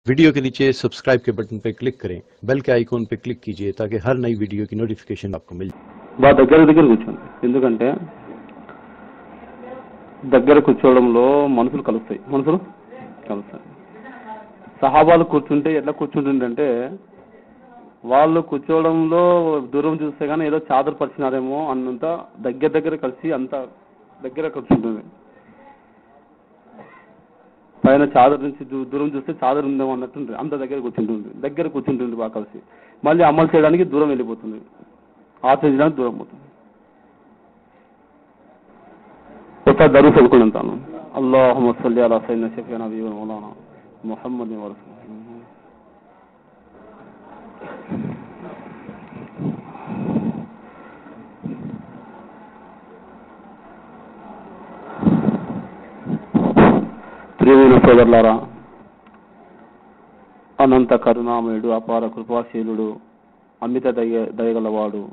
Video के नीचे subscribe के बटन पर क्लिक करें, बेल के आइकॉन पर क्लिक कीजिए ताकि हर नई वीडियो की नोटिफिकेशन आपको मिल जाए। బాగా దగ్గర కూర్చోండి. ఎందుకంటే దగ్గర కూర్చోవడంలో మనసులు కలుస్తాయి. సహాబాలు కూర్చుంటే ఎట్లా కూర్చుంటుందంటే వాళ్ళు కూర్చోవడంలో దూరం చూస్తే కానీ ఏదో చాదర్ పరిచినారేమో అన్నంత దగ్గర కలిసి అంత దగ్గర కూర్చుంటుంది. పైన చాదర్ నుంచి దూరం చూస్తే చాదర్ ఉందేమో అన్నట్టు అంత దగ్గర కూర్చుంటుంది బాగా కలిసి. మళ్ళీ అమలు చేయడానికి దూరం వెళ్ళిపోతుంది, ఆచరించడానికి దూరం పోతుంది. ఒకసారి దరువు చదువుకుంటాను. అల్లాహుమ్మ సల్లి అలా సయ్యిదనా షఫీనా నబీనా మౌలానా ముహమ్మద్ వ రసూలుహు. ప్రియమైన సోదరులారా, అనంత కరుణామయుడు, అపార కృపాశీలుడు, అమిత దయగలవాడు,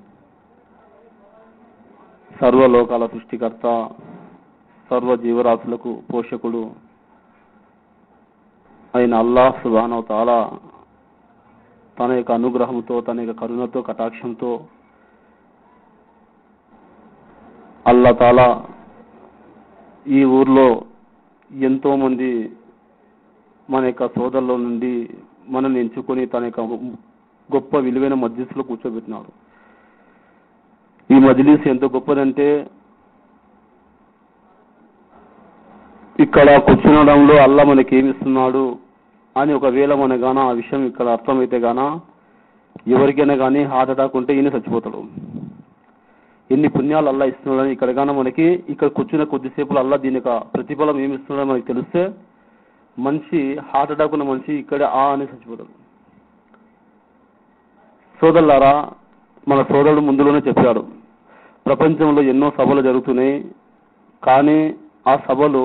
సర్వలోకాల సృష్టికర్త, సర్వ జీవరాశులకు పోషకుడు అయిన అల్లాహ్ సుబ్హానహు వ తఆలా తన యొక్క అనుగ్రహంతో, తన యొక్క కరుణతో, కటాక్షంతో అల్లాహ్ తాలా ఈ ఊర్లో ఎంతో మంది మన యొక్క సోదరుల నుండి మనల్ని ఎంచుకొని తన యొక్క గొప్ప విలువైన మజ్లిస్లో కూర్చోబెట్టినాడు. ఈ మజ్లిస్ ఎంత గొప్పదంటే ఇక్కడ కూర్చునడంలో అల్లా మనకి ఏమిస్తున్నాడు అని ఒకవేళ మన గాన ఆ విషయం ఇక్కడ అర్థమైతే గాన ఎవరికైనా కానీ హార్ట్ అటాక్ ఉంటే ఈయన చచ్చిపోతాడు. ఎన్ని పుణ్యాలు అల్లా ఇస్తున్నాడని ఇక్కడ గాన మనకి ఇక్కడ కూర్చున్న కొద్దిసేపులో అల్లా దీని యొక్క ప్రతిఫలం ఏమిస్తున్నాడో మనకి తెలిస్తే మనిషి హార్ట్ అటాక్ ఉన్న మనిషి ఇక్కడే అని చచ్చిపోతాడు. సోదరులారా, మన సోదరుడు ముందులోనే చెప్పాడు, ప్రపంచంలో ఎన్నో సభలు జరుగుతున్నాయి, కానీ ఆ సభలు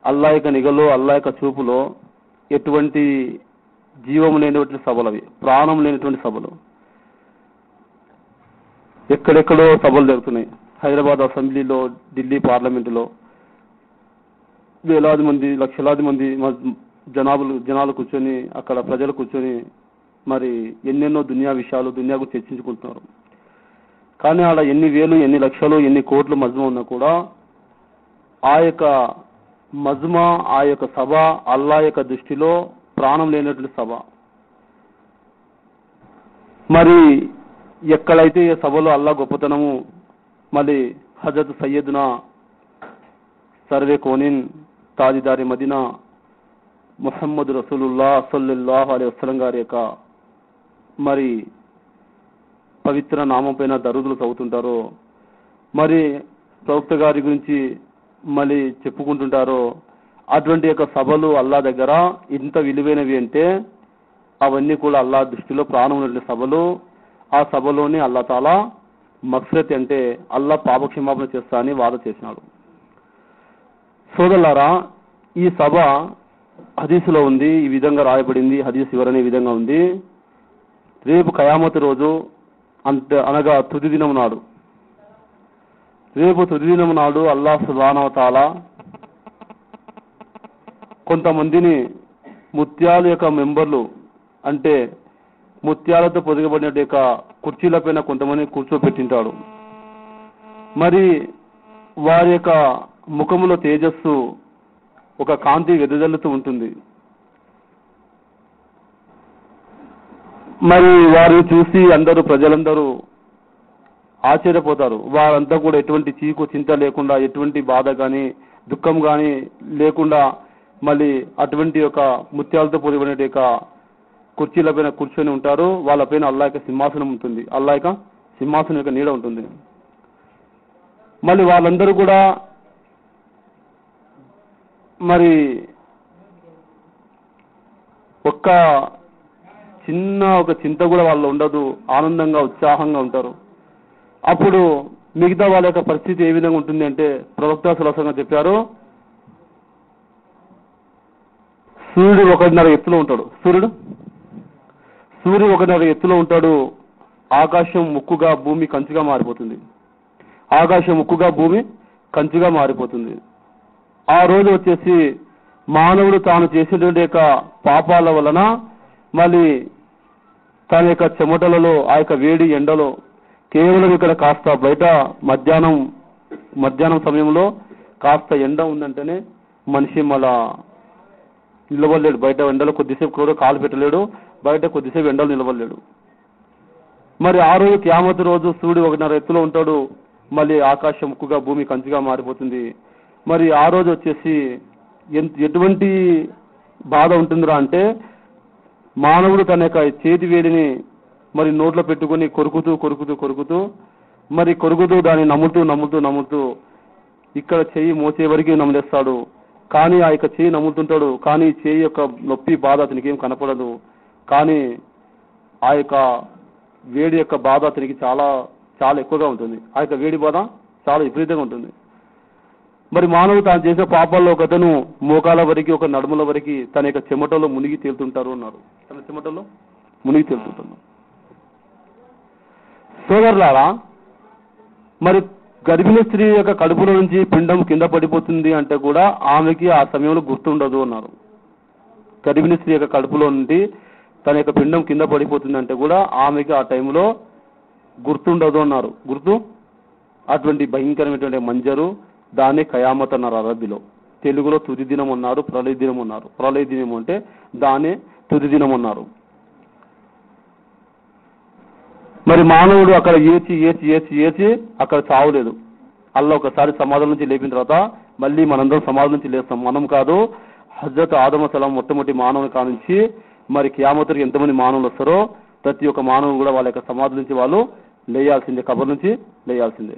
అల్లా యొక్క నిఘలో, అల్లా యొక్క చూపులో ఎటువంటి జీవం లేనటువంటి సభలు, అవి ప్రాణం లేనటువంటి సభలు. ఎక్కడెక్కడో సభలు జరుగుతున్నాయి. హైదరాబాద్ అసెంబ్లీలో, ఢిల్లీ పార్లమెంటులో వేలాది మంది, లక్షలాది మంది జనాలు కూర్చొని, అక్కడ ప్రజలు కూర్చొని మరి ఎన్నెన్నో దునియా విషయాలు, దునియా గురించి చర్చించుకుంటున్నారు. కానీ ఆడ ఎన్ని వేలు, ఎన్ని లక్షలు, ఎన్ని కోట్లు మజ్మా ఉన్నా కూడా ఆ యొక్క మజ్మా, ఆ యొక్క సభ అల్లా యొక్క దృష్టిలో ప్రాణం లేనటువంటి సభ. మరి ఎక్కడైతే ఈ సభలో అల్లా గొప్పతనము, మళ్ళీ హజరత్ సయ్యదునా సర్వే కోనిన్ తాజిదారి మదీనా ముహమ్మద్ రసూలుల్లాహ్ సల్లల్లాహు అలైహి వసల్లం గారి యొక్క మరి పవిత్ర నామం పైన దరూదులు చదువుతుంటారో, మరి ప్రవక్త గారి గురించి మళ్ళీ చెప్పుకుంటుంటారో, అటువంటి యొక్క సభలు అల్లా దగ్గర ఇంత విలువైనవి అంటే అవన్నీ కూడా అల్లా దృష్టిలో ప్రాణం ఉన్నటువంటి సభలు. ఆ సభలోని అల్లా తాలా మగ్ఫిరత్ అంటే అల్లా పాపక్షమాపణ చేస్తా అని వాద చేసినాడు. సోదరులారా, ఈ సభ హదీసులో ఉంది, ఈ విధంగా రాయబడింది. హదీస్ వివరణ ఈ విధంగా ఉంది. రేపు ఖయామత్ రోజు అనగా తుది దినం నాడు, రేపు తుది దినం నాడు అల్లాహ్ సుబ్హానహు వ తఆలా కొంతమందిని ముత్యాల యొక్క మెంబర్లు, అంటే ముత్యాలతో పొదిగబడిన యొక్క కుర్చీలపైన కొంతమంది కూర్చోబెట్టింటాడు. మరి వారి యొక్క ముఖములో తేజస్సు, ఒక కాంతి వెదజల్లుతూ ఉంటుంది. మరి వారిని చూసి ప్రజలందరూ ఆశ్చర్యపోతారు. వారంతా కూడా ఎటువంటి చీకు చింత లేకుండా, ఎటువంటి బాధ కానీ దుఃఖం కానీ లేకుండా మళ్ళీ అటువంటి యొక్క ముత్యాలతో పొదిగబడిన యొక్క కుర్చీలపైన కూర్చొని ఉంటారు. వాళ్ళపైన అల్లా యొక్క సింహాసనం ఉంటుంది, అల్లా యొక్క సింహాసనం యొక్క నీడ ఉంటుంది. మళ్ళీ వాళ్ళందరూ కూడా మరి ఒక చింత కూడా వాళ్ళు ఉండదు, ఆనందంగా ఉత్సాహంగా ఉంటారు. అప్పుడు మిగతా వాళ్ళ యొక్క పరిస్థితి ఏ విధంగా ఉంటుంది అంటే ప్రవక్త సల్లల్లాహు అలైహి వసల్లం చెప్పారు, సూర్యుడు 1.5 ఎత్తులో ఉంటాడు. సూర్యుడు 1.5 ఎత్తులో ఉంటాడు. ఆకాశం ముక్కుగా, భూమి కంచుగా మారిపోతుంది. ఆకాశం ముక్కుగా, భూమి కంచుగా మారిపోతుంది. ఆ రోజు వచ్చేసి మానవుడు తాను చేసేటువంటి యొక్క పాపాల వలన మళ్ళీ తన యొక్క చెమటలలో ఆ యొక్క వేడి ఎండలో కేవలం ఇక్కడ కాస్త బయట మధ్యాహ్నం సమయంలో కాస్త ఎండ ఉందంటేనే మనిషి మళ్ళా నిలవలేడు. బయట ఎండలో కొద్దిసేపు కూడా కాలు పెట్టలేడు, బయట కొద్దిసేపు ఎండలు నిలవలేడు. మరి ఆ రోజు కియామతు రోజు సూర్యుడు 1.5 ఎత్తులో ఉంటాడు, మళ్ళీ ఆకాశం ముక్కుగా భూమి కంచిగా మారిపోతుంది. మరి ఆ రోజు వచ్చేసి ఎటువంటి బాధ ఉంటుందిరా అంటే మానవుడు తన యొక్క చేతి వేడిని మరి నోట్లో పెట్టుకుని కొరుకుతూ మరి కొరుకుతూ దాన్ని నమ్ముతూ ఇక్కడ చెయ్యి మోసే వరకు నమ్మలేస్తాడు. కానీ ఆ యొక్క చెయ్యి నమ్ముతుంటాడు, కానీ చెయ్యి యొక్క నొప్పి బాధ అతనికి ఏం కనపడదు. కానీ ఆ యొక్క వేడి యొక్క బాధ అతనికి చాలా చాలా ఎక్కువగా ఉంటుంది. ఆ యొక్క వేడి బాధ చాలా విపరీతంగా ఉంటుంది. మరి మానవుడు తాను చేసిన పాపాల్లో ఒకతను మోకాల వరకు ఒక నడుముల వరకు తన యొక్క చెమటలో మునిగి తేలుతుంటారు అన్నారు. తన చెమటలో మునిగి తేలుతుంటున్నారు. సోదరులారా, మరి గర్భిణీ స్త్రీ యొక్క కడుపులో నుంచి పిండం కింద పడిపోతుంది అంటే కూడా ఆమెకి ఆ సమయంలో గుర్తుండదు అన్నారు. గర్భిణీ స్త్రీ యొక్క కడుపులో నుండి తన యొక్క పిండం కింద పడిపోతుంది అంటే కూడా ఆమెకి ఆ టైంలో గుర్తుండదు అన్నారు. అటువంటి భయంకరమైనటువంటి మంజరు దాన్ని కయామత్ అన్నారు అరబ్బీలో. తెలుగులో తుది దినం అన్నారు, ప్రళయ దినం అన్నారు. ప్రళయ దినం అంటే దాన్ని తుది దినం అన్నారు. మరి మానవుడు అక్కడ ఏచి అక్కడ చావలేదు. అల్లా ఒకసారి సమాధుల నుంచి లేపిన తర్వాత మళ్ళీ మనందరం సమాధుల నుంచి లేస్తాం. మనం కాదు, హజరత్ ఆదమ సలాం మొట్టమొదటి మానవుని కానుంచి మరి కియామతుకి ఎంతమంది మానవులు వస్తారో ప్రతి ఒక్క మానవుడు కూడా వాళ్ళ యొక్క సమాధుల నుంచి వాళ్ళు లేయాల్సిందే, కబర్ నుంచి లేయాల్సిందే.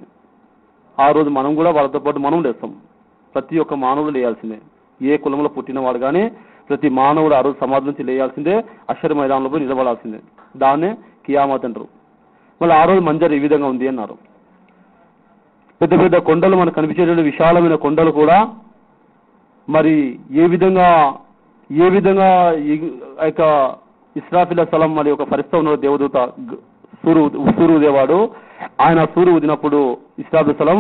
ఆ రోజు మనం కూడా వాళ్ళతో పాటు మనం లేస్తాం. ప్రతి ఒక్క మానవుడు లేయాల్సిందే. ఏ కులంలో పుట్టినవాడు కానీ ప్రతి మానవుడు ఆ రోజు సమాధి నుంచి లేయాల్సిందే, అక్షర మైదానంలో పోయి నిలబడాల్సిందే. దాన్నే కియామత్ అంటారు. మళ్ళీ ఆ రోజు మంజర్ ఈ విధంగా ఉంది అన్నారు. పెద్ద పెద్ద కొండలు మనకు కనిపించేటువంటి విశాలమైన కొండలు కూడా మరి ఏ విధంగా యొక్క ఇస్రాఫిల్ సలం మరి ఒక ఫరిస్తా ఉన్న దేవదూత సూర్యు ఉదేవాడు. ఆయన సూర్యు ఉదినప్పుడు ఇస్రాఫిల్ సలం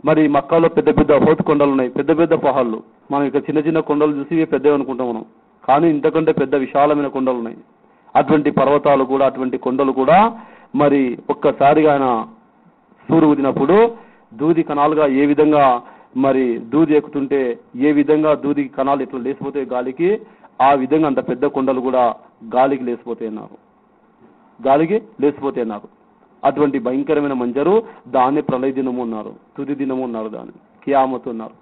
మరి మక్కాలో పెద్ద పెద్ద హోత్ కొండలు ఉన్నాయి, పెద్ద పెద్ద పహాళ్ళు. మనం ఇక చిన్న చిన్న కొండలు చూసి పెద్దవి అనుకుంటాం మనం, కానీ ఇంతకంటే పెద్ద విశాలమైన కొండలు ఉన్నాయి. అటువంటి పర్వతాలు కూడా, అటువంటి కొండలు కూడా మరి ఒక్కసారిగా ఆయన సూర్యు ఉదినప్పుడు దూది కణాలుగా ఏ విధంగా మరి దూది ఎక్కుతుంటే ఏ విధంగా దూది కణాలు ఇట్లా లేసిపోతాయి గాలికి, ఆ విధంగా అంత పెద్ద కొండలు కూడా గాలికి లేసిపోతాయి అన్నారు. అటువంటి భయంకరమైన మంజరు దాన్ని ప్రళయ దినము అన్నారు, తుది దినము అన్నారు, దాన్ని కియామత్ అన్నారు.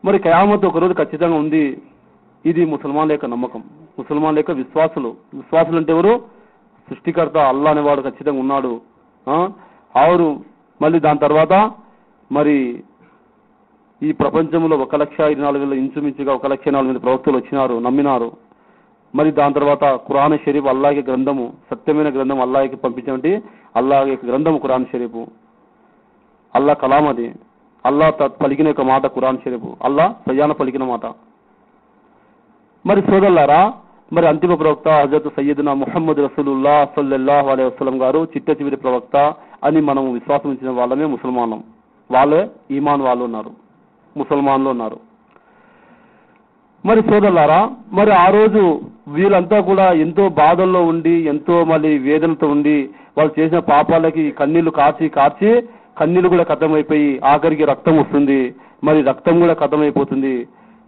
మరి కియామత్ ఒకరోజు ఖచ్చితంగా ఉంది. ఇది ముసల్మాన్ల యొక్క నమ్మకం, ముసల్మాన్ల యొక్క విశ్వాసులు అంటే ఎవరు? సృష్టికర్త అల్లా అనేవాడు ఖచ్చితంగా ఉన్నాడు. ఆరు మళ్ళీ దాని తర్వాత మరి ఈ ప్రపంచంలో 1,24,000 ఇంచుమించుగా 1,04,000 ప్రవక్తలు వచ్చినారు, నమ్మినారు. మరి దాని తర్వాత ఖురాన్ షరీఫ్ అల్లాహ్ గ్రంథము, సత్యమైన గ్రంథం, అల్లాహ్కి పంపించినటువంటి అల్లాహ్ యొక్క గ్రంథము ఖురాన్ షరీఫ్. అల్లా కలాం అది, అల్లా పలికిన యొక్క మాట ఖురాన్ షరీఫ్, అల్లా ప్రయాణ పలికిన మాట. మరి సోదరులారా, మరి అంతిమ ప్రవక్త హజరత్ సయ్యదునా ముహమ్మద్ రసూలుల్లాహ్ సల్లల్లాహు అలైహి వసల్లం గారు చిట్ట చివరి ప్రవక్త అని మనం విశ్వాసం ఇచ్చిన వాళ్ళమే ముసల్మానం. వాళ్ళే ఈమాన్ వాళ్ళు ఉన్నారు, ముసల్మాన్లు ఉన్నారు. మరి సోదరులారా, మరి ఆ రోజు వీళ్ళంతా కూడా ఎంతో బాధల్లో ఉండి, ఎంతో మళ్ళీ వేదనతో ఉండి, వాళ్ళు చేసిన పాపాలకి కన్నీళ్లు కార్చి కన్నీళ్లు కూడా ఖతమైపోయి ఆఖరికి రక్తం వస్తుంది. మరి రక్తం కూడా ఖతమైపోతుంది.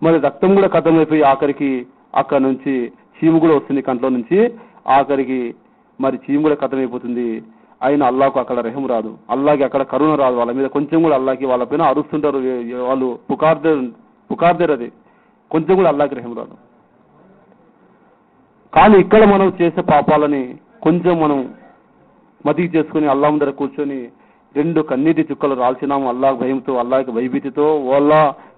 మరి రక్తం కూడా ఖతమైపోయి ఆఖరికి అక్కడ నుంచి చీము కూడా వస్తుంది కంట్లో నుంచి. ఆఖరికి మరి చీము కూడా ఖతమైపోతుంది. అయినా అల్లాహకు అక్కడ రెహం రాదు, అల్లాహకి అక్కడ కరుణ రాదు. వాళ్ళ మీద కొంచెం కూడా అల్లాహకి వాళ్ళ పైన అరుస్తుంటారు వాళ్ళు, పుకార్దేరు అది, కొంచెం కూడా అల్లాహకి రెహం రాదు. కానీ ఇక్కడ మనం చేసే పాపాలని కొంచెం మనం మతికి చేసుకుని అల్లాహ్ ముందర కూర్చొని 2 కన్నీటి చుక్కలు రాల్చినాము అల్లాహ్ భయంతో, అల్లాహకి భయభీతితో. వాళ్ళ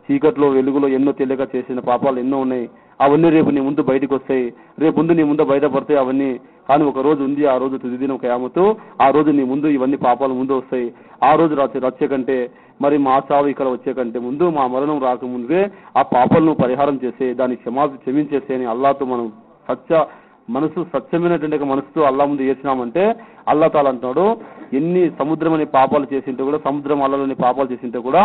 చీకట్లో వెలుగులో ఎన్నో తెలియక చేసిన పాపాలు ఎన్నో ఉన్నాయి. అవన్నీ రేపు నీ ముందు బయటకు వస్తాయి, రేపు ముందు నీ ముందు బయటపడతాయి అవన్నీ. కానీ ఒక రోజు ఉంది, ఆ రోజు తుది దినం కియామతు. ఆ రోజు నీ ముందు ఇవన్నీ పాపాలు ముందు వస్తాయి. ఆ రోజు వచ్చే కంటే, మరి మా చావు ఇక్కడ వచ్చే కంటే ముందు, మా మరణం రాకముందే ఆ పాపాలను పరిహారం చేసే, దాన్ని క్షమించేసే అని అల్లాహతో మనం మనసు స్వచ్ఛమైనటువంటి మనసుతో అల్లా ముందు ఏడ్చినామంటే అల్లా తాలా అంటున్నాడు, ఎన్ని సముద్రం అనే పాపాలు చేసింటే కూడా, సముద్రం అల్లలోని పాపాలు చేసింటే కూడా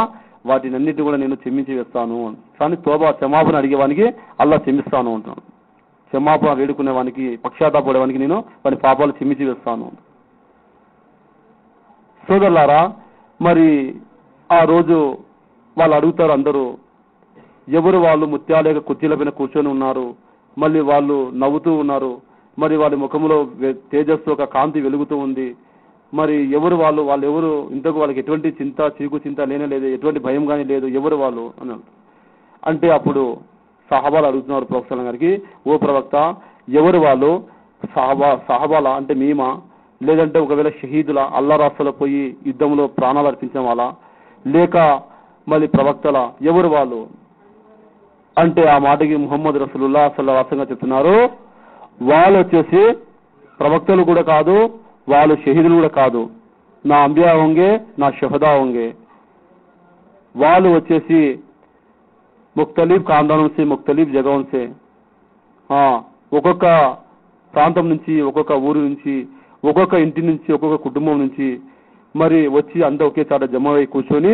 వాటిని అన్నిటి కూడా నేను క్షమించి వేస్తాను. కానీ క్షమాపణ అడిగేవానికి అల్లా క్షమిస్తాను అంటున్నాడు. క్షమాపణ వేడుకునే వానికి, పక్షాతాపడేవానికి నేను వాని పాపాలు క్షమించి వేస్తాను. సోదరులారా, మరి ఆ రోజు వాళ్ళు అడుగుతారు అందరూ, ఎవరు వాళ్ళు ముత్యాలేక కుర్చీల పైన కూర్చొని ఉన్నారు, మళ్ళీ వాళ్ళు నవ్వుతూ ఉన్నారు, మరి వాళ్ళ ముఖంలో తేజస్సు ఒక కాంతి వెలుగుతూ ఉంది, మరి ఎవరు వాళ్ళు, వాళ్ళు ఎవరు, ఇంతకు వాళ్ళకి ఎటువంటి చీకు చింత లేనే లేదు, ఎటువంటి భయం కానీ లేదు, ఎవరు వాళ్ళు అన్నారు. అంటే అప్పుడు సహాబాలు అడుగుతున్నారు ప్రవక్త గారికి, ఓ ప్రవక్త, ఎవరు వాళ్ళు? సహాబాల అంటే మేమా, లేదంటే ఒకవేళ షహీదుల, అల్లా రాష్ట్రాల్లో పోయి యుద్ధంలో ప్రాణాలు అర్పించిన వాళ్ళ, లేక మళ్ళీ ప్రవక్తల, ఎవరు వాళ్ళు అంటే ఆ మాటకి ముహమ్మద్ రసూలుల్లాహ్ సల్లల్లాహు అలైహి వసల్లం చెప్తున్నారు, వాళ్ళు వచ్చేసి ప్రవక్తలు కూడా కాదు, వాళ్ళు షహీదులు కూడా కాదు, నా అంబియా హోంగే, నా షహదా హోంగే. వాళ్ళు వచ్చేసి ముఖ్తలిఫ్ ఖాందానం సే, ముఖ్తలిఫ్ జగన్ సే, ఒక్కొక్క ప్రాంతం నుంచి, ఒక్కొక్క ఊరు నుంచి, ఒక్కొక్క ఇంటి నుంచి, ఒక్కొక్క కుటుంబం నుంచి మరి వచ్చి అందరూ ఒకే చాట జమ అయి కూర్చొని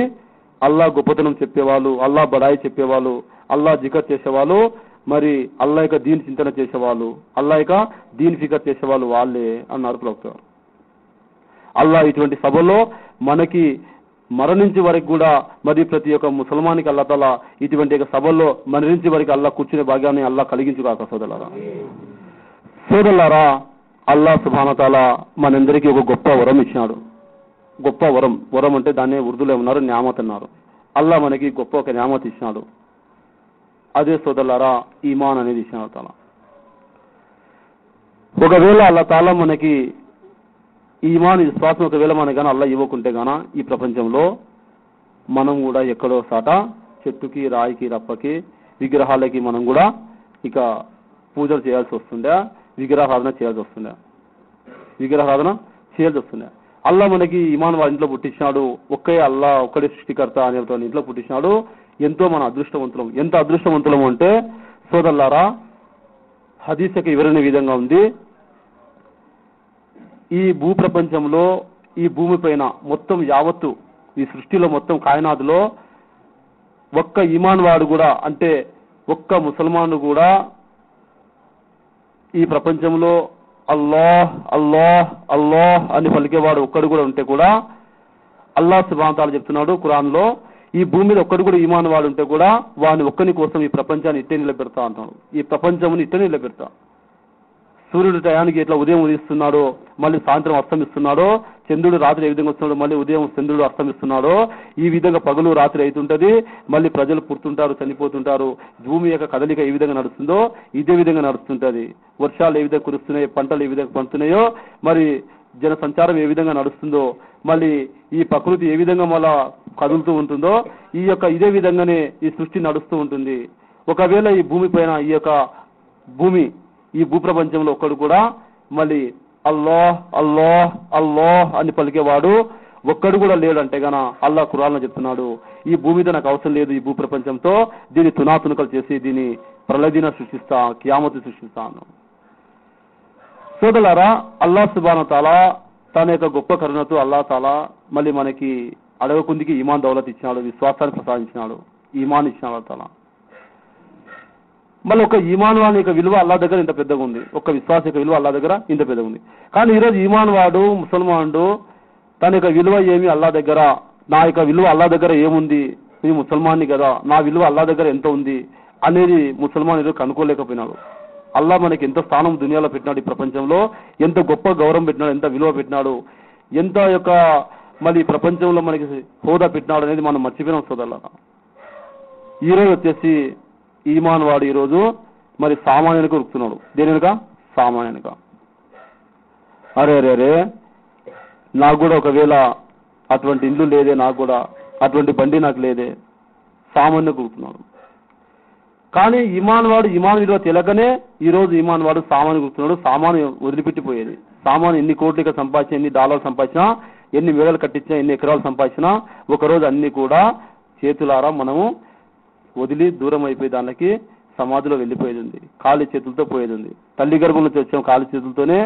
అల్లా గొప్పతనం చెప్పేవాళ్ళు, అల్లా బడాయి చెప్పేవాళ్ళు, అల్లా జికర్ చేసేవాళ్ళు, మరి అల్లా యొక్క దీని చింతన చేసేవాళ్ళు, అల్లా యొక్క దీని ఫికర్ చేసేవాళ్ళు వాళ్ళే అన్నారు ప్రవక్త. అల్లా ఇటువంటి సభలో మనకి మరణించే వరకు కూడా, మరి ప్రతి ఒక్క ముసల్మానికి అల్లా తాలా ఇటువంటి సభల్లో మరణించే వరకు అల్లా కూర్చునే భాగ్యాన్ని అల్లా కలిగించుగాక. సోదరులారా, అల్లా సుబ్హానహు తాలా మనందరికీ ఒక గొప్ప వరం ఇచ్చినాడు. గొప్ప వరం అంటే దాన్ని ఉర్దూలో ఉన్నారు న్యామత్ అన్నారు. అల్లా మనకి గొప్ప ఒక న్యామత్ ఇచ్చినాడు. అదే సోదరులారా, ఈమాన్ అనేది ఇచ్చినాడు తాలా. ఒకవేళ అల్లా తాలా మనకి ఈమాన్ విశ్వాసం ఒకవేళ మనకి కానీ అల్లా ఇవ్వకుంటే గాన ఈ ప్రపంచంలో మనం కూడా ఎక్కడో సాట చెట్టుకి, రాయికి, రప్పకి, విగ్రహాలకి మనం కూడా ఇక పూజలు చేయాల్సి వస్తుండే, విగ్రహారాధన చేయాల్సి వస్తుండే. అల్లా మనకి ఈమాన్ వాళ్ళ ఇంట్లో పుట్టించినాడు. ఒక్కడే సృష్టికర్త అనేటువంటి ఇంట్లో పుట్టించినాడు. ఎంతో మన అదృష్టవంతులం. ఎంత అదృష్టవంతులం అంటే సోదరులారా, హదీస్ యొక్క వివరణ విధంగా ఉంది. ఈ భూప్రపంచంలో, ఈ భూమి పైన మొత్తం యావత్తు ఈ సృష్టిలో మొత్తం కాయనాదులో ఒక్క ఈమాన్ వాడు కూడా, అంటే ఒక్క ముసల్మాను కూడా ఈ ప్రపంచంలో అల్లాహ్ అల్లాహ్ అల్లాహ్ అని పలికేవాడు ఒక్కడు కూడా ఉంటే కూడా, అల్లాహ్ సుబ్హానహు తాలా చెప్తున్నాడు ఖురాన్ లో, ఈ భూమి మీద ఒక్కడు కూడా ఈమాన్ వాడు ఉంటే కూడా వాని ఒక్కని కోసం ఈ ప్రపంచాన్ని ఇట్టే నిలబెడతా అంటాడు. ఈ ప్రపంచంని ఇట్టే నిలబెడతా. సూర్యుడు టయానికి ఎట్లా ఉదయం ఉదయిస్తున్నాడో, మళ్ళీ సాయంత్రం అస్తమిస్తున్నాడో, చంద్రుడు రాత్రి ఏ విధంగా వస్తున్నాడో, మళ్ళీ ఉదయం చంద్రుడు అస్తమిస్తున్నాడో, ఈ విధంగా పగలు రాత్రి అవుతుంటది. మళ్ళీ ప్రజలు పుడుతుంటారు, చనిపోతుంటారు. భూమి యొక్క కదలిక ఏ విధంగా నడుస్తుందో ఇదే విధంగా నడుస్తుంటది. వర్షాలు ఏ విధంగా కురుస్తున్నాయో, పంటలు ఏ విధంగా పండుతున్నాయో, మరి జన సంచారం ఏ విధంగా నడుస్తుందో, మళ్ళీ ఈ ప్రకృతి ఏ విధంగా మళ్ళా కదులుతూ ఉంటుందో, ఇదే విధంగానే ఈ సృష్టి నడుస్తూ ఉంటుంది. ఒకవేళ ఈ భూమి పైన ఈ భూప్రపంచంలో ఒక్కడు కూడా మళ్ళీ అల్లాహ్ అల్లాహ్ అల్లాహ్ అని పలికేవాడు ఒక్కడు కూడా లేడంటే గన అల్లాహ్ ఖురాన్లో చెప్తున్నాడు, ఈ భూమితో నాకు అవసరం లేదు, ఈ భూప్రపంచంతో దీన్ని తునాతునకలు చేసి దీన్ని ప్రళయదిన సృష్టిస్తా, కియామతు సృష్టిస్తాను. సోదరులారా, అల్లాహ్ సుబ్హానహు తాలా తన యొక్క గొప్ప కరుణతో అల్లాహ్ తాలా మళ్ళీ మనకి అడగకుందికి ఈమాన్ దౌలత్ ఇచ్చినాడు, విశ్వాసాన్ని ప్రసాదించినాడు, ఈమాన్ ఇచ్చినాడు తాలా. మళ్ళీ ఒక ఈమాన్ వాడి యొక్క విలువ అల్లా దగ్గర ఇంత పెద్దగా ఉంది, ఒక విశ్వాస యొక్క విలువ అల్లా దగ్గర ఇంత పెద్దగా ఉంది. కానీ ఈరోజు ఈమాన్ వాడు, ముసల్మానుడు తన యొక్క విలువ ఏమి అల్లా దగ్గర, నా యొక్క విలువ అల్లా దగ్గర ఏముంది, నేను ముసల్మాన్ని కదా, నా విలువ అల్లా దగ్గర ఎంత ఉంది అనేది ముసల్మాన్ ఈరోజు కనుక్కోలేకపోయినాడు. అల్లా మనకి ఎంత స్థానం దునియాలో పెట్టినాడు, ఈ ప్రపంచంలో ఎంత గొప్ప గౌరవం పెట్టినాడు, ఎంత విలువ పెట్టినాడు, ఎంత యొక్క మళ్ళీ ప్రపంచంలో మనకి హోదా పెట్టినాడు అనేది మనం మర్చిపోయినాం సోదరులారా. ఈరోజు వచ్చేసి ఈమాన్ వాడు ఈరోజు మరి సామాన్యునికి ఉరుకుతున్నాడు. దేనిగా? సామాన్యునిగా. అరే నాకు కూడా ఒకవేళ అటువంటి ఇల్లు లేదే, నాకు కూడా అటువంటి బండి నాకు లేదే, సామాన్యునికి ఉరుకుతున్నాడు. కానీ ఈమాన్ వాడు ఈమాన్ విలువ తెలియకనే ఈరోజు ఈమాన్ వాడు సామాన్యునికి ఉరుకుతున్నాడు. సామాను వదిలిపెట్టిపోయేది. సామాను ఎన్ని కోట్లుగా సంపాదించినా, ఎన్ని డాలర్లు సంపాదించినా, ఎన్ని మేడలు కట్టించినా, ఎన్ని ఎకరాలు సంపాదించినా ఒకరోజు అన్ని కూడా చేతులారా మనము వదిలి దూరం అయిపోయి దానికి సమాధిలో వెళ్ళిపోయేది ఉంది, ఖాళీ చేతులతో పోయేది ఉంది. తల్లి గర్భం నుంచి వచ్చాము ఖాళీ చేతులతోనే,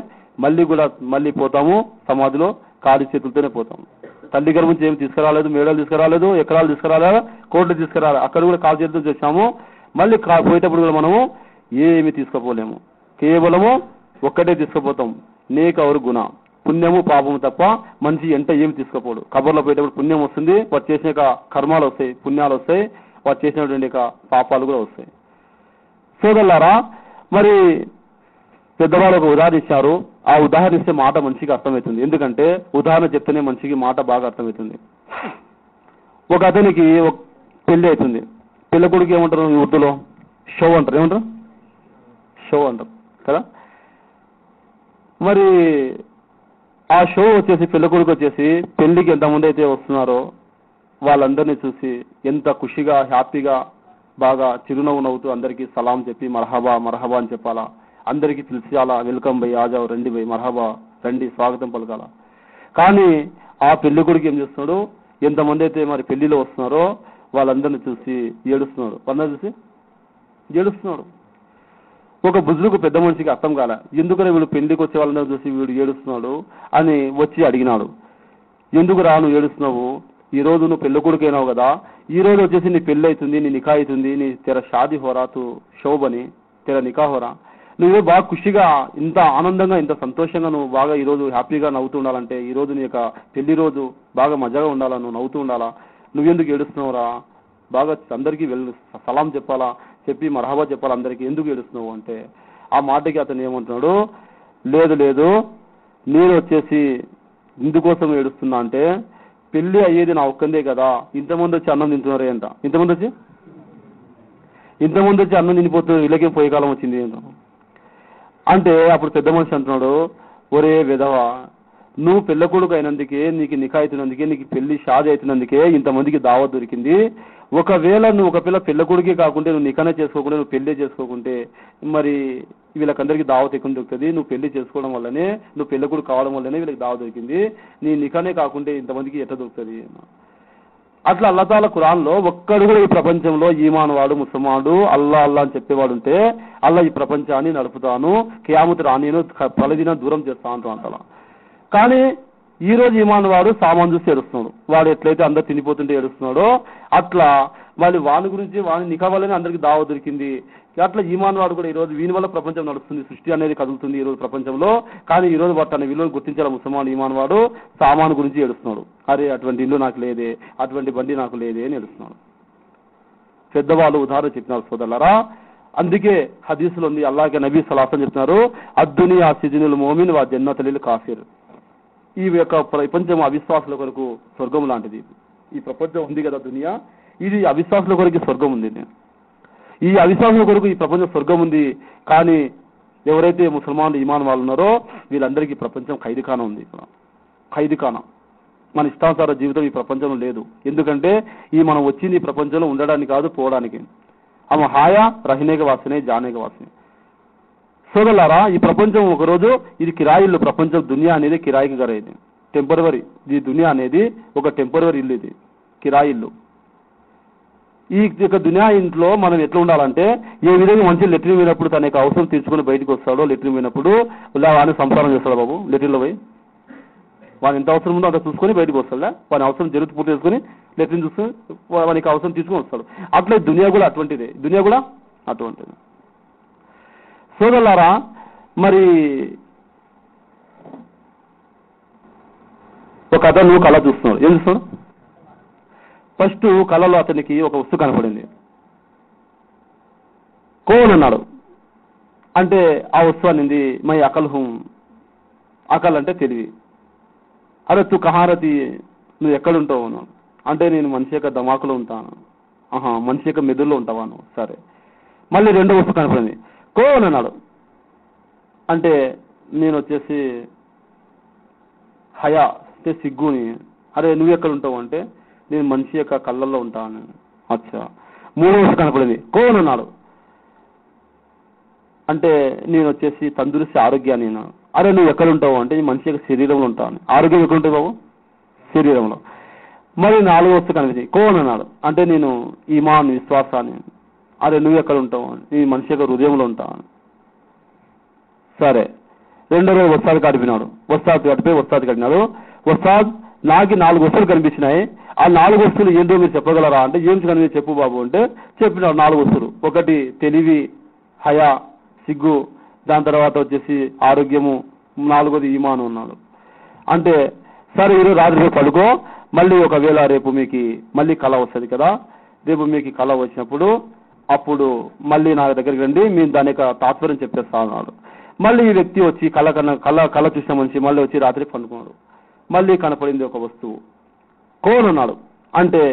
మళ్ళీ పోతాము సమాధిలో ఖాళీ చేతులతోనే పోతాము. తల్లి గర్భం నుంచి ఏమి తీసుకురాలేదు, మేడలు తీసుకురాలేదు, ఎకరాలు తీసుకురాలేదు, కోట్లు తీసుకురాలేదు, అక్కడ కూడా ఖాళీ చేతులతో వచ్చాము. మళ్ళీ పోయేటప్పుడు కూడా మనము ఏమి తీసుకుపోలేము, కేవలము ఒక్కటే తీసుకుపోతాం, నేక అవరు గుణ, పుణ్యము పాపము తప్ప మనిషి ఎంట ఏమి తీసుకుపోడు. కబర్లో పోయేటప్పుడు పుణ్యం వస్తుంది, వాడు చేసిన కర్మాలు వస్తాయి, పుణ్యాలు వస్తాయి, వాడు చేసినటువంటి పాపాలు కూడా వస్తాయి. సోదరులారా, మరి పెద్దవాళ్ళు ఒక ఉదాహరణ ఇచ్చారు. ఆ ఉదాహరణ ఇస్తే మాట మనిషికి అర్థమవుతుంది. ఎందుకంటే ఉదాహరణ చెప్తేనే మనిషికి మాట బాగా అర్థమవుతుంది. ఒక అతనికి ఒక పెళ్లి అవుతుంది. పెళ్లి కొడుకు ఏమంటారు ఉర్దూలో? షో అంటారు. ఏమంటారు? షో అంటారు కదా. మరి ఆ షో వచ్చేసి పెళ్లి కొడుకు వచ్చేసి పెళ్లికి ఎంతమంది అయితే వస్తున్నారో వాళ్ళందరినీ చూసి ఎంత ఖుషిగా హ్యాపీగా బాగా చిరునవ్వు నవ్వుతూ అందరికీ సలాం చెప్పి మర్హబా మర్హబా అని చెప్పాలా, అందరికీ పిలిచాలా, వెల్కమ్ బై ఆజావ్, రండి బై, మర్హబా రండి, స్వాగతం పలకాల. కానీ ఆ పెళ్లి కొడుకు ఏం చేస్తున్నాడు, ఎంతమంది అయితే మరి పెళ్లిలో వస్తున్నారో వాళ్ళందరినీ చూసి ఏడుస్తున్నాడు. వాళ్ళని చూసి ఏడుస్తున్నాడు. ఒక బుజురుకు పెద్ద మనిషికి అర్థం కాల, ఎందుకని వీడు పెళ్లికి వచ్చే వాళ్ళని చూసి వీడు ఏడుస్తున్నాడు అని వచ్చి అడిగినాడు. ఎందుకు రాను ఏడుస్తున్నావు, ఈ రోజు నువ్వు పెళ్లి కొడుకైనావు కదా, ఈ రోజు వచ్చేసి నీ పెళ్లి అవుతుంది, నీ నికా అవుతుంది, నీ తెర షాదీ హోరా, తు శోభని తెర నికా హోరా, నువ్వు బాగా ఖుషిగా ఇంత ఆనందంగా ఇంత సంతోషంగా నువ్వు బాగా ఈరోజు హ్యాపీగా నవ్వుతూ ఉండాలంటే, ఈ రోజు నీ యొక్క పెళ్లి రోజు బాగా మజాగా ఉండాలా, నువ్వు నవ్వుతూ ఉండాలా, నువ్వెందుకు ఏడుస్తున్నావురా, బాగా అందరికీ సలాం చెప్పాలా, చెప్పి మర్హబా చెప్పాలా, అందరికీ ఎందుకు ఏడుస్తున్నావు అంటే, ఆ మాటకి అతను ఏమంటున్నాడు, లేదు నేను వచ్చేసి ఇందుకోసం ఏడుస్తున్నా అంటే, పెళ్లి అయ్యేది నా ఒక్కందే కదా, ఇంతమంది వచ్చి అన్నం తింటున్నారే అంట, ఇంతమంది వచ్చి అన్నం తినిపోతున్నారు, వీళ్ళకేం పోయే కాలం వచ్చింది అంటే, అప్పుడు పెద్ద మనిషి అంటున్నాడు, ఒరే విధవ, నువ్వు పెళ్ళ కొడుకు అయినందుకే, నీకు నికా అవుతున్నందుకే, నీకు పెళ్లి షాది అవుతున్నందుకే ఇంతమందికి దావత్ దొరికింది. ఒకవేళ నువ్వు ఒక పెళ్ళ కొడుకే కాకుంటే, నువ్వు నికానే చేసుకోకుంటే, నువ్వు పెళ్లి చేసుకోకుంటే, మరి వీళ్ళకందరికీ దావత్ ఎక్కువ దొరుకుతుంది. నువ్వు పెళ్లి చేసుకోవడం వల్లనే, నువ్వు పెళ్ళ కొడుకు కావడం వల్లనే వీళ్ళకి దావత్ దొరికింది. నీ నికానే కాకుంటే ఇంతమందికి ఎట్లా దొరుకుతుంది. అట్లా అల్లా తాలా ఖురాన్లో ఒక్కడు కూడా ఈ ప్రపంచంలో ఈమాన్ వాడు, ముసల్మానుడు, అల్లా అని చెప్పేవాడు ఉంటే, అల్లా ఈ ప్రపంచాన్ని నడుపుతాను, కియామత్ రానిను పలదిన దూరం చేస్తాను అంటలా. కానీ ఈ రోజు ఈమాన్ వాడు సామాన్ చూసి ఏడుస్తున్నాడు. వాడు ఎట్లయితే అందరు తినిపోతుంటే ఏడుస్తున్నాడో అట్లా మళ్ళీ వాని గురించి వాని నికా వల్లనే అందరికి దావ దొరికింది. అట్లా ఈమాన్ వాడు కూడా ఈరోజు వీని వల్ల ప్రపంచం నడుస్తుంది, సృష్టి అనేది కదులుతుంది ఈరోజు ప్రపంచంలో. కానీ ఈరోజు వాడు తన విలువను గుర్తించాల ముసల్మాన్ ఈమాన్ వాడు సామాను గురించి ఏడుస్తున్నాడు. అరే అటువంటి ఇల్లు నాకు లేదే, అటువంటి బండి నాకు లేదే అని ఏడుస్తున్నాడు. పెద్దవాళ్ళు ఉదాహరణ చెప్పినారు సోదరులారా. అందుకే హదీసులో ఉంది, అల్లాహ్ నబీ సలాసం చెప్తున్నారు, అద్దునియా సిజ్నుల్ మోమిన్ వా జన్నతుల్ కాఫిర్. ఈ యొక్క ప్రపంచం అవిశ్వాసుల కొరకు స్వర్గం లాంటిది. ఈ ప్రపంచం ఉంది కదా దునియా, ఇది అవిశ్వాసుల కొరకు స్వర్గం ఉంది. ఈ అవిశ్వాసుల కొరకు ఈ ప్రపంచం స్వర్గం ఉంది. కానీ ఎవరైతే ముసల్మాన్లు ఈమాన్ వాళ్ళు ఉన్నారో వీళ్ళందరికీ ప్రపంచం ఖైదీఖానా ఉంది. ఖైదీఖానా, మన ఇష్టానుసార జీవితం ఈ ప్రపంచంలో లేదు. ఎందుకంటే మనం వచ్చింది ఈ ప్రపంచంలో ఉండడానికి కాదు, పోవడానికి. ఆమె హాయా రహినేక వాసనే జానేక వాసనే. సోదరులారా, ఈ ప్రపంచం ఒకరోజు ఇది కిరాయిల్లు. ప్రపంచం దునియా అనేది కిరాయికి గరైంది, టెంపరవరీ. ఈ దునియా అనేది ఒక టెంపరవరీ ఇల్లు, ఇది కిరాయిల్లు. ఈ యొక్క దునియా ఇంట్లో మనం ఎట్లా ఉండాలంటే, ఏ విధంగా మంచి లెట్రిన్ పోయినప్పుడు తన యొక్క అవసరం తీర్చుకుని బయటకు వస్తాడో, లెట్రిన్ పోయినప్పుడు ఇలా వాడిని సంసారం చేస్తాడు బాబు, లెట్రిన్లో పోయి వాని ఎంత అవసరం ఉందో అంత చూసుకొని బయటకు వస్తాడా, వాని అవసరం జరుగుతూ పూర్తి చేసుకుని లెట్రిన్ చూసుకుని వానికి అవసరం తీసుకుని వస్తాడు. అట్లే దునియా కూడా అటువంటిదే, దునియా కూడా అటువంటిది. సోదరులారా, మరి ఒక అతను కళ చూస్తున్నాడు. ఏం చూస్తున్నాడు? ఫస్ట్ కళలో అతనికి ఒక వస్తువు కనపడింది. కోన్ అన్నాడు. అంటే ఆ వస్తువు అనింది మై అకల్ హుం. అకల్ అంటే తెలివి. అరే తు కహారతి, నువ్వు ఎక్కడుంటావు అన్నాడు. అంటే నేను మనిషి యొక్క దమాకులో ఉంటాను. మనిషి యొక్క మెదుల్లో ఉంటావాను. సరే. మళ్ళీ రెండో వస్తువు కనపడింది. కోన్ అన్నాడు. అంటే నేను వచ్చేసి హయా అంటే సిగ్గుని. అరే నువ్వు ఎక్కడ ఉంటావు అంటే నేను మనిషి యొక్క కళ్ళల్లో ఉంటాను. అచ్చా. మూడో వస్తువు కనపడింది. కోన్ అన్నాడు. అంటే నేను వచ్చేసి తందూరిస్తే ఆరోగ్యాన్ని. అరే నువ్వు ఎక్కడ ఉంటావు అంటే మనిషి యొక్క శరీరంలో ఉంటాను. ఆరోగ్యం ఎక్కడ ఉంటుంది బాబు? శరీరంలో. మరి నాలుగో వస్తువు కనిపించింది. కోన్ అన్నాడు. అంటే నేను ఈమాన్ విశ్వాసాన్ని. అరే నువ్వు ఎక్కడ ఉంటావు, నీ మనిషి యొక్క హృదయంలో ఉంటావు. సరే, రెండో రోజు వస్తాద్ కడిపినాడు. వస్తాద్ కడినాడు. వస్తాద్ నాకు 4 వస్తువులు కనిపించినాయి, ఆ 4 వస్తువులు ఏంటో మీరు చెప్పగలరా అంటే, ఏం కనిపి చెప్పు బాబు అంటే చెప్పినాడు 4 వస్తువులు. ఒకటి తెలివి, హయా, సిగ్గు, దాని తర్వాత వచ్చేసి ఆరోగ్యము, 4వది ఈమాను ఉన్నాడు. అంటే సరే ఈరోజు రాత్రి పడుకో, మళ్ళీ ఒకవేళ రేపు మీకు మళ్ళీ కళ వస్తుంది కదా, రేపు మీకు కళ వచ్చినప్పుడు అప్పుడు మళ్ళీ నా దగ్గరికి రండి, మేము దాని యొక్క తాత్పర్యం చెప్పేస్తా ఉన్నాడు. మళ్ళీ ఈ వ్యక్తి వచ్చి కళ చూసిన మనిషి మళ్ళీ వచ్చి రాత్రి పండుకున్నాడు. మళ్ళీ కనపడింది ఒక వస్తువు, కోన్ అన్నాడు. అంటే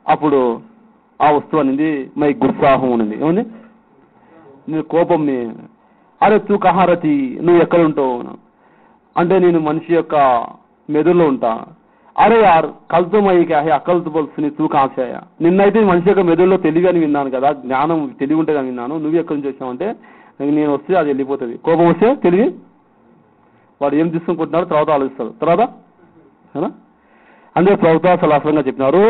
అప్పుడు ఆ వస్తువు అనేది మై గుస్సాహం అనేది ఏముంది, నేను కోపం, అరే తూ కహారతి, నువ్వు ఎక్కడ ఉంటావు అంటే నేను మనిషి యొక్క మెదుల్లో ఉంటా. అరే యార్ కల్తో మైకి అక్కలతో పలుసుని తూ కాశాయ, నిన్నైతే మనిషి యొక్క మెదుల్లో తెలివి అని విన్నాను కదా, జ్ఞానం తెలివి ఉంటుంది అని విన్నాను, నువ్వు ఎక్కడి నుంచి వచ్చావంటే నేను వస్తే అది వెళ్ళిపోతుంది, కోపం వస్తే తెలివి వాడు ఏం తీసుకుంటున్నాడు తర్వాత ఆలోచిస్తాడు తర్వాత. అందుకే ప్రవక్త సలాసంగా చెప్పినారు,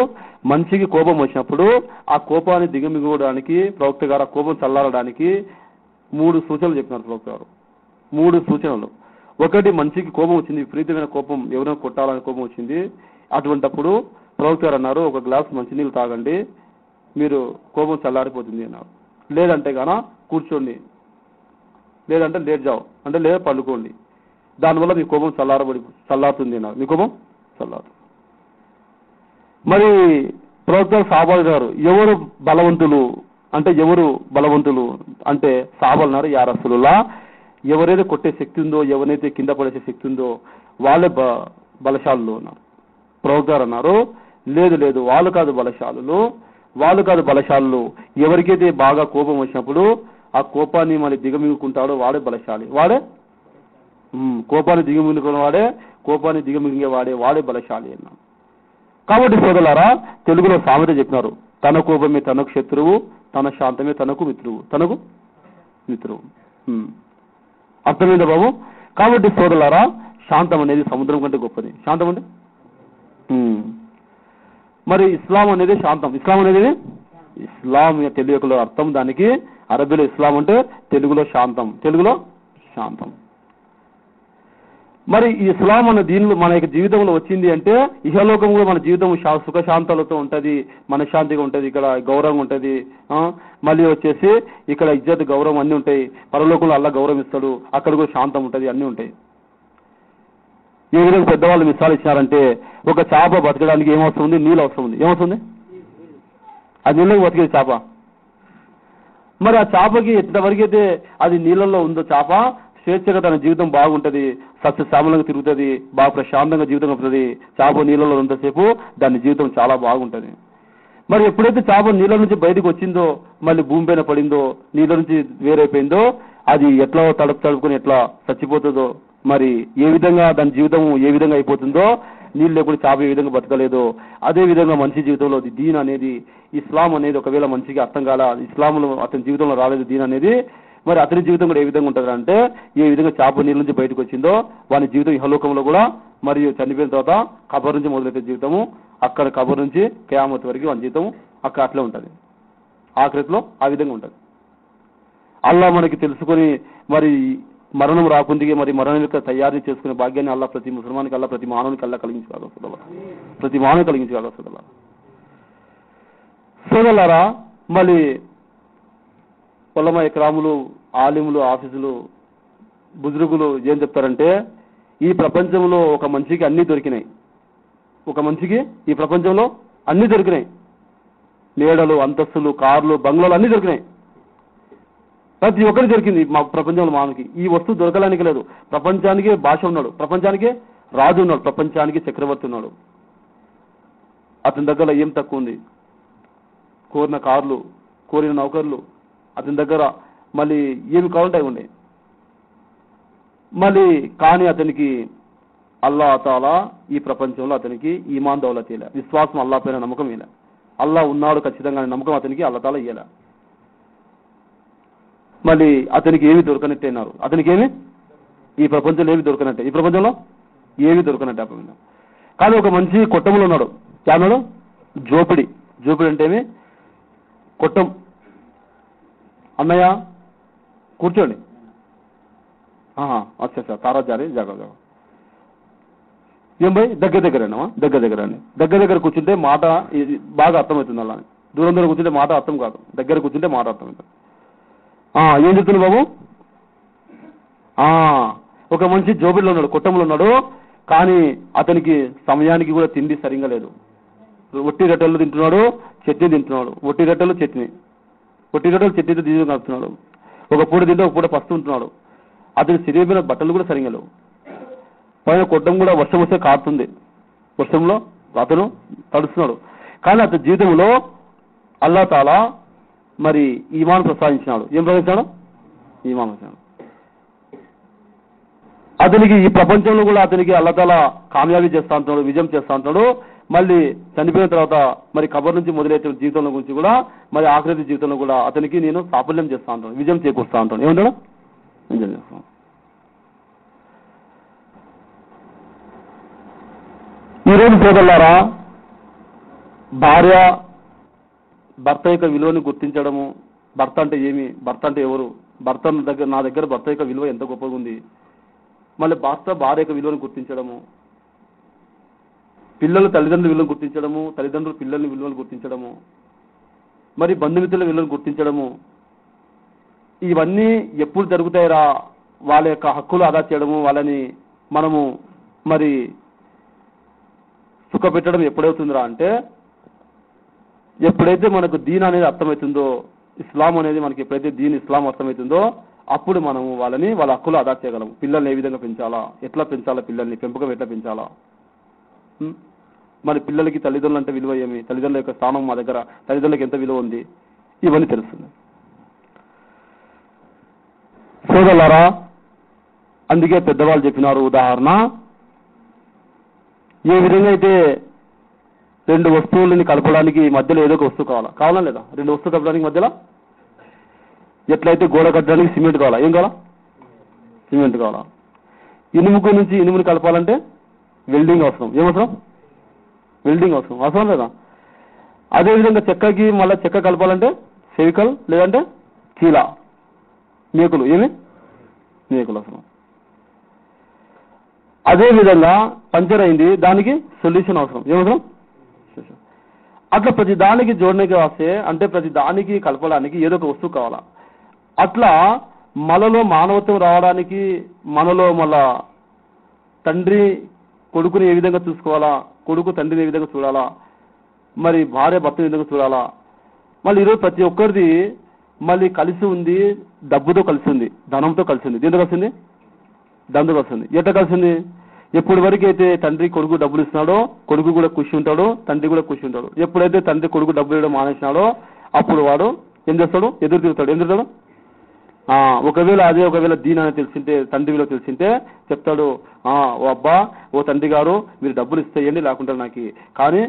మనిషికి కోపం వచ్చినప్పుడు ఆ కోపాన్ని దిగమిగడానికి ప్రవక్త గారు ఆ కోపం చల్లారడానికి 3 సూచనలు చెప్పినారు ప్రవక్త గారు. 3 సూచనలు. ఒకటి, మనిషికి కోపం వచ్చింది, విపరీతమైన కోపం, ఎవరైనా కొట్టాలని కోపం వచ్చింది, అటువంటప్పుడు ప్రవక్త గారు అన్నారు, ఒక గ్లాస్ మంచినీళ్ళు తాగండి, మీరు కోపం చల్లారిపోతుంది అన్నారు. లేదంటే గాన కూర్చోండి, లేదంటే లేట్ జావు అంటే లేదా పడుకోండి, దానివల్ల మీ కోపం చల్లారుతుంది అన్నారు. మీ కోపం చల్లారు. మరి ప్రవక్త సాహాబాలు గారు ఎవరు బలవంతులు అంటే సాహాబాలు అన్నారు, యా రసూలుల్లాహ్, ఎవరైతే కొట్టే శక్తి ఉందో, ఎవరైతే కింద పడేసే శక్తి ఉందో వాళ్ళే బలశాలులు అన్నారు. ప్రవక్త గారు అన్నారు, లేదు వాళ్ళు కాదు బలశాలులు, ఎవరికైతే బాగా కోపం వచ్చినప్పుడు ఆ కోపాన్ని మళ్ళీ దిగమింగుకుంటాడో వాడే బలశాలి, కోపాన్ని దిగమింగే వాడే బలశాలి అన్నాడు. కాబట్టి సోదరులారా, తెలుగులో సామెత చెప్పినారు, తన కోపమే తనకు శత్రువు, తన శాంతమే తనకు మిత్రువు. అర్థమైందా బాబు? కాబట్టి సోదరులారా, శాంతం అనేది సముద్రం కంటే గొప్పది. శాంతం అంటే మరి ఇస్లాం అనేది శాంతం. ఇస్లాం తెలుగులో అర్థం దానికి అరబీలో ఇస్లాం అంటే తెలుగులో శాంతం. మరి ఈ ఇస్లాం అన్న దీనిలో మన యొక్క జీవితంలో వచ్చింది అంటే ఇహలోకంలో మన జీవితం సుఖశాంతాలతో ఉంటుంది, మనశ్శాంతిగా ఉంటుంది, ఇక్కడ గౌరవం ఉంటుంది, మళ్ళీ వచ్చేసి ఇక్కడ ఇజ్జత్ గౌరవం అన్నీ ఉంటాయి, పరలోకంలో అల్లా గౌరవం ఇస్తాడు, అక్కడ కూడా శాంతం ఉంటుంది, అన్నీ ఉంటాయి. ఏ విధంగా పెద్దవాళ్ళు మిసాలు ఇచ్చినారంటే, ఒక చేప బతకడానికి ఏమవసరం ఉంది? నీళ్ళు అవసరం ఉంది. ఏమవుతుంది? అది నీళ్ళకి బతికేది చేప. మరి ఆ చేపకి ఎంతవరకు అయితే అది నీళ్ళల్లో ఉందో చేప స్వేచ్ఛగా తన జీవితం బాగుంటుంది, సస్యశ్యామలంగా తిరుగుతుంది, బాగా ప్రశాంతంగా జీవితం ఉంటుంది. చేప నీళ్ళలో ఉన్నంతసేపు దాని జీవితం చాలా బాగుంటుంది. మరి ఎప్పుడైతే చేప నీళ్ళ నుంచి బయటకు వచ్చిందో, మళ్ళీ భూమి పైన పడిందో, నీళ్ళ నుంచి వేరైపోయిందో, అది ఎట్లా తడుపుకొని ఎట్లా చచ్చిపోతుందో, మరి ఏ విధంగా దాని జీవితం ఏ విధంగా అయిపోతుందో, నీళ్ళు లేకుండా చేప ఏ విధంగా బతకలేదో, అదే విధంగా మనిషి జీవితంలో దీన్ అనేది, ఇస్లాం అనేది ఒకవేళ మనిషికి అర్థం కాల, ఇస్లాంలో అతని జీవితంలో రాలేదు దీన్ అనేది, మరి అతని జీవితం కూడా ఏ విధంగా ఉంటుంది అంటే, ఏ విధంగా చేప నీళ్ళ నుంచి బయటకు వచ్చిందో వాని జీవితం ఇహలోకంలో కూడా, మరియు చనిపోయిన తర్వాత కబర్ నుంచి మొదలైతే జీవితము, అక్కడ కబర్ నుంచి కియామత్ వరకు వాని జీవితం అక్కడ అట్లే ఉంటుంది, ఆఖరిలో ఆ విధంగా ఉంటుంది. అల్లా మనకి తెలుసుకొని మరి మరణం రాకుందిగా మరి మరణం యొక్క తయారీ చేసుకునే భాగ్యాన్ని అల్లా ప్రతి ముసల్మానికి అల్లా ప్రతి మానవునికి అల్లా కలిగించగలరా. సోదరులారా, మళ్ళీ ఉలమా ఇక్రాములు, ఆలిములు, ఆఫీసులు, బుజుర్గులు ఏం చెప్తారంటే, ఈ ప్రపంచంలో ఒక మనిషికి అన్నీ దొరికినాయి, ఈ ప్రపంచంలో అన్నీ దొరికినాయి, మేడలు, అంతస్తులు, కార్లు, బంగ్లాలు అన్నీ దొరికినాయి, ప్రతి ఒక్కరి దొరికింది మా ప్రపంచంలో. మానవునికి ఈ వస్తువు దొరకడానికి లేదు. ప్రపంచానికి భాష ఉన్నాడు, ప్రపంచానికి రాజు ఉన్నాడు, ప్రపంచానికి చక్రవర్తి ఉన్నాడు, అతని దగ్గర ఏం తక్కువ ఉంది? కోరిన కార్లు, కోరిన నౌకర్లు అతని దగ్గర, మళ్ళీ ఏమి కావాలంటే అవి ఉన్నాయి. మళ్ళీ కానీ అతనికి అల్లా తాలా ఈ ప్రపంచంలో అతనికి ఈమాన్ దౌలత్ ఇయ్యలే, విశ్వాసం అల్లా పైన నమ్మకం ఇయ్యలే, అల్లా ఉన్నాడు ఖచ్చితంగా నమ్మకం అతనికి అల్లా తాలా ఇయ్యలే. మళ్ళీ అతనికి ఏమి దొరకనట్టే అన్నారు, అతనికి ఏమి ఈ ప్రపంచంలో ఏమి దొరకనట్టే, ఈ ప్రపంచంలో ఏమి దొరకనట్టే. కానీ ఒక మంచి కొట్టంలో ఉన్నాడు, క్యాన్నాడు జోపిడి అంటే ఏమి? కొట్టం. అన్నయ్య కూర్చోండి. అచ్చా తారా జారీ జాగ్రత్త. ఏం భయ్ దగ్గర కూర్చుంటే మాట బాగా అర్థమవుతుంది. అలా దూరం కూర్చుంటే మాట అర్థం కాదు, దగ్గర కూర్చుంటే మాట అర్థమవుతుంది. ఏం చెప్తున్నాడు బాబు? ఒక మనిషి జోబిలో ఉన్నాడు, కుటుంబంలో ఉన్నాడు, కానీ అతనికి సమయానికి కూడా తిండి సరిగ్గా లేదు. ఒట్టి రొట్టెలు తింటున్నాడు, చట్నీ తింటున్నాడు. ఒట్టి రొట్టెలు చట్నీతో జీవితం కలుపుతున్నాడు. ఒక పూట తింటే ఒక పూట పస్తు ఉంటున్నాడు. అతని శరీరమైన బట్టలు కూడా సరిగ్గా లేవు. పైన కొట్టం కూడా వర్షం వస్తే కారుతుంది, వర్షంలో అతను తడుస్తున్నాడు. కానీ అతని జీవితంలో అల్లాహ్ తాలా మరి ఈమాన్ ప్రసాదించినాడు. ఏం ప్రసాదించాడు? ఈమాన్ ప్రసాదించాడు. అతనికి ఈ ప్రపంచంలో కూడా అతనికి అల్లాహ్ తాలా కామయాబీ చేస్తా ఉంటున్నాడు, విజయం చేస్తా ఉంటున్నాడు. మళ్ళీ చనిపోయిన తర్వాత మరి కబర్ నుంచి మొదలైన జీవితంలో గురించి కూడా మరి ఆఖరి జీవితంలో కూడా అతనికి నేను సాఫల్యం చేస్తా ఉంటాను, విజయం చేకూరుస్తా ఉంటాను. ఏమంటాడు? విజయం చేస్తాను. ఈరోజు సోదరులారా, భార్య భర్త యొక్క విలువని గుర్తించడము, భర్త అంటే ఏమి, భర్త అంటే ఎవరు, నా దగ్గర భర్త యొక్క విలువ ఎంత గొప్పగా ఉంది, మళ్ళీ భర్త భార్య యొక్క విలువను గుర్తించడము, పిల్లలు తల్లిదండ్రుల విలువను గుర్తించడము, తల్లిదండ్రులు పిల్లల విలువను గుర్తించడము, మరి బంధుమిత్రుల విలువను గుర్తించడము, ఇవన్నీ ఎప్పుడు జరుగుతాయిరా? వాళ్ళ యొక్క హక్కులు అదా చేయడము, వాళ్ళని మనము మరి సుఖ పెట్టడం ఎప్పుడవుతుందిరా అంటే, ఎప్పుడైతే మనకు దీన్ అనేది అర్థమవుతుందో, ఇస్లాం అనేది మనకి ఎప్పుడైతే ఇస్లాం అర్థమవుతుందో, అప్పుడు మనము వాళ్ళ హక్కులు అదా చేయగలము. పిల్లల్ని ఏ విధంగా పెంచాలా, ఎట్లా పెంచాలా, పిల్లల్ని పెంపకం ఎట్లా పెంచాలా, మరి పిల్లలకి తల్లిదండ్రులు అంటే విలువ ఏమి, తల్లిదండ్రుల యొక్క స్థానం మా దగ్గర, తల్లిదండ్రులకు ఎంత విలువ ఉంది, ఇవన్నీ తెలుస్తుంది. సోదరులారా, అందుకే పెద్దవాళ్ళు చెప్పినారు ఉదాహరణ, ఏ విధంగా అయితే రెండు వస్తువులని కలపడానికి మధ్యలో ఏదో ఒక వస్తువు కావాలా లేదా? రెండు వస్తువులు కలపడానికి మధ్యలో ఎట్లయితే గోడ కట్టడానికి సిమెంట్ కావాలా, ఏం కావాలా? సిమెంట్ కావాలా. ఇనుముకు నుంచి ఇనుముని కలపాలంటే వెల్డింగ్ అవసరం. ఏమవసరం? వెల్డింగ్ అవసరం లేదా? అదేవిధంగా చెక్కకి మళ్ళీ చెక్క కలపాలంటే ఫెవికల్ లేదంటే కీలా, మేకులు అవసరం. అదేవిధంగా పంచర్ అయింది, దానికి సొల్యూషన్ అవసరం. ఏమవసరం? అట్లా ప్రతి దానికి జోడడానికి వస్తే అంటే ప్రతి దానికి కలపడానికి ఏదో ఒక వస్తువు కావాలా. అట్లా మనలో మానవత్వం రావడానికి, మనలో మళ్ళా తండ్రి కొడుకుని ఏ విధంగా చూసుకోవాలా, కొడుకు తండ్రిని ఏ విధంగా చూడాలా, మరి భార్య భర్తని ఏ విధంగా చూడాలా, మళ్ళీ ఈరోజు ప్రతి ఒక్కరిది మళ్ళీ కలిసి ఉంది, డబ్బుతో కలిసి ఉంది, ధనంతో కలిసి ఉంది. దీంతో కలిసింది? ధనంతో కలిసింది. ఎట్లా కలిసింది? ఎప్పటి వరకు అయితే తండ్రి కొడుకు డబ్బులు ఇస్తున్నాడో కొడుకు కూడా ఖుషి ఉంటాడు, తండ్రి కూడా ఖుషి ఉంటాడు. ఎప్పుడైతే తండ్రి కొడుకు డబ్బులు ఇవ్వడం మానేసినాడో అప్పుడు వాడు ఏం చేస్తాడు? ఎదురు తిరుగుతాడు. ఒకవేళ దీని అనేది తెలిసింటే, తండ్రి విలువ తెలిసింటే చెప్తాడు, ఓ అబ్బా, ఓ తండ్రి గారు మీరు డబ్బులు ఇస్తేయండి, లేకుంటే కానీ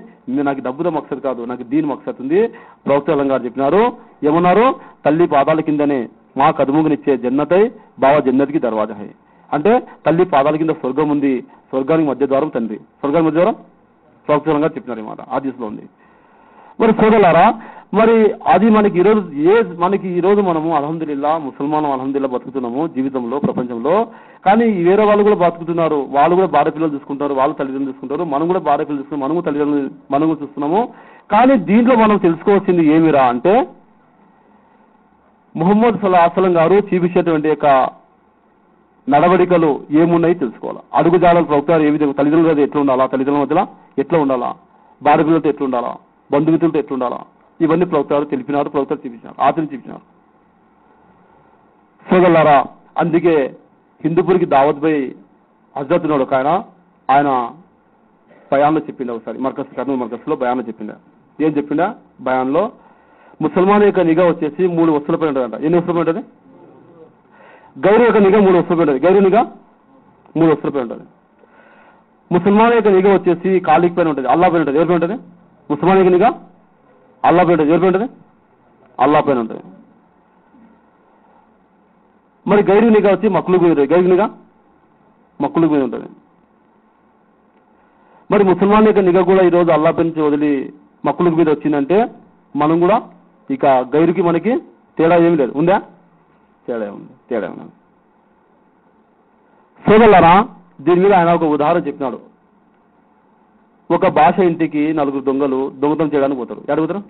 నాకు డబ్బుతో మక్సద్ కాదు, నాకు దీని మక్సద్ ఉంది. ప్రవక్త గారు చెప్పినారు, ఏమన్నారు? తల్లి పాదాల కిందనే మా కదుముగునిచ్చే జన్నతై బావ జన్నతికి దర్వాజా హై. అంటే తల్లి పాదాల కింద స్వర్గం ఉంది, స్వర్గానికి మధ్య ద్వారం తండ్రి, స్వర్గానికి మధ్య ద్వారం ప్రవక్త గారు చెప్పినారు ఈ మాట, ఆదేశంలో ఉంది. మరి సోదరులారా, మరి అది మనకి ఈరోజు మనము అల్హమ్దులిల్లా ముసల్మానం అల్హమ్దులిల్లా బతుకుతున్నాము జీవితంలో, ప్రపంచంలో. కానీ వేరే వాళ్ళు కూడా బతుకుతున్నారు, వాళ్ళు కూడా భార్య పిల్లలు చూసుకుంటారు, వాళ్ళు తల్లిదండ్రులు చూసుకుంటారు, మనం కూడా భార్య పిల్లలు చూసుకుంటాం, మనము తల్లిదండ్రులు మనము చూస్తున్నాము. కానీ దీంట్లో మనం తెలుసుకోవాల్సింది ఏమిరా అంటే, ముహమ్మద్ సల్లల్లాహు అలైహి వసల్లం గారు చూపించేటువంటి యొక్క నడవడికలు ఏమున్నాయి తెలుసుకోవాలి. అడుగుజాడలు ప్రవక్త ఏ విధంగా తల్లిదండ్రులతో ఎట్లా ఉండాలా, తల్లిదండ్రుల మధ్యలో ఎట్లా ఉండాలా, భార్య పిల్లలతో ఎట్లా ఉండాలా, బంధుమిత్రులతో ఎట్లా ఉండాలా, ఇవన్నీ ప్రవక్త తెలిపినారు, ప్రవక్త చూపించినారు, చూపించినారు. సోదరులారా, అందుకే హిందూపూర్కి దావత్ బై హజరత్ ఉన్నాడు ఒక ఆయన బయాన్లో చెప్పిండు. ఒకసారి కర్నూలు మర్కజ్లో బయాన్లో చెప్పిండా. ఏం చెప్పిండా బయాన్లో? ముసల్మాన్ యొక్క నిఘా వచ్చేసి 3 వస్తువులపై ఉంటుందంట. ఎన్ని వస్తువులపై ఉంటుంది? గౌరవ యొక్క నిఘా 3 వస్తువులపై ఉంటుంది. గౌరవ నిఘా 3 వస్తువులపై ఉంటుంది. ముసల్మాన్ యొక్క నిఘా వచ్చేసి ఖాళీకి పైన ఉంటుంది, అల్లా పైన ఉంటుంది. ఎవరిపై ఉంటుంది? ముసల్మాన్ యొక్క నిఘా అల్లా పైన ఉంటుంది. ఎవరిపై ఉంటుంది? అల్లా పైన ఉంటుంది. మరి గైరు నిఘా వచ్చి మక్లుకు మీద ఉంటుంది. గైరు నిఘా మక్లుకు మీద ఉంటుంది. మరి ముసల్మాన్ యొక్క నిఘా కూడా ఈరోజు అల్లా పై నుంచి వదిలి మక్లుకు మీద వచ్చిందంటే మనం కూడా ఇక గైరుకి మనకి తేడా ఏమి లేదు. ఉందా? తేడా ఉంది. తేడా ఉన్నది. సోదరులారా, దీని మీద ఆయన ఒక ఉదాహరణ చెప్పినాడు. ఒక భాష ఇంటికి 4 దొంగలు దొంగతనం చేయడానికి పోతారు. ఎక్కడ పోతారు?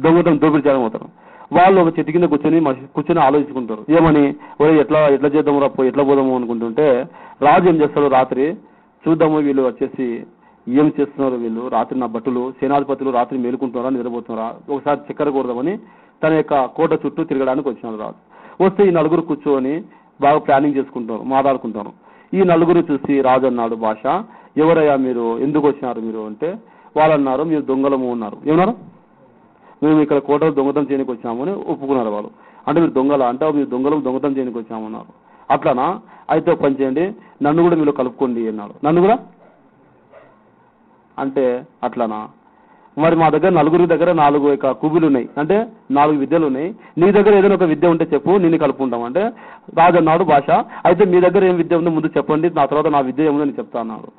దొంగతనం దోపిడీ చేయడానికి పోతారు. వాళ్ళు ఒక చెట్టు కింద కూర్చొని ఆలోచించుకుంటారు. ఏమని, ఎట్లా చేద్దాము రా, ఎట్లా పోదాము అనుకుంటుంటే రాజు ఏం చేస్తాడు, రాత్రి చూద్దాము వీళ్ళు వచ్చేసి ఏం చేస్తున్నారు, వీళ్ళు రాత్రి నా భటులు సేనాధిపతులు రాత్రి మేలుకుంటున్నారా నిద్రపోతున్నారా, ఒకసారి చక్కెర కూడదామని తన యొక్క కోట చుట్టూ తిరగడానికి వచ్చినాడు రాజు. వస్తే ఈ 4 కూర్చొని బాగా ప్లానింగ్ చేసుకుంటారు, మాట్లాడుకుంటారు. ఈ 4 చూసి రాజు అన్నాడు, భాష ఎవరయ్యా మీరు, ఎందుకు వచ్చినారు మీరు అంటే వాళ్ళు అన్నారు, మీరు దొంగలము ఉన్నారు. ఏమన్నారు? మేము ఇక్కడ కోటలో దొంగతనం చేయడానికి వచ్చామని ఒప్పుకున్నారు వాళ్ళు. అంటే మీరు దొంగల అంటే మీరు దొంగతనం చేయడానికి వచ్చామన్నారు. అట్లానా, అయితే పని చేయండి, నన్ను కూడా మీరు కలుపుకోండి అన్నాడు. నన్ను కూడా అంటే అట్లానా, మరి మా దగ్గర 4 దగ్గర 4 కూబీలు ఉన్నాయి, అంటే 4 విద్యలు ఉన్నాయి, నీ దగ్గర ఏదైనా ఒక విద్య ఉంటే చెప్పు, నిన్ను కలుపుకుంటాం అంటే రాజు అన్నాడు, భాష అయితే మీ దగ్గర ఏం విద్య ఉందో ముందు చెప్పండి, నా తర్వాత నా విద్య ఏముందో నేను చెప్తా అన్నాడు.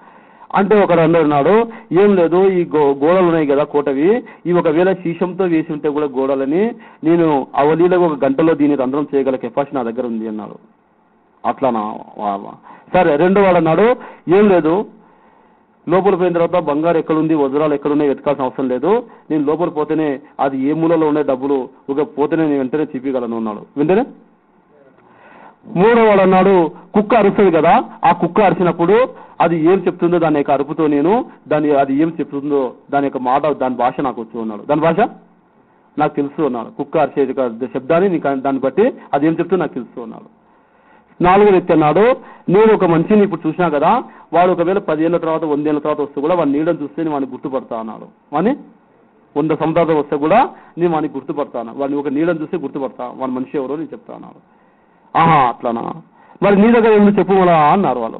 అంటే ఒకడు అన్నాడు, ఏం లేదు, ఈ గోడలు ఉన్నాయి కదా కోటవి, ఇవి ఒకవేళ శీషంతో వేసి ఉంటే కూడా గోడలని నేను అవలీలకు 1 గంటలో దీన్ని రంధ్రం చేయగల కెపాసిటీ నా దగ్గర ఉంది అన్నాడు. అట్లానా, సరే. రెండో వాడు అన్నాడు, ఏం లేదు, లోపల పోయిన తర్వాత బంగారు ఎక్కడుంది, వజ్రాలు ఎక్కడున్నాయి వెతకాల్సిన అవసరం లేదు, నేను లోపల పోతేనే అది ఏ మూలలో ఉండే డబ్బులు పోతేనే నేను వెంటనే చూపించగలను అన్నాడు. వెంటనే మూడో వాడు అన్నాడు, కుక్క అరుస్తుంది కదా, ఆ కుక్క అరిచినప్పుడు అది ఏం చెప్తుందో దాని యొక్క అరుపుతో నేను అది ఏం చెప్తుందో దాని యొక్క మాట, దాని భాష నాకు వచ్చు అన్నాడు. దాని భాష నాకు తెలుసు అన్నాడు. కుక్క అరిచే శబ్దాన్ని దాన్ని బట్టి అది ఏం చెప్తుందో నాకు తెలుసు అన్నాడు. 4వ వ్యక్తి అన్నాడు, నేను ఒక మనిషిని ఇప్పుడు చూసినా కదా, వాడు ఒకవేళ 10 ఏళ్ల తర్వాత 100 ఏళ్ల తర్వాత వస్తే కూడా వాడి నీడని చూస్తే నేను వాడిని గుర్తుపడతా అన్నాడు. వాడిని 100 సంవత్సరాలు వస్తే కూడా నేను వాడిని గుర్తుపడతాను, వాడిని ఒక నీడని చూస్తే గుర్తుపడతా, వాడి మనిషి ఎవరో నేను చెప్తా అన్నాడు. ఆహా అట్లానా, మరి నీ దగ్గర ఏముంది చెప్పు మళ్ళా అన్నారు వాళ్ళు.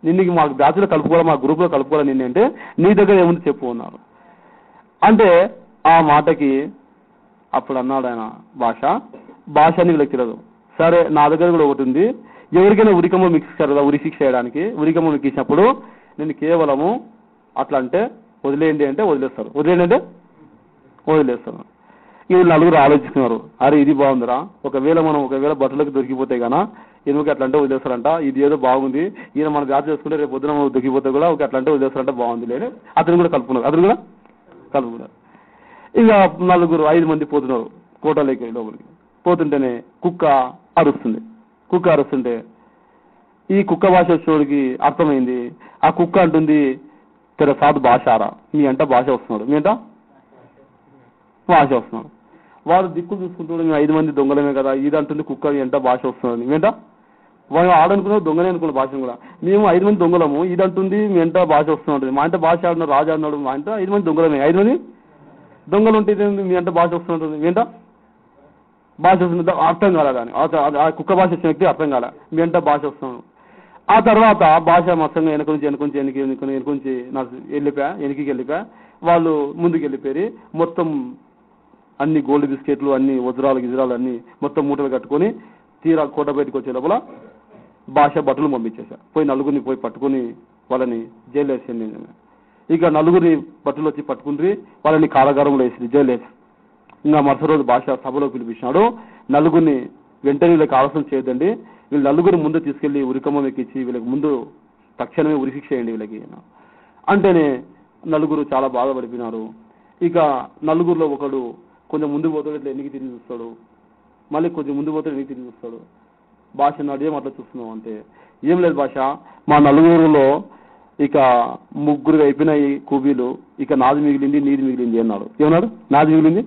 నిన్ను మా బ్యాచ్లో కలుపుకోవాలి, మా గ్రూప్లో కలుపుకోవాలి నిన్ను అంటే నీ దగ్గర ఏముంది చెప్పు అన్నారు. అంటే ఆ మాటకి అప్పుడు అన్నాడు ఆయన, భాష అని వీళ్ళకి తెలియదు. సరే, నా దగ్గర కూడా ఒకటి ఉంది, ఎవరికైనా ఉరికమ్మ మిక్స్ కదా, ఉరి శిక్ష చేయడానికి ఉరికమ్మ మీకు ఇచ్చినప్పుడు నేను కేవలము అట్లా అంటే వదిలేయండి అంటే వదిలేస్తారు, వదిలేయండి అంటే వదిలేస్తాను. వీళ్ళు 4 ఆలోచిస్తున్నారు, అరే ఇది బాగుందిరా, ఒకవేళ బట్టలకు దొరికిపోతే గానా ఎందుకు అట్లా అంటే వదిలేస్తారంట, ఇది ఏదో బాగుంది, ఈయన మన జాతి చేసుకుంటే రేపు పొద్దున దొరికిపోతే కూడా ఒక అట్లా అంటే వదిలేస్తారంట, బాగుంది లేదు, అతను కూడా కలుపుకున్నారు. ఇక 5 మంది పోతున్నారు కోటలోకి. లోపలికి పోతుంటేనే కుక్క అరుస్తుంటే ఈ కుక్క భాష వచ్చేవాడికి అర్థమైంది. ఆ కుక్క అంటుంది, తెర సాధు భాషారా, మీ అంట భాష వస్తున్నాడు, మీ అంట భాష వస్తున్నాడు. వాడు దిక్కులు చూసుకుంటాడు, మేము 5 మంది దొంగలమే కదా, ఇది అంటుంది కుక్క ఎంట భాష వస్తున్నాడు, మేంట వాడు ఆడనుకున్నాడు, దొంగనే అనుకున్న భాషను కూడా, మేము 5 మంది దొంగలము, ఇది అంటుంది మీ ఎంట భాష వస్తున్నట్టు, మా ఇంట భాష ఆడినాడు, రాజు ఆడినాడు, మా ఇంట 5 మంది దొంగలమే, 5 మంది దొంగలు ఉంటే మీ అంట భాష వస్తున్నట్టుంది, మీ ఎంట భాష వస్తుంది, అర్థం కాలే. కానీ ఆ కుక్క భాష వచ్చిన వ్యక్తి అర్థం కాలే, మీ అంట భాష వస్తున్నాడు. ఆ తర్వాత భాష మొత్తంగా వెనక నుంచి నాకు వెళ్ళిపోయా, వాళ్ళు ముందుకు వెళ్ళిపోయి మొత్తం అన్ని గోల్డ్ బిస్కెట్లు, అన్ని వజ్రాలు అన్ని మొత్తం మూటలు కట్టుకొని తీరా కోట బయటకు వచ్చే లోపల భాష బట్టలు పంపించేశా. పోయి 4 పోయి పట్టుకుని వాళ్ళని జైలు వేసింది. ఇక 4 బట్టలు వచ్చి పట్టుకుని వాళ్ళని కారాగారంలో వేసింది, జైలు వేసి. ఇంకా మరుసటి రోజు భాష సభలో పిలిపించినాడు. 4 వెంటనే వీళ్ళకి ఆలోచన చేయొద్దండి, వీళ్ళు 4 ముందు తీసుకెళ్లి ఉరికమ్మ ఎక్కించి వీళ్ళకి ముందు తక్షణమే ఉరిశిక్ష చేయండి వీళ్ళకి అంటేనే 4 చాలా బాధపడిపోయినారు. ఇక 4లో ఒకడు కొంచెం ముందు పోతాడు, ఇట్లా ఎన్నికి తిరిగి చూస్తాడు, మళ్ళీ కొంచెం ముందు పోతాడు, ఎన్నికి తిరిగి చూస్తాడు. భాష అన్నాడు, ఏం అట్లా చూస్తున్నావు అంటే, ఏం లేదు భాష, మా 4లో ఇక 3 అయిపోయినాయి కూబీలు, ఇక నాది మిగిలింది, నీది మిగిలింది అన్నాడు. ఏమన్నాడు? నాది మిగిలింది,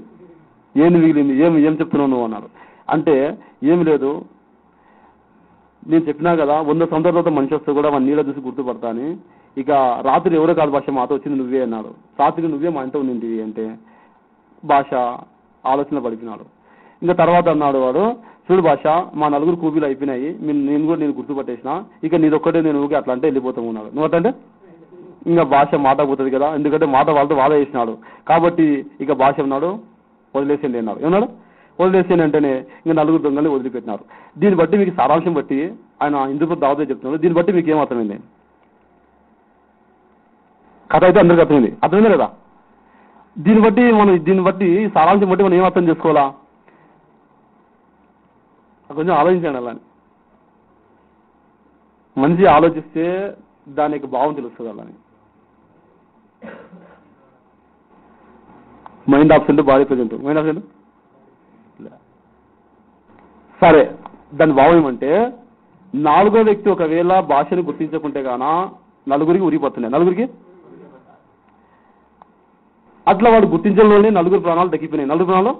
ఏంది మిగిలింది, ఏం చెప్తున్నావు నువ్వు అన్నాడు. అంటే ఏమి లేదు, నేను చెప్పినా కదా 100 సంవత్సరాల తర్వాత మనిషి వస్తే కూడా మన నీళ్ళ చూసి గుర్తుపడతా అని. ఇక రాత్రి ఎవరో కాదు భాష, మాతో వచ్చింది నువ్వే అన్నాడు. రాత్రి నువ్వే మా ఇంట్లో ఉండింది అంటే భాష ఆలోచన పడిపోయినాడు. ఇంకా తర్వాత అన్నాడు వాడు, చూడు భాష, మా 4 కూబీలు అయిపోయినాయి, నేను గుర్తుపట్టేసిన, ఇక నీదొక్కటే నేను ఊరికి అట్లా అంటే వెళ్ళిపోతాము అన్నాడు. నువ్వు అంటే ఇంకా భాష మాట పోతుంది కదా, ఎందుకంటే మాట వాళ్ళతో వాద చేసినాడు కాబట్టి ఇక భాష ఉన్నాడు, వదిలేసేయండి అన్నాడు. ఏమన్నాడు? వదిలేసేయండి అంటేనే ఇంకా 4 దొంగల్ని వదిలిపెట్టినారు. దీన్ని బట్టి మీకు సారాంశం బట్టి ఆయన ఇందుకు దావతే చెప్తున్నాడు. దీన్ని బట్టి మీకు ఏమర్థమైంది? కథ అయితే అందరికీ అర్థమైంది లేదా? దీన్ని బట్టి సారాంశం బట్టి మనం ఏం అర్థం చేసుకోవాలా? కొంచెం ఆలోచించండి. అలాని మనిషి ఆలోచిస్తే దానికి భావం తెలుస్తుంది. అలాని mind absent, body present. Mind absent సరే, దాని భావం ఏమంటే నాలుగో వ్యక్తి ఒకవేళ భాషను గుర్తించకుంటే గాన నలుగురికి ఉరిపోతున్నాయి. నలుగురికి అట్లా వాడు గుర్తించడంలోనే నలుగురు ప్రాణాలు దక్కిపోయినాయి. నలుగురు ప్రాణాలు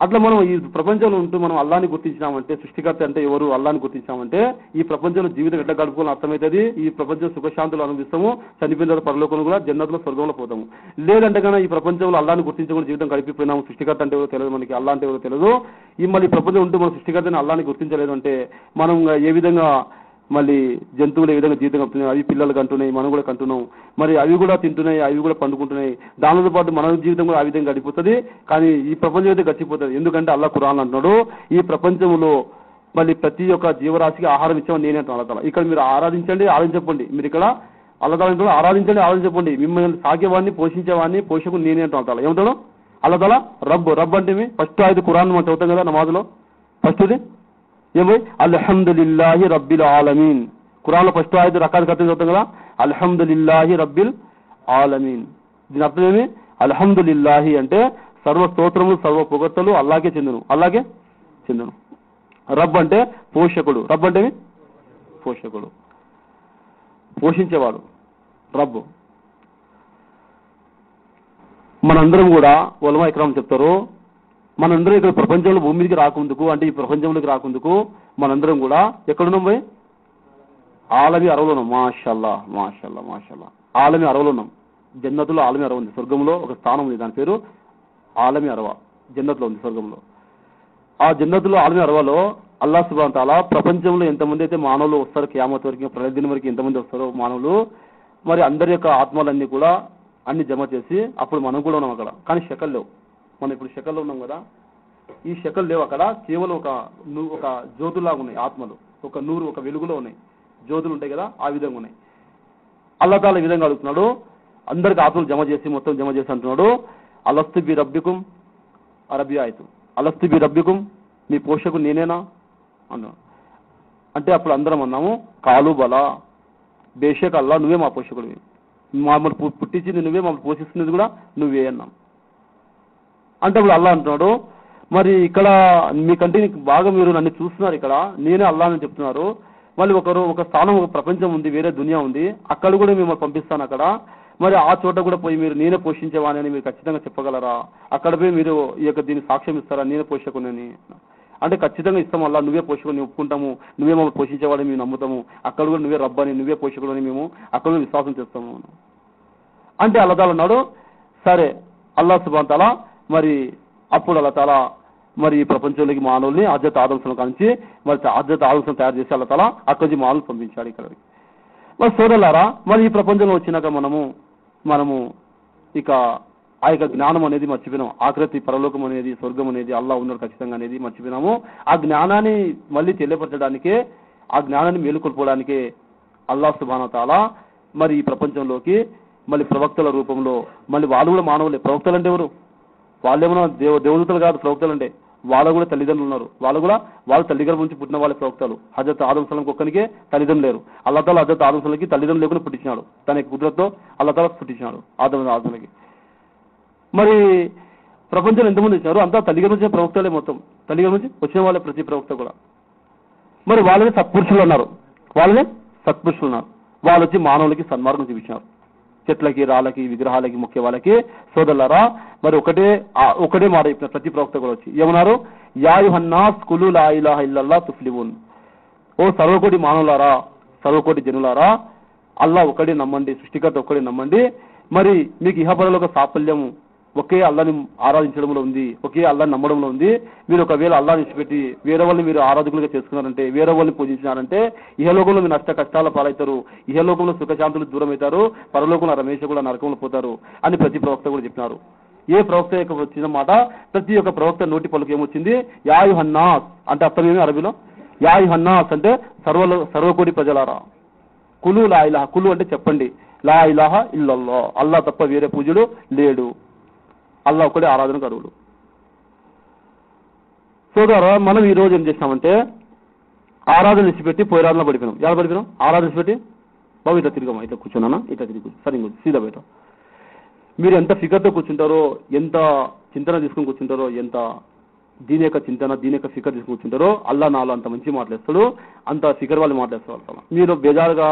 అట్లా మనం ఈ ప్రపంచంలో ఉంటూ మనం అల్లాని గుర్తించామంటే, సృష్టికర్త అంటే ఎవరు అల్లాని గుర్తించామంటే ఈ ప్రపంచంలో జీవితం ఎట్లా గడుపుకోవాలని అర్థమవుతుంది. ఈ ప్రపంచం సుఖశాంతులు అనుభవిస్తాము, చనిపోయిన తర్వాత పరలోకంలో కూడా జన్నతులో స్వర్గంలో పోతాము. లేదంటే కన్నా ఈ ప్రపంచంలో అల్లాని గుర్తించకుండా జీవితం గడిపిపోయినాము, సృష్టికర్త అంటే ఎవరో తెలియదు, మనకి అల్లా అంటే ఎవరో తెలియదు. ఈ మళ్ళీ ప్రపంచం ఉంటూ మనం సృష్టికర్తని అల్లాని గుర్తించలేదు అంటే మనం ఏ విధంగా మళ్ళీ జంతువులు ఏ విధంగా జీవితం కలుపుతున్నాయి, అవి పిల్లలు కంటున్నాయి, మనం కూడా కంటున్నాం, మరి అవి కూడా తింటున్నాయి, అవి కూడా పండుకుంటున్నాయి. దానితో పాటు మన జీవితం కూడా ఆ విధంగా గడిపోతుంది. కానీ ఈ ప్రపంచం అయితే గడిచిపోతుంది. ఎందుకంటే అల్లా ఖురాన్ అంటున్నాడు, ఈ ప్రపంచంలో మళ్ళీ ప్రతి ఒక్క జీవరాశికి ఆహారం ఇచ్చామని నేనే అంటాను. అల్లా ఇక్కడ మీరు ఆరాధించండి, ఆరాధించండి. మీరు ఇక్కడ అల్లతాల ఆరాధించండి, ఆరాధించండి. మిమ్మల్ని సాకేవాడిని, పోషించేవాడిని, పోషకుని నేనే అంటాను. ఏమంటాడు అల్లతాల రబ్. రబ్ అంటే ఫస్ట్ 5 ఖురాన్ మనం చదువుతాం కదా నమాజ్లో. ఫస్ట్ది ఏమై అల్హమ్దులిల్లాహి రబ్బిల్ ఆలమీన్. ఖురాన్లో ఫస్ట్ 5 రకాల కథలు చదువుతాం కదా, అల్హమ్దులిల్లాహి రబ్బిల్ ఆలమీన్. దీని అర్థం ఏమి? అల్హమ్దులిల్లాహి అంటే సర్వ స్తోత్రములు, సర్వ పొగడ్తలు అల్లాకే చెందును, అల్లాకే చెందును. రబ్ అంటే పోషకుడు. రబ్ అంటే పోషకుడు, పోషించేవాడు రబ్బు. మనందరం కూడా ఉలమా ఇక్రామ్ చెప్తారు, మనందరం ఇక్కడ ప్రపంచంలో భూమి మీదకి రాకుందుకు, అంటే ఈ ప్రపంచంలోకి రాకుందుకు మనందరం కూడా ఎక్కడున్నాం పోయి? ఆలమి అరవలో ఉన్నాం. మాషల్లా మాషల్లా మాషల్లా. ఆలమి అరవలో ఉన్నాం. జన్నతులో ఆలమి అరవ ఉంది. స్వర్గంలో ఒక స్థానం ఉంది, దాని పేరు ఆలమి అరవ. జన్నతులో ఉంది, స్వర్గంలో. ఆ జన్నతులో ఆలమి అరవలో అల్లాహ్ సుబ్హానహు తఆలా ప్రపంచంలో ఎంతమంది అయితే మానవులు వస్తారు, కియామత్ వరకు, ప్రళయదినం వరకు ఎంతమంది వస్తారో మానవులు, మరి అందరి యొక్క ఆత్మలన్నీ కూడా అన్ని జమ చేసి అప్పుడు మనం కూడా ఉన్నాం అక్కడ. కానీ శకల్ లేవు. మనం ఇప్పుడు శకల్లో ఉన్నాం కదా, ఈ శకల్ లేవు అక్కడ. కేవలం ఒక జ్యోతులాగా ఉన్నాయి ఆత్మలు, ఒక నూరు, ఒక వెలుగులో ఉన్నాయి. జ్యోతులు ఉంటాయి కదా, ఆ విధంగా ఉన్నాయి. అల్లాహ్ తాలా ఈ విధంగా అడుగుతున్నాడు, అందరికి ఆత్మలు జమ చేసి, మొత్తం జమ చేసి అంటున్నాడు, అలస్తు బి రబ్బికుం అరబి ఆయతు, అలస్తు బి రబ్బికుం, మీ పోషకుడు నేనేనా అన్నాడు. అంటే అప్పుడు అందరం అన్నాము, కాలు బల, బేషక్ అల్లా నువ్వే మా పోషకుడివి, మమ్మల్ని పుట్టించింది నువ్వే, మమ్మల్ని పోషిస్తున్నది కూడా నువ్వే అన్నాం. అంటే అప్పుడు అల్లా అంటున్నాడు, మరి ఇక్కడ మీకంటే బాగా మీరు నన్ను చూస్తున్నారు, ఇక్కడ నేనే అల్లా అని చెప్తున్నారు. మళ్ళీ ఒక స్థానం, ఒక ప్రపంచం ఉంది, వేరే దునియా ఉంది, అక్కడ కూడా మిమ్మల్ని పంపిస్తాను. అక్కడ మరి ఆ చోట కూడా పోయి మీరు నేనే పోషించేవాని అని మీరు ఖచ్చితంగా చెప్పగలరా? అక్కడ పోయి మీరు ఈ యొక్క దీన్ని సాక్ష్యం ఇస్తారా నేనే పోషకుని? అంటే ఖచ్చితంగా ఇస్తాం అల్లా, నువ్వే పోషకుని ఒప్పుకుంటాము, నువ్వే మమ్మల్ని పోషించేవాడిని మేము నమ్ముతాము, అక్కడ కూడా నువ్వే రబ్బని, నువ్వే పోషకుడు అని మేము అక్కడ విశ్వాసం చేస్తాము అంటే అల్లా తాలా అన్నాడు. సరే, అల్లాహ్ సుబ్హానహు తఆలా మరి అప్పుడు అల్లా తాలా మరి ఈ ప్రపంచంలోకి మానవుల్ని హజరత్ ఆదం కాంచి మరి హజరత్ ఆదం తయారు చేసి అల్లా తాలా అక్కడి నుంచి మానవులు పంపించాడు ఇక్కడికి. మరి సోదరులారా, మరి ఈ ప్రపంచంలో వచ్చినాక మనము ఇక ఆ యొక్క జ్ఞానం అనేది మర్చిపోయినాం. ఆఖరతి పరలోకం అనేది, స్వర్గం అనేది, అల్లా ఉన్నాడు ఖచ్చితంగా అనేది మర్చిపోయినాము. ఆ జ్ఞానాన్ని మళ్ళీ తెలియపరచడానికే, ఆ జ్ఞానాన్ని మేలుకొల్పడానికే అల్లాహ్ సుబ్హానహు తఆలా మరి ఈ ప్రపంచంలోకి మళ్ళీ ప్రవక్తల రూపంలో, మళ్ళీ వాళ్ళు కూడా మానవులే. ప్రవక్తలు అంటే ఎవరు? వాళ్ళేమన్నా దేవదూతలు కాదు. ప్రవక్తలు అంటే వాళ్ళ కూడా తల్లిదండ్రులు ఉన్నారు, వాళ్ళ తల్లిదండ్రుల నుంచి పుట్టిన వాళ్ళ ప్రవక్తలు. హజరత్ ఆదం సలం ఒక్కనికే తల్లిదండ్రులు లేరు. అల్లా తాలా హజరత్ ఆదం సలంకి తల్లిదండ్రులు లేకుండా పుట్టించినాడు, తన కుదరత్తో అల్లా తాలా పుట్టించినాడు ఆదంకి. మరి ప్రపంచంలో ఎంతమంది వచ్చినారు? అంతా తల్లిదండ్రుల నుంచి ప్రవక్తలే, మొత్తం తల్లిదండ్రుల నుంచి వచ్చిన వాళ్ళే ప్రతి ప్రవక్త కూడా. మరి వాళ్ళని సత్పురుషులు ఉన్నారు, వాళ్ళు వచ్చి మానవులకి సన్మార్గం చూపించినారు. చెట్లకి, రాళ్ళకి, విగ్రహాలకి, ముఖ్య వాళ్ళకి. సోదరులారా, మరి ఒకటే మాట చెప్పిన ప్రతి ప్రవక్త కూడా వచ్చి ఏమన్నారు? యా అయ్యుహన్నాస్ కులు లా ఇలాహ ఇల్లల్లాహ్ తుఫ్లిహూన్. ఓ సర్వకోటి మానవులారా, సర్వకోటి జనులారా, అల్లా ఒక్కడే నమ్మండి, సృష్టికర్త ఒక్కడే నమ్మండి. మరి మీకు ఇహపరలోక సాఫల్యం ఒకే అల్లాని ఆరాధించడంలో ఉంది, ఒకే అల్లాని నమ్మడంలో ఉంది. మీరు ఒకవేళ అల్లాని విడిచిపెట్టి వేరే వాళ్ళని మీరు ఆరాధకులుగా చేసుకున్నారంటే, వేరే వాళ్ళని పూజించినారంటే ఇహలోకంలో మీరు నష్ట కష్టాల పాలవుతారు, ఇహలోకంలో సుఖశాంతులు దూరం అవుతారు, పరలోకంలో రమేష్ కూడా నరకంలో పోతారు అని ప్రతి ప్రవక్త కూడా చెప్పినారు. ఏ ప్రవక్త యొక్క వచ్చిన మాట ప్రతి ఒక్క ప్రవక్త నోటి పలుకు ఏమొచ్చింది? యా అయ్యుహన్నాస్ అంటే అర్థం ఏమి అరబీలో? యా అయ్యుహన్నాస్ అంటే సర్వకోటి ప్రజలారా, కులు లా ఇలాహ, కులు అంటే చెప్పండి, లా ఇలాహ ఇల్లల్లాహ్, అల్లా తప్ప వేరే పూజలు లేడు, అల్లా ఒక్కడే ఆరాధనకు అర్హుడు. సోదరా మనం ఈ రోజు ఏం చేస్తామంటే ఆరాధన విడిచిపెట్టి పోయిరాధనలో పడిపోయినాం. ఎలా పడిపోయినాం? ఆరాధన విడిచిపెట్టి బాబు ఇట్లా తిరిగమ్మా, ఇట్లా కూర్చున్నానా, ఇట్లా తిరిగి సరే సీదా బయట. మీరు ఎంత ఫికర్తో కూర్చుంటారో, ఎంత చింతన తీసుకుని కూర్చుంటారో, ఎంత దీని యొక్క చింతన, దీని యొక్క ఫికర్ తీసుకుని కూర్చుంటారో, అల్లా నాలో అంత మంచి మాట్లాడతాడు, అంత ఫికర్ వాళ్ళు మాట్లాడతారు. మీరు బేజారుగా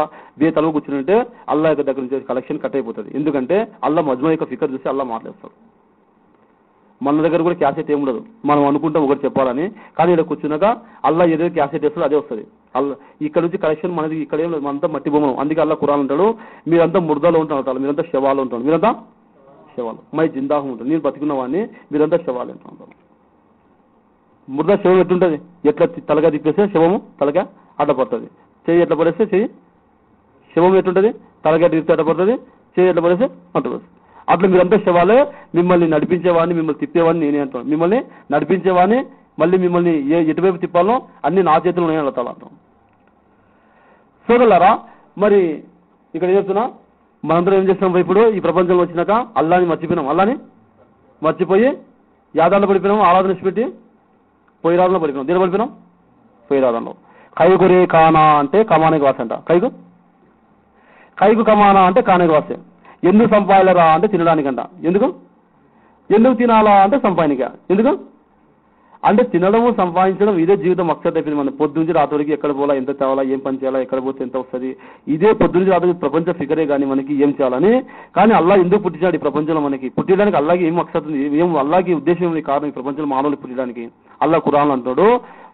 తలవ కూర్చుంటే అల్లా యొక్క దగ్గర నుంచి కలెక్షన్ కట్ అయిపోతుంది. ఎందుకంటే అల్లా మజ్మా యొక్క ఫికర్ చూసి అల్లా మాట్లాడతాడు. మన దగ్గర కూడా క్యాసెట్ ఏముండదు, మనం అనుకుంటాం ఒకటి చెప్పాలని, కానీ ఇక్కడ కూర్చున్నాక అల్లా ఏదైతే క్యాసెట్ వేస్తాడో అదే వస్తుంది. అల్లా ఇక్కడ నుంచి కలెక్షన్ మనది ఇక్కడ ఏం లేదు, మనంతా మట్టి బొమ్మను. అందుకే అల్లా ఖురాన్ అంటాడు, మీరంతా ముర్దాలో ఉంటారు, మీరంతా శవాలు ఉంటాడు, మీరంతా శవాలు, మై జిందాహం ఉంటుంది, నేను బతికున్న వాడిని, మీరంతా శవాలు అంటారు. ముర్దా శవం ఎట్లుంటుంది, ఎట్లా తలగా తిప్పేస్తే శవము తలగా అడ్డపడుతుంది, చెయ్యి ఎట్లా పడేస్తే చెయ్యి శవం ఎట్లుంటుంది, తలగా తిప్పితే అడ్డపడుతుంది, చెయ్యి ఎట్లా పడేస్తే అడ్డపడుతుంది. అట్లా మీరంతా శవాలే. మిమ్మల్ని నడిపించేవాడిని, మిమ్మల్ని తిప్పేవాడిని నేనే అంటాను, మిమ్మల్ని నడిపించేవాడిని, మళ్ళీ మిమ్మల్ని ఎటువైపు తిప్పాలో అన్ని నా చేతులు నేను వెళ్తాను అంటాం. సోదరులారా, మరి ఇక్కడ చెప్తున్నా, మనందరం ఏం చేస్తున్నాం ఇప్పుడు ఈ ప్రపంచంలో వచ్చినాక అల్లాని మర్చిపోయినాం, అల్లాని మర్చిపోయి యాదాల్లో పడిపోయినాం, ఆరాధన పెట్టి పోయిరాధనలో పడిపోయినాం. దీని పడిపోయినాం పోయిరాధనలో. కైగురే కానా అంటే కమానికి వాస అంట, కైగు కమానా అంటే కానేకి వాసే. ఎందుకు సంపాదలరా అంటే తినడానికంట. ఎందుకు తినాలా అంటే సంపాదనిక. ఎందుకు అంటే తినడము సంపాదించడం ఇదే జీవితం మక్సద్ అయిపోయింది. మన పొద్దు నుంచి రాత్రికి ఎక్కడ పోవాలా, ఎంత తేవాలా, ఏం పని చేయాలా, ఎక్కడ పోతే ఎంత వస్తుంది, ఇదే పొద్దు నుంచి రాత్రికి ప్రపంచ ఫిగరే కానీ మనకి ఏం చేయాలని. కానీ అల్లా ఎందుకు పుట్టించాడు ఈ ప్రపంచంలో? మనకి పుట్టడానికి అల్లాకి ఏం మక్సద్ ఉంది, ఏం అల్లాకి ఉద్దేశం ఉంది, కారణం ఈ ప్రపంచంలో మానవులు పుట్టడానికి. అల్లా ఖురాన్ అంటాడు,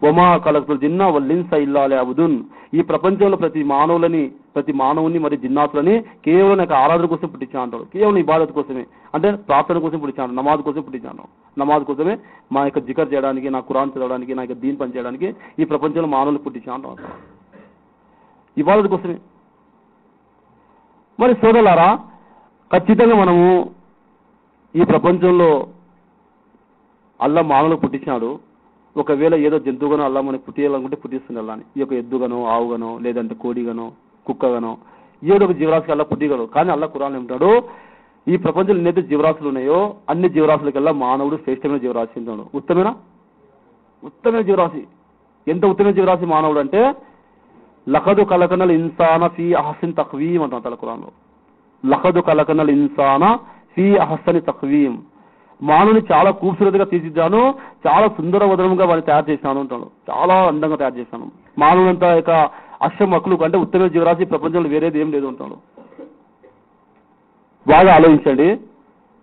వమా ఖలక్తుల్ జిన్న వల్ ఇన్స ఇల్లా లియఅబుదున్. ఈ ప్రపంచంలో ప్రతి మానవుని మరి జిన్నాతులని కేవలం నాకు ఆరాధన కోసం పుట్టించా అంటాడు, కేవలం ఇబాదత్ కోసమే, అంటే ప్రార్థన కోసం పుట్టించాను, నమాజ్ కోసం పుట్టించాను, నమాజ్ కోసమే, మా యొక్క జికర్ చేయడానికి, నా ఖురాన్ చదవడానికి, నా యొక్క దీన్ పని చేయడానికి ఈ ప్రపంచంలో మానవులు పుట్టించా అంటాడు, ఇబాదత్ కోసమే. మరి సోదరులారా, ఖచ్చితంగా మనము ఈ ప్రపంచంలో అల్లా మానవులు పుట్టించాడు. ఒకవేళ ఏదో జంతువుగానో అల్లా మనకి పుట్టియాలనుకుంటే పుట్టిస్తుంది అల్లాని. ఈ యొక్క ఎద్దుగానో, ఆవుగానో, లేదంటే కోడిగానో, కుక్కగానో, ఏదో ఒక జీవరాశికి అల్లా పుట్టిగలడు. కానీ అల్లా ఖురాన్ ఏమంటాడు, ఈ ప్రపంచంలో ఎన్నైతే జీవరాశులు ఉన్నాయో అన్ని జీవరాశులకల్లా మానవుడు శ్రేష్టమైన జీవరాశి ఉంటాడు, ఉత్తమైన జీవరాశి. ఎంత ఉత్తమైన జీవరాశి మానవుడు అంటే, లఖదు కలకనల్ ఇన్సాన ఫీ అహసన్ తక్వీమ్ అంటాం తల ఖురాన్లో. లఖదు కలకనల్ ఇన్సాన ఫీ అహసని తక్వీమ్. మానవుని చాలా కూర్చున్నదిగా తీర్చిద్దాను, చాలా సుందరవదనంగా వాడిని తయారు చేశాను అంటాడు, చాలా అందంగా తయారు చేశాను. మానవులంతా యొక్క అశ్వమకులు కంటే ఉత్తమ జీవరాశి ప్రపంచంలో వేరేది ఏం లేదు అంటాడు. బాగా ఆలోచించండి,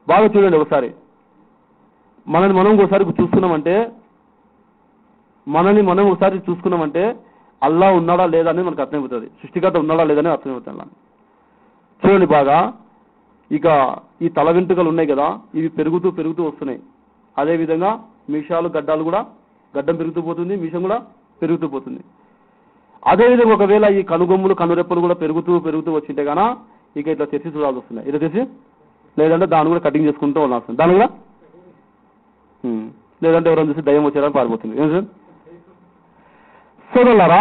బాగా చూడండి ఒకసారి. మనల్ని మనం ఒకసారి చూసుకున్నామంటే అల్లా ఉన్నాడా లేదా అనేది మనకు అర్థమైపోతుంది, సృష్టికర్త ఉన్నాడా లేదని అర్థమవుతుంది. చూడండి బాగా, ఇక ఈ తల వెంట్రుకలు ఉన్నాయి కదా, ఇవి పెరుగుతూ వస్తున్నాయి. అదేవిధంగా మీషాలు, గడ్డాలు కూడా, గడ్డం పెరుగుతూ పోతుంది, మీషం కూడా పెరుగుతూ పోతుంది. అదేవిధంగా ఒకవేళ ఈ కనుగొమ్ములు, కనురెప్పలు కూడా పెరుగుతూ వచ్చింటే గానా ఇక ఇట్లా తెచ్చి చూడాల్సి వస్తుంది. ఇట్లా తెచ్చి, లేదంటే దాన్ని కూడా కటింగ్ చేసుకుంటూ ఉండాల్సి వస్తుంది. దాన్ని కూడా లేదంటే ఎవరైనా చూసి దయ్యం వచ్చేయడానికి పారిపోతుంది. ఏం సార్ సోదరులారా,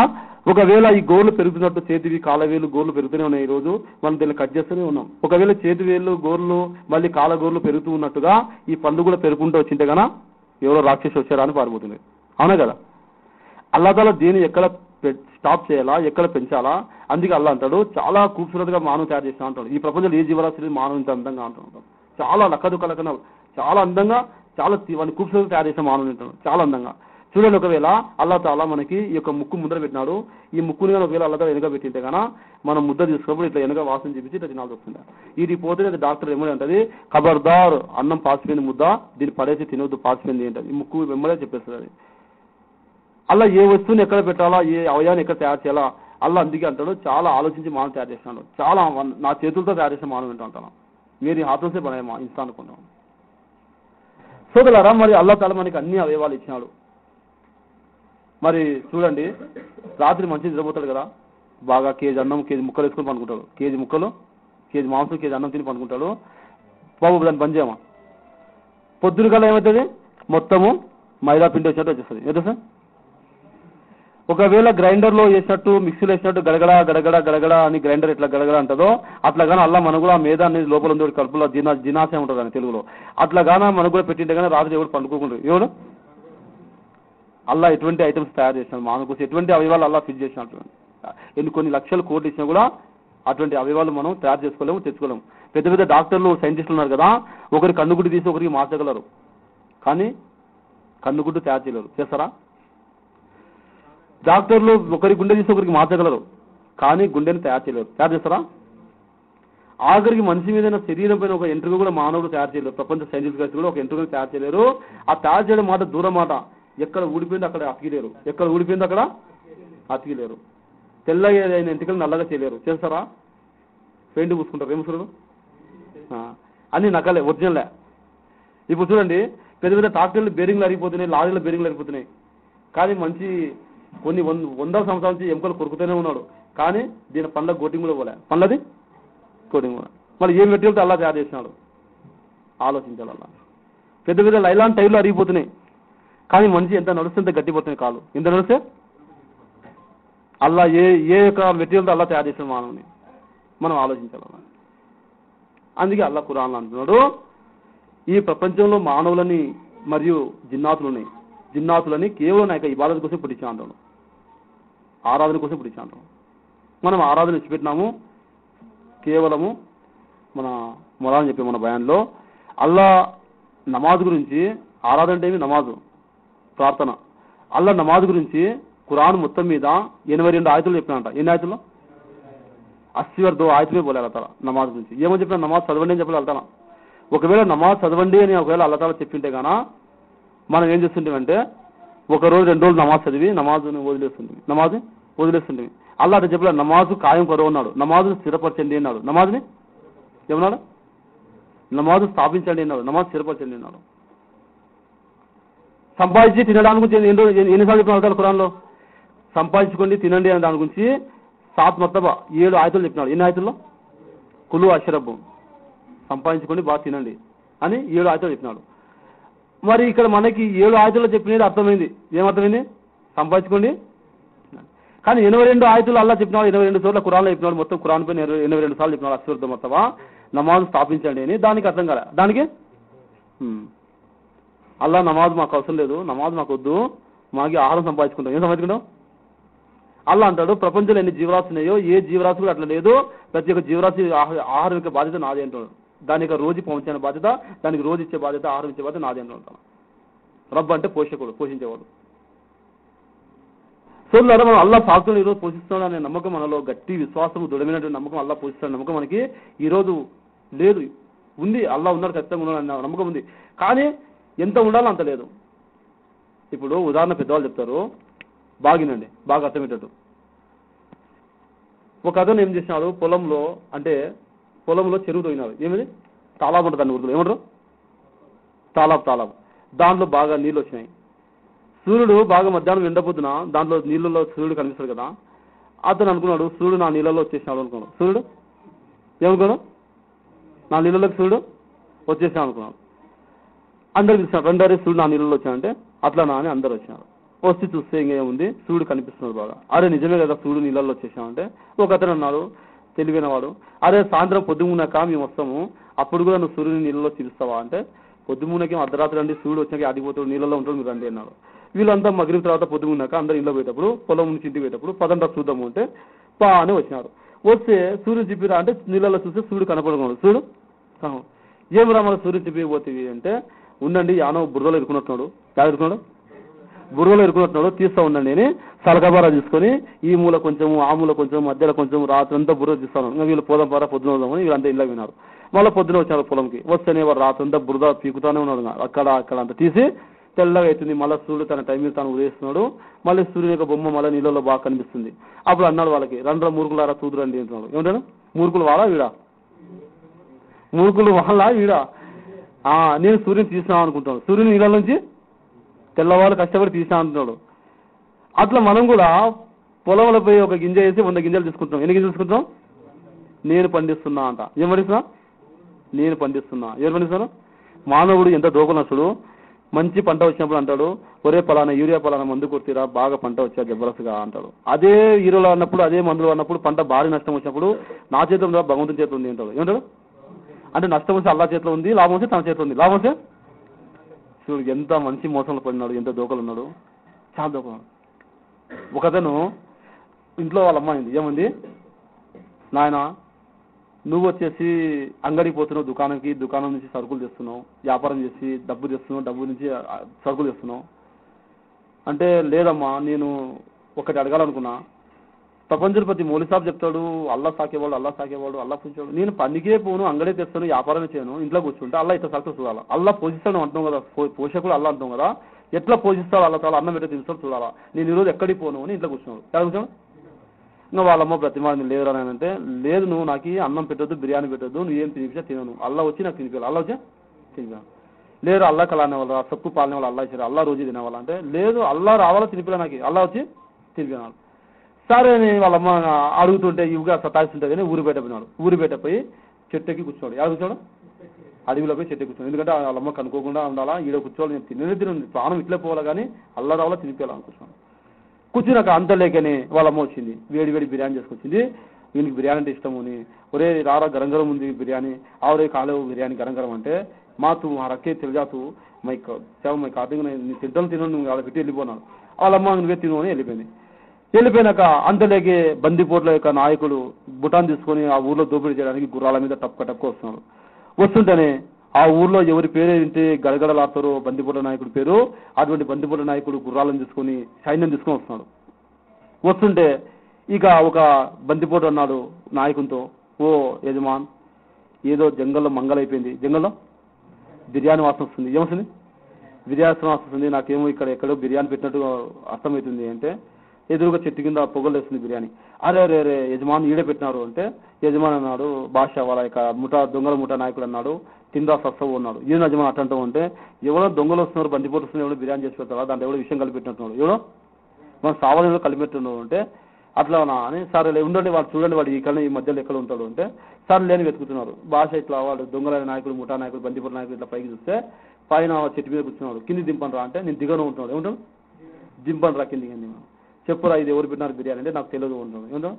ఒకవేళ ఈ గోర్లు పెరుగుతున్నట్టు చేతివి, కాలవేలు, గోర్లు పెరుగుతూనే ఉన్నాయి. ఈ రోజు మనం దీన్ని కట్ చేస్తూనే ఉన్నాం. ఒకవేళ చేతి వేళ్ళు, గోర్లు, మళ్ళీ కాల గోర్లు పెరుగుతూ ఉన్నట్టుగా ఈ పళ్ళు కూడా పెరుగుకుంటూ వచ్చింటే కన్నా ఎవరో రాక్షసి వచ్చారా అని పారిపోతుంది. అవునా కదా? అల్లా తాలా దీన్ని ఎక్కడ స్టాప్ చేయాలా, ఎక్కడ పెంచాలా, అందుకే అల్లా అంటాడు చాలా ఖూబ్సూరత్గా మానవ తయారు చేస్తా అంటాడు. ఈ ప్రపంచంలో ఏ జీవరాశి మానవ ఇంత అందంగా అంటాడు, చాలా లక్కదు కలకన, చాలా అందంగా, చాలా వాడిని ఖూబ్సూరత్గా తయారు చేసిన మానవుని అంటాడు, చాలా అందంగా. చూడండి, ఒకవేళ అల్లా తాలా మనకి ఈ యొక్క ముక్కు ముందర పెట్టినాడు, ఈ ముక్కుని కానీ ఒకవేళ అల్లా తాలా వెనక పెట్టింటే కన్నా మనం ముద్ద తీసుకున్నప్పుడు ఇట్లా వెనక వాసన చూపించి ఇట్లా తినాల్సి వస్తుంది. ఇది పోతే అది డాక్టర్ ఏమని అంటది, ఖబర్దార్ అన్నం పాసిపోయింది ముద్ద, దీన్ని పడేసి తినవద్దు, పాసిపోయింది ఏంటది, ఈ ముక్కు వెంబడే చెప్పేస్తుంది. అది అల్లా ఏ వస్తువుని ఎక్కడ పెట్టాలా, ఏ అవయాన్ని ఎక్కడ తయారు చేయాలా అల్లా అందుకే అంటాడు చాలా ఆలోచించి మానవ తయారు చేస్తున్నాడు. చాలా నా చేతులతో తయారు చేసిన మానవ ఏంటో అంటాను, మీరు హాతోసే పనేమా ఇన్సాన్ అనుకున్నాం. సోదరులారా, మరి అల్లా తాలా మనకి అన్ని అవయవాలు ఇచ్చినాడు. మరి చూడండి, రాత్రి మంచి నిద్రపోతాడు కదా, బాగా కేజీ అన్నం, కేజీ ముక్కలు వేసుకొని పనుకుంటాడు, కేజీ ముక్కలు, కేజీ మాంసం, కేజీ అన్నం తిని పనుకుంటాడు. బాబు దాన్ని పని చేయమా, పొద్దున కల్లా ఏమవుతుంది, మొత్తము మైదా పిండి వచ్చినట్టు వచ్చేస్తుంది. ఏదో సార్, ఒకవేళ గ్రైండర్లో వేసినట్టు, మిక్సీలో వేసినట్టు గడగడ గడగడ గడగడ అని గ్రైండర్ ఎట్లా గడగడ అంటుందో అట్లా కానీ అల్లా మనకు కూడా మేధా అనేది లోపల ఉంది, కడుపులో జినాశయం ఉంటుంది అని తెలుగులో, అట్లా గానా మనకు కూడా పెట్టింటే కానీ రాత్రి ఎవరు పండుకోకుండా ఎవరు అల్లా ఎటువంటి ఐటమ్స్ తయారు చేసినాడు మానవ కోసం, ఎటువంటి అవయవాలు అల్లా ఫిట్ చేసినట్టు కొన్ని లక్షల కోట్లు ఇచ్చినా కూడా అటువంటి అవయవాలు మనం తయారు చేసుకోలేము, తెచ్చుకోలేము. పెద్ద పెద్ద డాక్టర్లు సైంటిస్టులు ఉన్నారు కదా, ఒకరి కన్నుగుడ్డు తీసి ఒకరికి మార్చగలరు, కానీ కన్నుగుడ్డు తయారు చేయలేరు. చేస్తారా? డాక్టర్లు ఒకరి గుండె తీసి ఒకరికి మార్చగలరు, కానీ గుండెని తయారు చేయలేరు. తయారు చేస్తారా? ఆఖరికి మనిషి మీద శరీరం పైన ఒక ఎంట్రుక కూడా మానవుడు తయారు చేయలేరు. ప్రపంచ సైంటిస్ట్ కూడా ఒక ఎంట్రుకను తయారు చేయలేరు. ఆ తయారు చేయడం మాట దూరం మాట, ఎక్కడ ఊడిపోయింది అక్కడ అతికిలేరు, ఎక్కడ ఊడిపోయింది అక్కడ అతికిలేరు. తెల్లగా అయిన ఎంట్రుకలు నల్లగా చేయలేరు. చేస్తారా? పెయింట్ పూసుకుంటారు. ఏం ముసురు అన్ని నకలే, ఒరిజినల్లే. ఇప్పుడు చూడండి, పెద్ద పెద్ద ట్రాక్టర్లు బేరింగ్లు అరిగిపోతున్నాయి, లారీల బేరింగ్లు అరిగిపోతున్నాయి, కానీ మంచి కొన్ని 100 సంవత్సరాల నుంచి ఎముకలు కొరుకుతూనే ఉన్నాడు, కానీ దీని పండ్ల గోటింగ్ కూడా పోలే, పండ్లది కోటింగ్ కూడా. మళ్ళీ ఏ మెటీరియల్తో అలా తయారు చేసినాడు ఆలోచించాలి. అలా పెద్ద పెద్ద లైలాన్ టైర్లు అరిగిపోతున్నాయి, కానీ మనిషి ఎంత నడుస్తే ఎంత గట్టిపోతున్నాయి కాలు, ఎంత నడిస్తే అల్లా ఏ యొక్క మెటీరియల్తో అల్లా తయారు చేసిన మానవుని మనం ఆలోచించాలి. అలా అందుకే అల్లా ఖురాన్లో అంటున్నాడు, ఈ ప్రపంచంలో మానవులని మరియు జిన్నాతులని కేవలం నా యొక్క ఇబాదత్ కోసం పుట్టించా అంటాడు, ఆరాధన కోసం పుట్టించా అంటాడు. మనం ఆరాధన ఇచ్చిపెట్టినాము, కేవలము మన మొరాలని చెప్పే మన భయాన్లో అల్లా నమాజ్ గురించి, ఆరాధన అంటే నమాజు ప్రార్థన, అల్లా నమాజ్ గురించి ఖురాన్ మొత్తం మీద 82 ఆయతులు చెప్పినంట. ఎన్ని ఆయతుల్లో? 80 ఆయతులే పోలే అల్లాహ్ నమాజ్ గురించి. ఏమో చెప్పిన నమాజ్ చదవండి అని చెప్పలే అల్లాహ్. ఒకవేళ నమాజ్ చదవండి అని ఒకవేళ అల్లాహ్ చెప్పింటే గానా మనం ఏం చేస్తుంటామంటే ఒక రోజు 2 రోజులు నమాజ్ చదివి నమాజ్ని వదిలేస్తుంటే అల్లాహ్ అంటే చెప్పలే నమాజు ఖాయం కరో అన్నాడు, నమాజ్ని స్థిరపరచండి అన్నాడు. నమాజ్ని ఏమన్నాడు? నమాజు స్థాపించండి అన్నాడు, నమాజ్ స్థిరపరచండి అన్నాడు. సంపాదించి తినడానికి గురించి ఎన్నిసార్లు చెప్పిన ఖురాన్లో? సంపాదించుకోండి తినండి అనే దాని గురించి 7 మర్తబా 7 ఆయతులు చెప్పినాడు. ఎన్ని ఆయతుల్లో? కులు అషరబ్బు, సంపాదించుకోండి బాగా తినండి అని 7 ఆయతులు చెప్పినాడు. మరి ఇక్కడ మనకి 7 ఆయతుల్లో చెప్పినది అర్థమైంది. ఏమర్థమైంది? సంపాదించుకోండి. కానీ 82 ఆయతులు అల్లా చెప్పినాడు, 82 సార్లు ఖురాన్లో చెప్పినాడు. మొత్తం ఖురాన్ పైన 82 సార్లు చెప్పినాడు అశ్వర్ధ మర్తబా నమాజ్ స్థాపించండి అని. దానికి అర్థం కాలే. దానికి అల్లా నమాజ్ మాకు అవసరం లేదు, నమాజ్ మాకు వద్దు, మాకి ఆహారం సంపాదించుకుంటాం. ఏం సంపాదించుకుంటాం? అల్లా అంటాడు ప్రపంచంలో ఎన్ని జీవరాశి ఉన్నాయో ఏ జీవరాశి కూడా అట్లా లేదు, ప్రతి ఒక్క జీవరాశి ఆహారం యొక్క బాధ్యత నాది అంటున్నాడు. దానికి రోజు పంపించిన బాధ్యత, దానికి రోజు ఇచ్చే బాధ్యత, ఆహారం ఇచ్చే బాధ్యత నాది అంటున్నాడు. రబ్బు అంటే పోషకుడు, పోషించేవాడు. సో మనం అల్లా సాకులను ఈరోజు పోషిస్తున్నాడు అనే నమ్మకం మనలో, గట్టి విశ్వాసం దృఢమైనటువంటి నమ్మకం, అల్లా పోషిస్తాడు నమ్మకం మనకి ఈరోజు లేదు. ఉంది, అల్లా ఉన్నాడు, ఖచ్చితంగా ఉన్నాడు అన్న నమ్మకం ఉంది, కానీ ఎంత ఉండాలో అంత లేదు. ఇప్పుడు ఉదాహరణ పెద్దవాళ్ళు చెప్తారు, బాగినండి బాగా అర్థమయ్యేటట్టు. ఒక అతను ఏం చేసినాడు, పొలంలో చెరువు తోగినాడు. ఏమిది? తాలాబ్ ఉంటుంది, దాన్ని ఉర్దూలో ఏమంటారు? తాలాబ్. దాంట్లో బాగా నీళ్ళు వచ్చినాయి. సూర్యుడు బాగా మధ్యాహ్నం ఎండపోతున్నా దాంట్లో నీళ్ళలో సూర్యుడు కనిపిస్తాడు కదా. అతను అనుకున్నాడు సూర్యుడు నా నీళ్ళలో వచ్చేసినాడు అనుకున్నాడు. సూర్యుడు ఏమనుకున్నాడు? నా నీళ్ళలోకి సూర్యుడు వచ్చేసినాడు అనుకున్నాడు. అందరు పిలిచినాడు, రెండరే సూర్యుడు నా నీళ్ళలో వచ్చానంటే అట్లానా అని అందరు వచ్చినారు. వచ్చి చూస్తే ఇంకేముంది, సూర్యుడు కనిపిస్తున్నాడు బాగా. అరే నిజమే కదా సూర్యుడు నీళ్ళలో వచ్చేసామంటే ఒక అతను అన్నాడు తెలివైన వాడు, అరే సాయంత్రం పొద్దుమునక మేము వస్తాము, అప్పుడు కూడా నువ్వు సూర్యుని నీళ్ళలో చూపిస్తావా అంటే, పొద్దుమునకేం అర్ధరాత్రి రండి, సూర్యుడు వచ్చాక ఆడిపోతాడు, నీళ్ళలో ఉంటాడు, మీరు రండి అన్నాడు. వీళ్ళంతా మగ్గిన తర్వాత పొద్దుమున్నాక అందరు ఇళ్ళలో పోయేటప్పుడు, పొలం నుంచి ఇంటికి పోయేటప్పుడు పదంతా చూద్దాము అంటే అని వచ్చినారు. వస్తే సూర్యుడు చెప్పిరా అంటే నీళ్ళలో చూస్తే సూర్యుడు కనపడకూడదు. సూర్యుడు ఏం రా మన సూర్యుడు చెప్పిపోతుంది అంటే, ఉండండి యానో బుర్రలో ఇరుకున్నట్టున్నాడు. ఇరుకున్నాడు బుర్రలో ఇరుకున్నట్టున్నాడు, తీస్తా ఉండండి అని సలకబారా తీసుకొని ఈ మూల కొంచెము ఆ మూల కొంచెం మధ్యలో కొంచెం రాత్రి అంతా బుర్ర తీస్తాను. ఇంకా వీళ్ళు పోదాం పారా పొద్దున వద్దామని వీళ్ళంతా ఇళ్ళకి విన్నారు. మళ్ళీ పొద్దున వచ్చారు పొలంకి. వస్తేనే వాడు రాత్రి అంతా బురద పీకుతానే ఉన్నాడు. అక్కడ అంతా తీసి తెల్లగా అవుతుంది. మళ్ళీ సూర్యుడు తన టైం తాను ఉదయిస్తున్నాడు. మళ్ళీ సూర్యుని యొక్క బొమ్మ మళ్ళీ నీళ్ళలో బాగా కనిపిస్తుంది. అప్పుడు అన్నాడు వాళ్ళకి, రండ్ర మూర్ఖులారా చూదురండి అంటున్నాడు. ఏమంటాడు? మూర్ఖులు వాళ్ళ వీడా? మూర్ఖులు వాళ్ళ వీడా? నేను సూర్యుని తీసినా అనుకుంటాను. సూర్యుని నీళ్ళ నుంచి తెల్లవాళ్ళు కష్టపడి తీసినా అంటున్నాడు. అట్లా మనం కూడా పొలంలో పోయి ఒక గింజ వేసి 100 గింజలు తీసుకుంటాం. ఎన్ని గింజలు తీసుకుంటాం? నేను పండిస్తున్నా అంట. ఏం పండిస్తున్నా? నేను పండిస్తున్నా. ఎవరు పండిస్తాను? మానవుడు ఎంత దోకనస్తుడు. మంచి పంట వచ్చినప్పుడు అంటాడు, ఒరే పలానా యూరియా పలానా మందు కొట్టిరా బాగా పంట వచ్చా జబర్దస్త్గా అంటాడు. అదే హీరోలో అన్నప్పుడు, అదే మందులు అన్నప్పుడు పంట భారీ నష్టం వచ్చినప్పుడు నా చేతిలో ఉందా భగవంతుని చేతిలో ఉంది అంటాడు. ఏమంటాడు? అంటే నష్టం వస్తే అల్లా చేతిలో ఉంది, లాభం వస్తే తన చేతిలో ఉంది. లాభం వస్తే చూడు ఎంత మంచి మోసంలో పడినాడు, ఎంత దోకలు ఉన్నాడు. చాలా దూకున్నాడు. ఒకతను ఇంట్లో వాళ్ళ అమ్మ అయింది, ఏముంది నాయన నువ్వు వచ్చేసి అంగడికి పోతున్నావు, దుకాణం నుంచి సరుకులు తెస్తున్నావు, వ్యాపారం చేసి డబ్బు తెస్తున్నావు, డబ్బు నుంచి సరుకులు తెస్తున్నావు అంటే, లేదమ్మా నేను ఒకటి అడగాలనుకున్నా, ప్రపంచపతి మౌలి సాబ్ చెప్తాడు అల్లా సాకేవాడు అల్లా పూజాడు, నేను పనికే పోను, అంగడే తెస్తాను, వ్యాపారమే చేయను, ఇంట్లో కూర్చుంటే అల్లా ఇట్లా సక్సెస్ చూడాలా, అల్లా పోషిస్తాడు అంటాం కదా, పోషకుడు అల్లా అంటాం కదా, ఎట్లా పోషిస్తాడు అల్లా తాలా, అన్నం పెట్టే తింటాడు చూడాలా, నేను ఈరోజు ఎక్కడికి పోను అని ఇంట్లో కూర్చున్నాడు. ఎక్కడ కూర్చోడు? ఇంకా వాళ్ళమ్మ ప్రతిమాని లేదురా అంటే, లేదు నువ్వు నాకు అన్నం పెట్టొద్దు, బిర్యానీ పెట్టొద్దు, నువ్వు ఏం తినిపించా తినను, అల్లా వచ్చి నాకు తినిపించాలి, అల్లా వచ్చా తినిపించాను. లేదు అల్లా కలానే వాళ్ళు సక్కు పాలనే వాళ్ళు అల్లా ఇచ్చారు, అల్లా రోజు తినేవాళ్ళ అంటే, లేదు అల్లా రావాలా తినిపిలా నాకు, అల్లా వచ్చి తినిపినాడు. సరే అని వాళ్ళమ్మ అడుగుతుంటే ఇవిగా సతాయిస్తుంటే కానీ ఊరు పెట్టపోయినాడు. ఊరు పెట్టపోయి చెట్టుకి కూర్చోడు. ఎలా కూర్చోడు? అడవిలో పోయి చెట్టు కూర్చోడు. ఎందుకంటే వాళ్ళమ్మ కనుక్కోకుండా ఉండాలా, ఈడ కూర్చోవాలి, నేను తినండి ప్రాణం ఇట్లే పోవాలి కానీ అల్లా రావాలా తినిపించాలని కూర్చోను. కూర్చున్నాక అంత లేకని వాళ్ళమ్మ వచ్చింది, వేడి బిర్యానీ చేసుకొచ్చింది. వీనికి బిర్యానీ అంటే ఇష్టము అని, ఒరే రారా గరం గరం ఉంది బిర్యానీ, ఆవరే కాలేవు బిర్యానీ గరం గరం అంటే, మా తూ ఆ రక్కే తెలిజాతు మై కార్తీక నీ తినను నువ్వు అలా పెట్టి వెళ్ళిపోన్నాడు. వాళ్ళమ్మ నువ్వే తిను అని వెళ్ళిపోయింది. వెళ్ళిపోయినాక అంతలేకే బందిపోట్ల యొక్క నాయకులు బుటాన్ తీసుకొని ఆ ఊర్లో దోపిడీ చేయడానికి గుర్రాల మీద టప్క వస్తున్నాడు. వస్తుంటేనే ఆ ఊర్లో ఎవరి పేరు ఏంటి గడగడలాడతారో బందిపోట్ల నాయకుడి పేరు, అటువంటి బందిపోట్ల నాయకుడు గుర్రాలను తీసుకొని సైన్యం తీసుకొని వస్తున్నాడు. వస్తుంటే ఇక ఒక బందిపోటు అన్నాడు నాయకునితో, ఓ యజమాన్ ఏదో జంగల్లో మంగళైపోయింది, జంగల్లో బిర్యానీ వాసన వస్తుంది, ఏమొస్తుంది బిర్యానీ వాసన వస్తుంది, నాకేమో ఎక్కడో బిర్యానీ పెట్టినట్టు అర్థమవుతుంది అంటే, ఎదురుగా చెట్టు కింద పొగలు వేస్తుంది బిర్యానీ. అరే యజమాన్ ఈడే పెట్టినారు అంటే, యజమాన్ అన్నాడు భాష వాళ్ళ యొక్క దొంగల ముఠా నాయకుడు అన్నాడు, తిందా సత్సవు అన్నాడు. ఈయన యజమాన్ అట్టంటూ ఉంటే, ఎవరో దొంగలు వస్తున్నారు బందిపోటు వస్తున్నారు, ఎవడో బిర్యానీ చేసి పెడతారా, దాంట్లో ఎవడో విషయం కలిపెట్టినట్టున్నాడు, ఎవడో మనం సావలంలో కలిపెట్టున్నాడు అంటే, అట్లా అని సరే ఉండండి వాడు చూడండి వాడు ఇక్కడ ఈ మధ్యలో ఎక్కడ ఉంటాడు అంటే, సరే లేని వెతుకుతున్నారు. భాష ఇట్లా వాడు దొంగల నాయకుడు ముఠా నాయకుడు బందిపోటు నాయకుడు ఇట్లా పైకి చూస్తే పైన చెట్టు మీద కూర్చున్నాడు. కింది దింపనరా అంటే, నేను దిగను ఉంటున్నాడు. ఏమంటాడు? దింపనరా కిందికి, చెప్పురా ఇది ఎవరు పెట్టినారు బిర్యానీ అంటే, నాకు తెలియదు ఉంటాను. ఏమంటా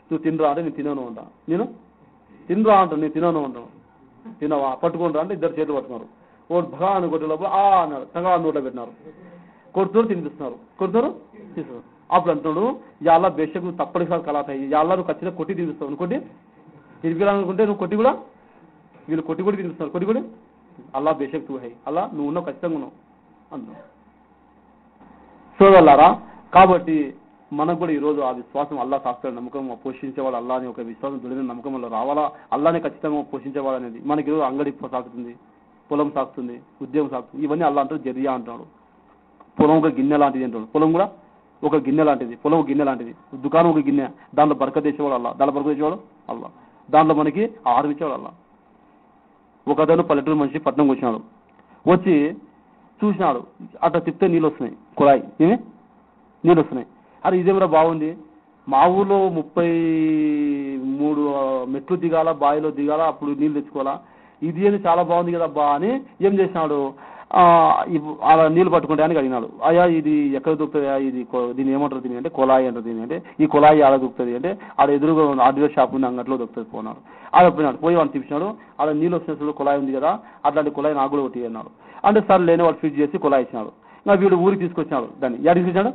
నువ్వు తినరా అంటే, నేను తినను ఉంటా. నేను తినరా అంటాను, నేను తినను ఉంటాను. తినవా పట్టుకుంటా అంటే ఇద్దరు చేతులు పట్టుకున్నారు. ఓ భగా అని కొట్టే లోపల అన్నాడు, తగా నోట్లో పెట్టినారు. కొడుతున్నారు తినిపిస్తున్నారు, కొడుతున్నారు తీసుకున్నారు. అప్పుడు అంటున్నాడు, యాళ్ళ బేషకు తప్పనిసరి కలాతాయి, యాళ్ళ నువ్వు ఖచ్చితంగా కొట్టి తినిపిస్తావు, నువ్వు కొట్టి తినిపించాలనుకుంటే నువ్వు కొట్టి కూడా వీళ్ళు కొట్టి కూడా తినిపిస్తున్నారు, కొట్టి కూడా అల్లా బేషక్ తూ హై, అలా నువ్వు ఉన్నావు ఖచ్చితంగా ఉన్నావు అంటున్నావు. సోదరులారా, కాబట్టి మనకు కూడా ఈరోజు ఆ విశ్వాసం అల్లా సాక్షి నమ్మకం పోషించేవాడు అల్లా అని ఒక విశ్వాసం దృఢమైన నమ్మకం వల్ల రావాలా, అల్లానే ఖచ్చితంగా పోషించేవాడు అనేది. మనకి ఈరోజు అంగడి సాగుతుంది, పొలం సాగుతుంది, ఉద్యోగం సాగుతుంది, ఇవన్నీ అల్లా అంటారు జరియా అంటాడు. పొలం ఒక గిన్నె లాంటిది అంటాడు, పొలం కూడా ఒక గిన్నె లాంటిది, పొలం ఒక గిన్నె లాంటిది, దుకాణం ఒక గిన్నె, దాంట్లో బరకత్ తెచ్చేవాడు అల్లా, దాంట్లో బరకత్ తెచ్చేవాడు అల్లా, దాంట్లో మనకి ఆహారం ఇచ్చేవాడు అల్లా. ఒకతను పల్లెటూరు మనిషి పట్నంకి వచ్చినాడు, వచ్చి చూసినాడు అట్లా తిప్పితే నీళ్ళు వస్తున్నాయి, కుళాయి నీళ్ళు వస్తున్నాయి. అరే ఇదేమరా బాగుంది, మా ఊర్లో 33 మెట్లు దిగాల, బావిలో దిగాల, అప్పుడు నీళ్ళు తెచ్చుకోవాలా, ఇది ఏది చాలా బాగుంది కదా అబ్బా అని ఏం చేసినాడు, అలా నీళ్ళు పట్టుకుంటే అడిగినాడు. అయ్యా ఇది ఎక్కడ దొరుకుతుంది, ఇది దీన్ని ఏమంటారు దీని అంటే, కొలాయి అంటారు దీని అంటే, ఈ కొలాయి ఆడ దొరుకుతుంది అంటే, ఆడ ఎదురుగా హార్డ్వేర్ షాప్ ఉంది అంగట్లో దొరుకుతుంది పోనాడు. ఆడ పోయినాడు, పోయి వాళ్ళు తీసినాడు, ఆడ నీళ్ళు వచ్చినప్పుడు కొలాయి ఉంది కదా, అట్లాంటి కొలాయి నాకు కూడా ఒకటి అన్నాడు. అంటే సార్ లేని వాళ్ళు ఫిట్ చేసి కొలాయి ఇచ్చినాడు. ఇంకా వీడు ఊరికి తీసుకొచ్చినాడు, దాన్ని ఎక్కడికి తీసుకొచ్చాడు,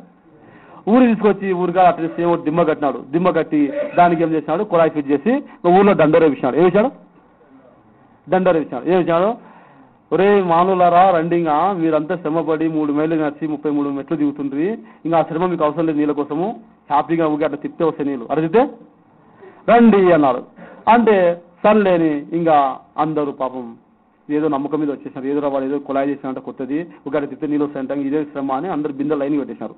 ఊరికి తీసుకొచ్చి ఊరిగా అట్లా ఏమో దిమ్మ కట్టినాడు. దిమ్మ కట్టి దానికి ఏం చేసినాడు, కొలాయి ఫిట్ చేసి ఊర్లో దండోరే ఇచ్చినాడు. ఏమి ఇచ్చాడు, దండోరే ఇచ్చినాడు. ఏమి ఇచ్చాడు, ఒరే మానవులారా రండి, ఇంకా మీరంతా శ్రమపడి 3 మైళ్ళు నడిచి 33 మెట్లు దిగుతుండ్రి, ఇంకా ఆ శ్రమ మీకు అవసరం లేదు, నీళ్ళ కోసము హ్యాపీగా ఊగి అట్లా తిప్పితే వస్తాయి నీళ్ళు, అట్లా తిప్పితే రండి అన్నాడు. అంటే సర్లేని ఇంకా అందరూ పాపం ఏదో నమ్మకం మీద వచ్చేసినారు, ఏదో వాడు ఏదో కుళాయి చేసినంట కొత్తది, ఒక తిప్పితే నీళ్ళు వస్తాయంట, ఇదే శ్రమ అని అందరు బిందెలు లైన్ పెట్టేసినారు.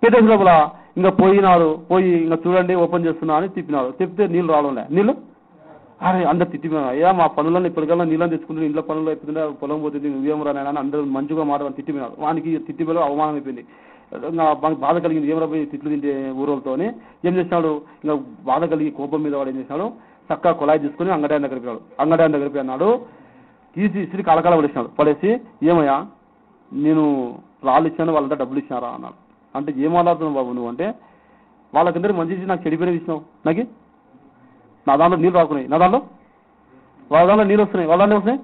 పెట్టేసిన లోపల ఇంకా పోయినాడు, పోయి ఇంకా చూడండి ఓపెన్ చేస్తున్నా అని తిప్పినాడు. తిప్పితే నీళ్ళు రావడంలే, నీళ్ళు అరే అందరు తిట్టిపోయినా, అయ్యా మా పనులను ఇప్పటికల్లా నీళ్ళని తెచ్చుకుంటే ఇంట్లో పనులు అయిపోతుంటే పొలం పోతుంది, నువ్వేం రానైనా అందరూ మంచిగా మాట్లాడాలని తిట్టిపోయినాడు. వానికి తిట్టిపోయి అవమానం అయిపోయింది, ఇంకా బాధ కలిగింది, ఏం రాబోయి తిట్లు తింటే ఊరోళ్ళతో అని ఏం చేసినాడు, ఇంకా బాధ కలిగి కోపం మీద వాడు ఏం చేసినాడు, చక్కగా కుళాయి తీసుకుని అంగడాయన దగ్గరికి వెళ్ళాడు. అంగడాయన దగ్గరికి అన్నాడు, తీసి ఇసిరి కలకాల పడేసినాడు. పడేసి ఏమయ్యా నేను రాళ్ళు ఇచ్చాను, వాళ్ళంతా డబ్బులు ఇచ్చినారా అన్నాడు. అంటే ఏం మాట్లాడుతున్నావు బాబు నువ్వు అంటే, వాళ్ళకందరూ మంచి నాకు చెడిపోయిన ఇచ్చినావు, నాకు నా దాంట్లో నీళ్ళు రాకున్నాయి, నా దాంట్లో వాళ్ళ దాంట్లో నీళ్ళు వస్తున్నాయి, వాళ్ళ దాంట్లో వస్తున్నాయి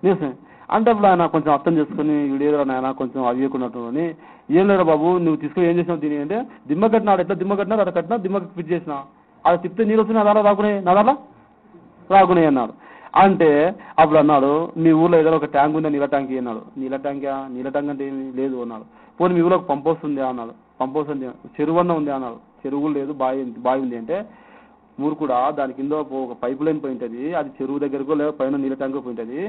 నీళ్ళు వస్తున్నాయి అంటే అప్పుడు ఆయన కొంచెం అర్థం చేసుకుని వీడేదో నాయన కొంచెం అవియకున్నట్టు అని, ఏం లేదా బాబు నువ్వు తీసుకుని ఏం చేసినావు దీని అంటే, దిమ్మ కట్టినాడు, ఎట్లా దిమ్మ కట్టినా అక్కడ కట్టినా దిమ్మకి ఫిట్ చేసిన, అది తిప్పితే నీళ్ళు వస్తుంది, నా దాంట్లో రాకునే అన్నాడు. అంటే అప్పుడు అన్నాడు, మీ ఊర్లో ఏదైనా ఒక ట్యాంక్ ఉందా, నీళ్ళ ట్యాంక్ అన్నాడు. నీళ్ళ ట్యాంక్ అంటే ఏమి లేదు అన్నాడు. పోనీ మీ ఊళ్ళో పంప్ హౌస్ ఉంది అన్నాడు. పంప్ హౌస్ ఉంది, చెరువు అన్న ఉంది అన్నాడు. చెరువు లేదు, బావి ఉంది అంటే, మూర్ఖుడా దాని కింద ఒక పైప్ లైన్ పోయి ఉంటుంది, అది చెరువు దగ్గరకు లేదా పైన నీళ్ళ ట్యాంక్ పోయి ఉంటుంది,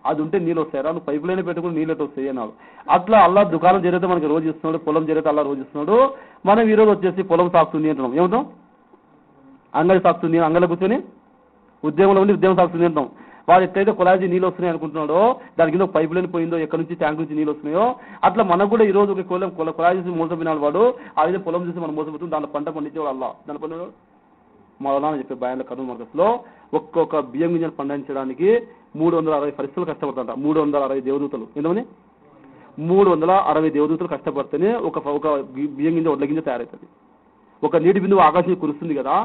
అది ఉంటే నీళ్ళు వస్తాయరా, నువ్వు పైప్ లైన్ పెట్టుకుని నీళ్ళు ఎట్లా వస్తాయి అన్నాడు. అట్లా అల్లా దుకాణం జరిగితే మనకి రోజు ఇస్తున్నాడు, పొలం జరిగితే అల్లా రోజు ఇస్తున్నాడు. మనం ఈ రోజు వచ్చేసి పొలం సాగుతుంది అంటున్నాం, ఏమంటాం, అంగడి సాగుతుంది, అంగడి కూర్చొని ఉద్యోగంలో ఉండి ఉద్యోగం సాగుతుంది అంటాం. వాడు ఎట్లయితే కొలాజీ నీళ్ళు వస్తున్నాయి అనుకుంటున్నాడో, దాని కింద పైప్ లైన్ పోయిందో, ఎక్కడి నుంచి ట్యాంక్ నుంచి నీళ్ళు వస్తున్నాయో, అట్లా మనకు కూడా ఈ రోజు ఒక కొలాజీ మోసపోయినాడు వాడు, అదే పొలం చూసి మనం మోసపోతుంది, దాంట్లో పంట పండించేవాడు అల్లా. దాని పని మౌలానా చెప్పే బయాన్ల కర్నూలు మార్కెట్స్లో ఒక్కొక్క బియ్యం గింజలు పండించడానికి 360 పరిస్థితులు కష్టపడతాంట. 360 దేవదూతలు, ఎందుకని 360 దేవదూతలు కష్టపడితేనే ఒక బియ్యం గింజ వడ్ల గింజ తయారవుతుంది. ఒక నీటి బిందువు ఆకాశం కురుస్తుంది కదా,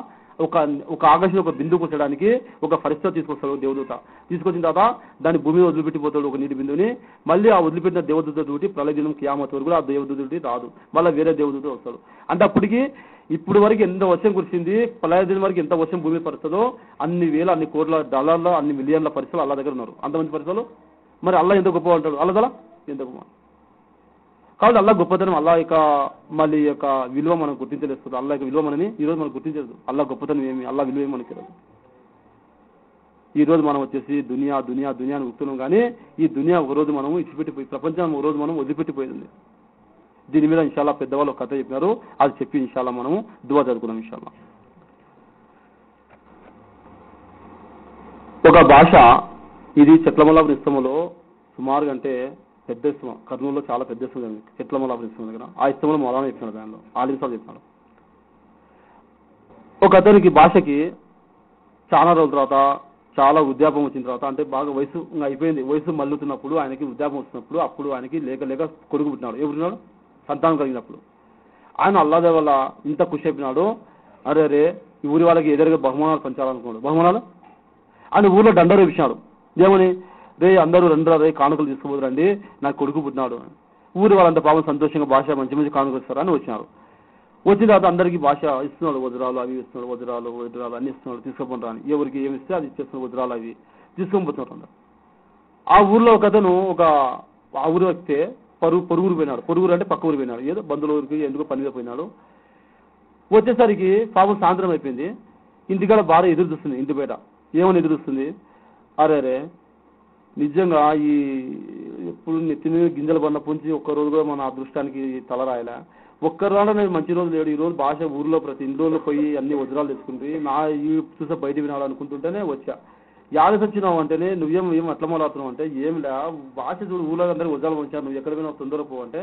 ఒక ఆకాశం ఒక బిందువు కూర్చోడానికి ఒక పరిస్థితి తీసుకొస్తాడు దేవదూత. తీసుకొచ్చిన తర్వాత దాన్ని భూమి మీద వదిలిపెట్టిపోతాడు ఒక నీటి బిందువుని. మళ్ళీ ఆ వదిలిపెట్టిన దేవదూత తోటి ప్రళయ దినం కియామత్ వరకు కూడా ఆ దేవదూత రాదు, మళ్ళీ వేరే దేవదూత వస్తాడు. అంటే అప్పటికి ఇప్పుడు వరకు ఎంత వర్షం కురిసింది, ప్రళయ దినం వరకు ఎంత వర్షం భూమి పడుతుందో అన్ని వేల అన్ని కోట్ల డాలర్ల అన్ని మిలియన్ల పరిస్థితులు అల్లా దగ్గర ఉన్నారు, అంతమంది పరిస్థితులు. మరి అల్లా ఎంత గొప్ప అంటాడు, అల్లదలా ఎంత గొప్ప. కాబట్టి అల్లా గొప్పతనం, అల్లా యొక్క మళ్ళీ యొక్క విలువ మనం గుర్తించలేస్తుంది. అల్లా యొక్క విలువ మనని ఈరోజు మనం గుర్తించలేదు. అల్లా గొప్పతనం ఏమి, అల్లా విలువ ఏమి మనకి తెలియదు. ఈరోజు మనం వచ్చేసి దునియా దునియా దునియా అని గుర్తున్నాం, కానీ ఈ దునియా ఒకరోజు మనం ఇచ్చిపెట్టిపోయి, ప్రపంచాన్ని ఒకరోజు మనం వదిలిపెట్టిపోయింది. దీని మీద ఇన్షాల్లా పెద్దవాళ్ళు ఒక కథ చెప్పినారు, అది చెప్పి ఇన్షాల్లా మనము దువా చదువుకున్నాం ఇన్షాల్లా. ఒక భాష ఇది చెట్లమల్లాపురం ఇస్తమంలో సుమారుగా అంటే పెద్ద ఇష్టం, కర్నూలులో చాలా పెద్ద ఇష్టం జరిగింది చెట్లమల్లాపురం ఇష్టం దగ్గర. ఆ ఇష్టంలో మౌలానా చెప్పినాడు, దానిలో ఆలిసాలు చెప్పినాడు. ఒక అతనికి భాషకి చాలా రోజుల తర్వాత చాలా వృద్ధాపం వచ్చిన తర్వాత, అంటే బాగా వయసు అయిపోయింది, వయసు మల్లుతున్నప్పుడు ఆయనకి వృద్ధాపం వచ్చినప్పుడు, అప్పుడు ఆయనకి లేక కొడుకు పుట్టినాడు. ఎవరున్నాడు, సంతానం కలిగినప్పుడు ఆయన అల్లాదే వల్ల ఇంత ఖుషి అయిపోయినాడు. అరే ఈ ఊరి వాళ్ళకి ఎదురుగా బహుమానాలు పంచాలనుకున్నాడు. బహుమానాలు ఆయన ఊర్లో దండరు వేపించాడు. ఏమని, రే అందరూ రండి కానుకలు తీసుకుపోదురండి, నాకు కొడుకు పుట్టినాడు. ఊరి వాళ్ళంతా పాపం సంతోషంగా భాష మంచి మంచి కానుకలు ఇస్తారని వచ్చినారు. వచ్చిన తర్వాత అందరికీ భాష ఇస్తున్నాడు, వజ్రాలు అవి ఇస్తున్నాడు, వజ్రాలు అన్ని ఇస్తున్నాడు, తీసుకుపోతారు అని. ఎవరికి ఏమి ఇస్తే అది ఇచ్చేస్తున్నాడు, వజ్రాలు అవి తీసుకొని పోతున్నారు అందరు. ఆ ఊర్లో ఒక అతను ఆ ఊరు వస్తే పొరుగురు పోయినాడు. పొరుగురు అంటే పక్క ఊరు పోయినాడు, ఏదో బంధువుల ఊరికి ఎందుకో పని మీద పోయినాడు. వచ్చేసరికి పాపం సాయంత్రం అయిపోయింది. ఇంటికాడ భార్య ఎదురు చూస్తుంది, ఇంటి బయట ఏమని ఎదురు చూస్తుంది, అరే నిజంగా ఈ ఎప్పుడు నెత్తిని గింజలు పడిన పుంచి ఒక్కరోజు కూడా మన అదృష్టానికి తల రాయలే, ఒక్కరోజు నేను మంచి రోజు లేడు. ఈ రోజు భాష ఊర్లో ప్రతి ఇంట్లో పోయి అన్ని వజ్రాలు తెచ్చుకుంటే నా ఈ చూసే బయట వినాడు అనుకుంటుంటేనే వచ్చా. యాదకి వచ్చినావు అంటేనే నువ్వేం అట్లా మొదలవుతున్నావు అంటే, ఏమిలే భాష చూడు ఊళ్ళో అందరికీ వజ్రాలు పంచారు, నువ్వు ఎక్కడ పోయినా తొందరగా పో అంటే,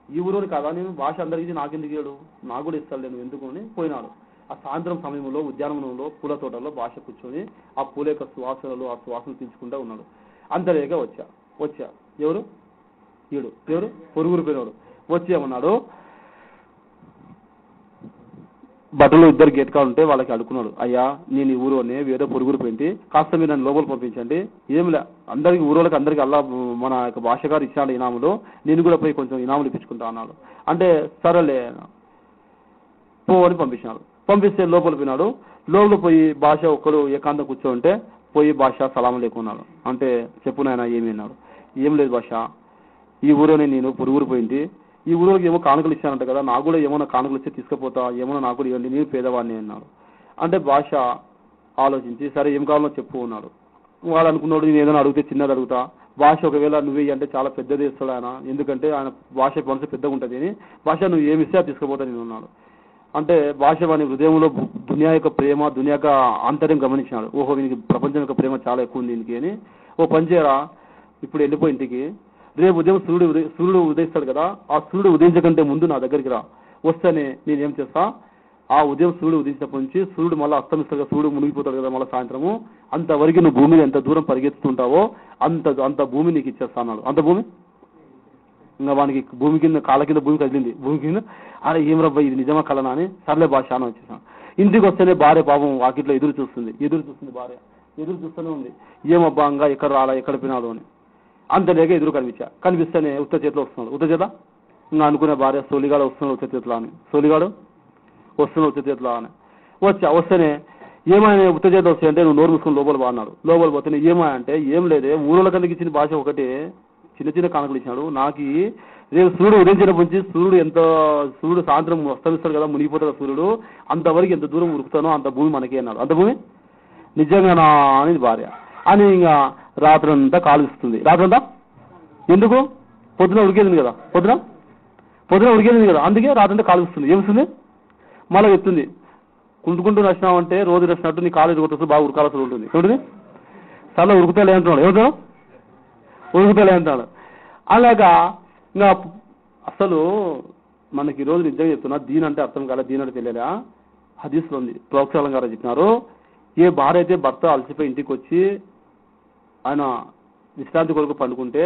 ఈ ఊరోని కదా నేను భాష అందరికీ నాకెందుకు ఏడు, నాకు కూడా ఇస్తాను నేను ఎందుకు అని పోయినాడు. ఆ సాయంత్రం సమయంలో ఉద్యానవనంలో పూల తోటలో భాష కూర్చొని ఆ పూల యొక్క సువాసనలు ఆ సువాసనలు తీసుకుంటూ ఉన్నాడు. అంతలేక వచ్చా ఎవరు పొరుగురు పోయినాడు. వచ్చి ఏమన్నాడు, బట్టలు ఇద్దరు గేట్కా ఉంటే వాళ్ళకి అడుకున్నాడు, అయ్యా నేను ఈ ఊరోనే వేరే పొరుగురు పోయింది, కాస్త మీరు నన్ను లోపల పంపించండి. ఏమిలే అందరికి ఊరోళ్ళకి అందరికి అల్లా మన యొక్క భాషగారు ఇచ్చాడు ఇనాములు, నేను కూడా పోయి కొంచెం ఇనాములు ఇప్పించుకుంటా అన్నాడు. అంటే సరేలే పో అని పంపించినాడు. పంపిస్తే లోపల పోయినాడు. లోపల పోయి భాష ఒక్కడు ఏకాంతం కూర్చోంటే పోయి భాష సలాం లేకున్నాడు. అంటే చెప్పు నాయన ఏమి అన్నాడు. ఏం లేదు భాష, ఈ ఊరోనే నేను పొరుగురు పోయింది, ఈ ఊరికి ఏమో కానుకలు ఇచ్చానంట కదా, నాకు కూడా ఏమన్నా కానుకలు ఇస్తే తీసుకుపోతా, ఏమన్నా నాకు కూడా ఇవ్వండి, నేను పేదవాడిని అన్నాడు. అంటే భాష ఆలోచించి సరే ఏం కావాలో చెప్పు అన్నాడు. వాడు అనుకున్నాడు నేను ఏదైనా అడిగితే చిన్నది అడుగుతా, భాష ఒకవేళ నువ్వే అంటే చాలా పెద్దది ఇస్తాడు ఆయన, ఎందుకంటే ఆయన భాష మనసు పెద్దగా ఉంటుంది అని, భాష నువ్వు ఏమి ఇస్తే తీసుకుపోతా నేను అన్నాడు. అంటే భాష వాని హృదయంలో దునియా యొక్క ప్రేమ, దునియా యొక్క ఆంతర్యం గమనించినాడు. ఓహో వీనికి ప్రపంచం యొక్క ప్రేమ చాలా ఎక్కువ ఉంది దీనికి అని, ఓ పనిచేయరా ఇప్పుడు వెళ్ళిపోయి ఇంటికి, రేపు ఉదయం సూర్యుడు ఉదయిస్తాడు కదా, ఆ సూర్యుడు ఉదయించకంటే ముందు నా దగ్గరికి రా, వస్తేనే నేనేం చేస్తా, ఆ ఉదయం సూర్యుడు ఉదయించినప్పటి నుంచి సూర్యుడు మళ్ళీ అస్తమిస్తాడు కదా, సూర్యుడు మునిగిపోతాడు కదా మళ్ళీ సాయంత్రము, అంతవరకు నువ్వు భూమిని ఎంత దూరం పరిగెత్తుతుంటావో అంత భూమి నీకు ఇచ్చేస్తా అన్నాడు. అంత భూమి ఇంకా వానికి భూమి కింద కాళ్ళ కింద భూమి కదిలింది. భూమి కింద అరే ఏం రబ్బా ఇది నిజమా కలనా అని సర్లే భాష అని వచ్చేసాను. ఇంటికి వస్తేనే భార్య పాపం వాకిట్లో ఎదురు చూస్తుంది భార్య ఎదురు చూస్తూనే ఉంది, ఏమబ్బా ఇంకా ఎక్కడ రాలా ఎక్కడ పోయినాడు అని. అంతలేక ఎదురు కనిపిస్తేనే ఉత్త చేతిలో వస్తున్నాడు. ఉత్త చేత ఇంకా అనుకునే భార్య సోలిగాడు వస్తున్నాడు ఉత్త చేతిలో అని, సోలిగాడు వస్తున్నాడు ఉత్త చేతిలో అని వస్తేనే ఏమైనా ఉత్త చేతిలో వస్తాయంటే నువ్వు నోరు మూసుకొని లోపల బాగున్నాడు. లోపల పోతేనే ఏమా అంటే ఏం లేదే ఊళ్ళో కనుక ఇచ్చిన భాష ఒకటే చిన్న చిన్న కానుకలు ఇచ్చినాడు. నాకు రేపు సూర్యుడు ఉదయించిన నుంచి సూర్యుడు సాయంత్రం అస్తమిస్తాడు కదా, మునిగిపోతాడు సూర్యుడు, అంతవరకు ఎంత దూరం ఉరుకుతానో అంత భూమి మనకే అన్నాడు. అంత భూమి నిజంగానా అనేది భార్య అని ఇంకా రాత్రంతా కాలుస్తుంది. రాత్రంతా ఎందుకు పొద్దున ఉడికేది కదా, పొద్దున ఉడికేది కదా, అందుకే రాత్రంతా కాలుస్తుంది. ఏమిస్తుంది మళ్ళీ ఎత్తుంది. కుంటుకుంటూ నచ్చినావంటే రోజు నచ్చినట్టు నీ కాలు ఎదుగుతుంది, బాగా ఉరకాల్సి ఉంటుంది. ఏమిటి చాలా ఉరుకుతాలే అంటున్నాడు. ఏమంటాడు ఉరుకుతాలే అంటున్నాడు. అలాగా ఇంకా అసలు మనకి ఈరోజు నిజంగా చెప్తున్నా, దీని అంటే అర్థం కాలే, దీని అంటే తెలియదా. హదీస్లో ఉంది, ప్రవక్త గారు చెప్పినారు, ఏ భార్య అయితే భర్త అలసిపోయి ఇంటికి వచ్చి ఆయన విశ్రాంతి కొరకు పండుకుంటే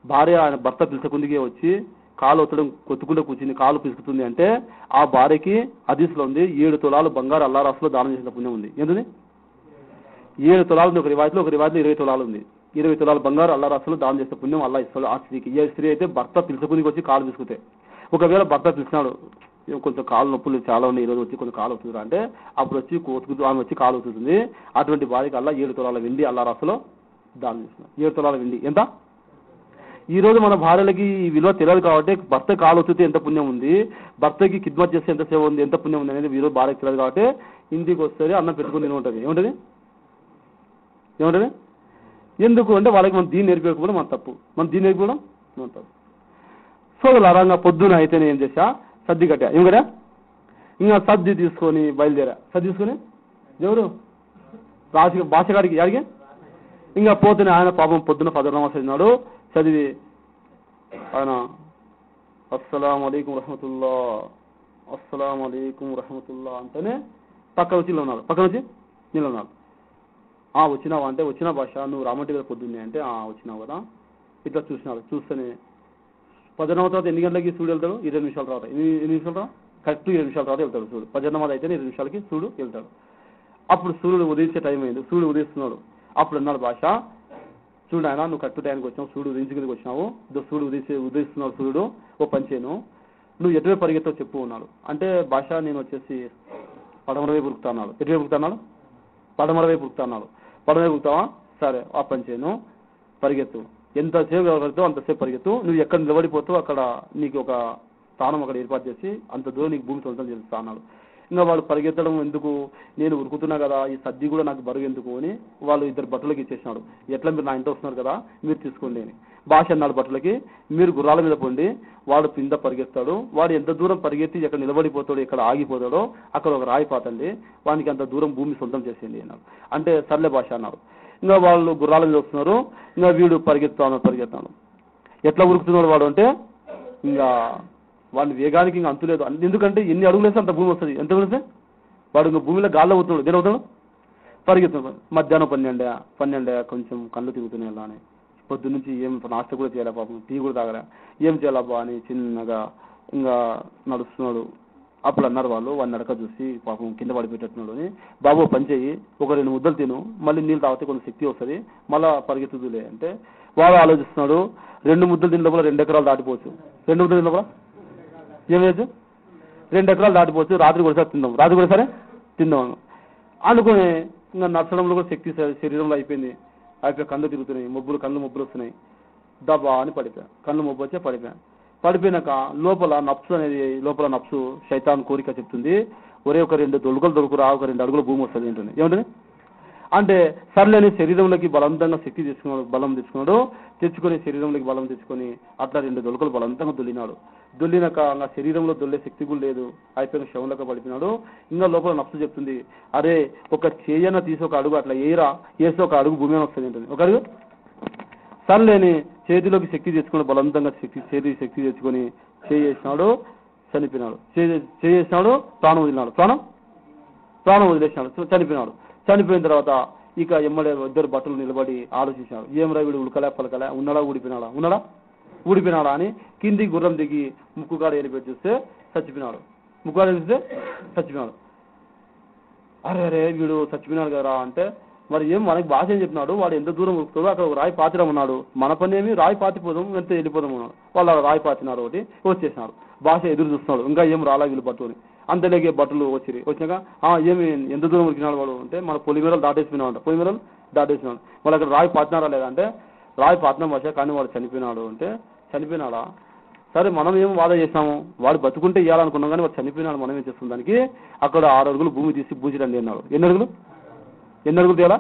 భార్య ఆయన భర్త పిలిచకుందికే వచ్చి కాలు ఒత్తడం కొత్తుకుంటే కూర్చుని కాలు పిసుకుతుంది అంటే ఆ భార్యకి హదీస్లో ఉంది 7 తులాలు బంగారు అల్లా రాసులో దానం చేసిన పుణ్యం ఉంది. ఏంటది 7 తులాలు ఉంది. ఒక రివాయత్లో 20 తులాలు ఉంది. 20 తులాలు బంగారు అల్లా రాసులో దానం చేసిన పుణ్యం అల్లా ఇస్తాడు ఆ స్త్రీకి. ఏ స్త్రీ అయితే భర్త పిలుచుకుందికి వచ్చి కాలు పిసుకుతే, ఒకవేళ భర్త పిలిచినాడు కొంచెం కాలు నొప్పులు చాలా ఉన్నాయి ఈరోజు వచ్చి కొంచెం కాలు అవుతుంది అంటే అప్పుడు వచ్చి ఆమె వచ్చి కాలు అవుతుంది. అటువంటి భార్యకి అల్లా 7 తులాల వెండి అల్లా రాసులో దానం చేస్తున్నారు. 7 తులాల వెండి ఎంత? ఈ రోజు మన భార్యలకి ఈ విలువ తెలియదు కాబట్టి భర్త కాలు వచ్చితే ఎంత పుణ్యం ఉంది, భర్తకి కిద్మత్ చేస్తే ఎంత సేవ ఉంది, ఎంత పుణ్యం ఉంది అనేది ఈరోజు భార్యకి తెలియదు కాబట్టి ఇంటికి వస్తే అన్నం పెట్టుకుని తిని ఏముంటుంది ఎందుకు అంటే వాళ్ళకి మనం దీన్ని నేర్పించకపోవడం మన తప్పు, మనం దీన్ని నేర్పించడం మన తప్పు. సోదరులారా పొద్దున అయితే నేను ఏం చేశా, సర్ది కట్టా. ఏం కదా ఇంకా సర్ది తీసుకొని బయలుదేరా. సర్ది తీసుకొని ఎవరు భాషగాడికి అడిగి ఇంకా పోతేనే ఆయన పాపం పొద్దున ఫజర్ నమాజ్ చదివినాడు. చదివి ఆయన అస్సలాము అలైకుం రహమతుల్లా అస్సలాము అలైకుం రహమతుల్లా అంటేనే పక్కన వచ్చి నిలన్నాడు. వచ్చినావా అంటే వచ్చిన భాష నువ్వు రామంటే కదా పొద్దున్నే అంటే వచ్చినావు కదా. ఇట్లా చూస్తేనే ఫజర్ తర్వాత ఎన్ని గంటలకి సూర్యుడు వెళ్తాడు? 20 నిమిషాల తర్వాత. ఎన్ని నిమిషాల తర్వాత? కరెక్ట్ 20 నిమిషాల తర్వాత వెళ్తాడు సూర్యుడు. ఫజర్ నమాజ్ అయితే 20 నిమిషాలకి సూర్యుడు వెళ్తాడు. అప్పుడు సూర్యుడు ఉదయించే టైం అయింది, సూర్యుడు ఉదయిస్తున్నాడు. అప్పుడు అన్నాడు భాష, చూడు ఆయన నువ్వు కరెక్ట్ టైంకి వచ్చినావు, సూర్యుడు ఉదయించి కిందకి వచ్చినావు, సూర్యుడు ఉదయిస్తున్నాడు, సూర్యుడు ఓ పని చేయను, నువ్వు ఎటువైపు పరిగెత్తావు చెప్పు అన్నాడు. అంటే భాష నేను వచ్చేసి పడమర వైపు ఉరుకుతా అన్నాడు. ఎటువైపు ఉరుకుతా అన్నాడు? పడమర వైపు ఉరుకుతా అన్నాడు. పడమర వైపు ఉరుకుతావా? సరే ఆ పని చేయను, పరిగెత్తు, ఎంతసేపు ఎవరితో అంతసేపు పరిగెత్తు, నువ్వు ఎక్కడ నిలబడిపోతావు అక్కడ నీకు ఒక స్థానం అక్కడ ఏర్పాటు చేసి అంత దూరం నీకు భూమి సొంతం చేస్తా అన్నాడు. ఇంకా వాళ్ళు పరిగెత్తడం ఎందుకు, నేను ఉరుకుతున్నా కదా ఈ సర్ది కూడా నాకు బరువు ఎందుకు అని వాళ్ళు 2 బట్టలకి ఇచ్చేసినాడు. ఎట్లా మీరు నా ఇంట్లో వస్తున్నారు కదా మీరు తీసుకోండి అని. భాష అన్నాడు బట్టలకి, మీరు గుర్రాల మీద పోండి, వాడు కింద పరిగెత్తాడు, వాడు ఎంత దూరం పరిగెత్తి ఎక్కడ నిలబడిపోతాడో ఎక్కడ ఆగిపోతాడో అక్కడ ఒక రాయి పాతండి, వానికి అంత దూరం భూమి సొంతం చేసేయండి అన్నాడు. అంటే సర్లే భాష అన్నారు. ఇంకా వాళ్ళు గుర్రాల మీద వస్తున్నారు, ఇంకా వీడు పరిగెత్తాను. ఎట్లా ఉరుకుతున్నాడు వాడు అంటే ఇంకా వాడి వేగానికి ఇంకా అంతులేదు. ఎందుకంటే ఎన్ని అడుగులు వేస్తే అంత భూమి వస్తుంది. ఎంత వేస్తే వాడు ఇంకా భూమిలో గాల్లో అవుతున్నాడు, దేని అవుతాడు పరిగెత్తున్నాడు. మధ్యాహ్నం 12 కొంచెం కళ్ళు తిరుగుతున్నాయి అలా అని పొద్దున్నుంచి ఏం నాష్ట కూడా చేయాలా పాపం, టీ కూడా తాగలే, ఏం చేయాలబ్బా అని చిన్నగా ఇంకా నడుస్తున్నాడు. అప్పుడు అన్నారు వాళ్ళు వాడిని నడక చూసి పాపం కింద పడిపెట్టేట్టున్నాడు అని, బాబు పని చేయి, ఒక 2 ముద్దలు తిను, మళ్ళీ నీళ్ళు తాగితే కొంచెం శక్తి వస్తుంది, మళ్ళీ పరిగెత్తుదులే అంటే వాడు ఆలోచిస్తున్నాడు. 2 ముద్దలు తిన్న లోపల 2 ఎకరాలు దాటిపోవచ్చు. 2 ముద్దలు తిన్న లోపల ఏం లేదు 2 ఎకరాలు దాటిపోవచ్చు. రాత్రి కూడా సరే తిందాం అనుకుని ఇంకా నచ్చడంలో కూడా శక్తి శరీరంలో అయిపోయింది. అయిపోయి కళ్ళు తిరుగుతున్నాయి, కళ్ళు మొబ్బులు వస్తున్నాయి. దబా అని పడిపోయా, కళ్ళు మొబ్బు వచ్చే పడిపోయినాక లోపల నప్సు శైతాన్ కోరిక చెప్తుంది, ఒరే ఒక 2 దొడుగులు దొరుకురా, ఒక 2 అడుగుల భూమి వస్తుంది ఏంటండి. ఏమంటుంది అంటే సర్లేని శరీరంలోకి బలవంతంగా శక్తి బలం తెచ్చుకొని శరీరంలోకి బలం తెచ్చుకొని అట్లా 2 దొడుకులు బలవంతంగా దొల్లినాక ఇంకా శరీరంలో దొల్లే శక్తి కూడా లేదు, అయిపోయిన శవంలోకి పడిపోయినాడు. ఇంకా లోపల నప్సు చెప్తుంది, అరే ఒక చేయన తీసి ఒక అడుగు అట్లా వేస్తే ఒక అడుగు భూమి వస్తుంది ఏంటండి, ఒక అడుగు. సర్లేని చేతిలోకి శక్తి తెచ్చుకుని బలవంతంగా శక్తి తెచ్చుకొని చేసినాడు, చనిపోయినాడు. చేసినాడు, ప్రాణం వదిలేసినాడు, చనిపోయిన తర్వాత ఇక ఎమ్మడే 2 బట్టలు నిలబడి ఆలోచించాడు, ఏమరా వీడు ఉడకలే పలకలే, ఉన్నాడా ఊడిపోయినాడా అని కిందికి గుర్రం దిగి ముక్కుకాడ ఏలిపెట్టి చూస్తే చచ్చిపోయినాడు. ముక్కుకాడ చూస్తే చచ్చిపోయినాడు. అరే వీడు చచ్చిపోయినాడు కదా అంటే మరి ఏం మనకి భాష ఏం చెప్పినాడు, వాడు ఎంత దూరం ఉరుకుతాడో అక్కడ ఒక రాయి పాతిరమన్నాడు. మన పని ఏమి రాయి పాతిపోదాం, ఎంత వెళ్ళిపోదాం అన్నాడు. వాళ్ళు రాయి పాతినారు, ఒకటి వచ్చేసినారు. భాష ఎదురు చూస్తున్నాడు, ఇంకా ఏం రాలా వీళ్ళు పట్టుకొని. అంతలేకే బట్టలు వచ్చినాక ఏమి ఎంత దూరం ఉరికినాడు వాడు అంటే, మన పొలిమేరలు దాటేసిపోయినాడు, పొలిమేరలు దాటేసినాడు. వాళ్ళు అక్కడ రాయి పాతినారా లేదా అంటే, రాయి పాతిన భాష, కానీ వాడు చనిపోయినాడు అంటే, చనిపోయినాడా? సరే మనం ఏం వాదా చేసినాము, వాడు బతుకుంటే ఇవ్వాలనుకున్నాం, కానీ వాడు చనిపోయినాడు, మనం ఏం చేస్తాం దానికి? అక్కడ 6 అడుగులు భూమి తీసి పూజిరండి అన్నాడు. ఎన్ని అడుగులు తీయాలా?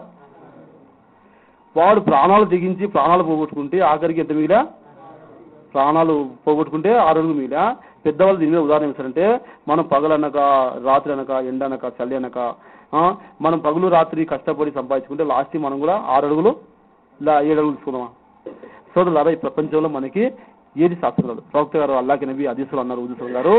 వాడు ప్రాణాలు తెగించి ప్రాణాలు పోగొట్టుకుంటే ఆఖరికి ఎంత మిగిలా? ప్రాణాలు పోగొట్టుకుంటే 6 అడుగులు మిగిలా. పెద్దవాళ్ళు దీని మీద ఉదాహరణ ఏమిస్తారంటే, మనం పగలనక రాత్రి అనక ఎండ అనక చలి అనక మనం పగులు రాత్రి కష్టపడి సంపాదించుకుంటే లాస్ట్ మనం కూడా 6 అడుగులు 7 అడుగులు తీసుకున్నామా? సోదరులారా, ఈ ప్రపంచంలో మనకి ఏది శాస్త్రం కాదు. ప్రవక్త గారు అల్లాకి నబీ హదీసులు అన్నారు, ఉదూసులు గారు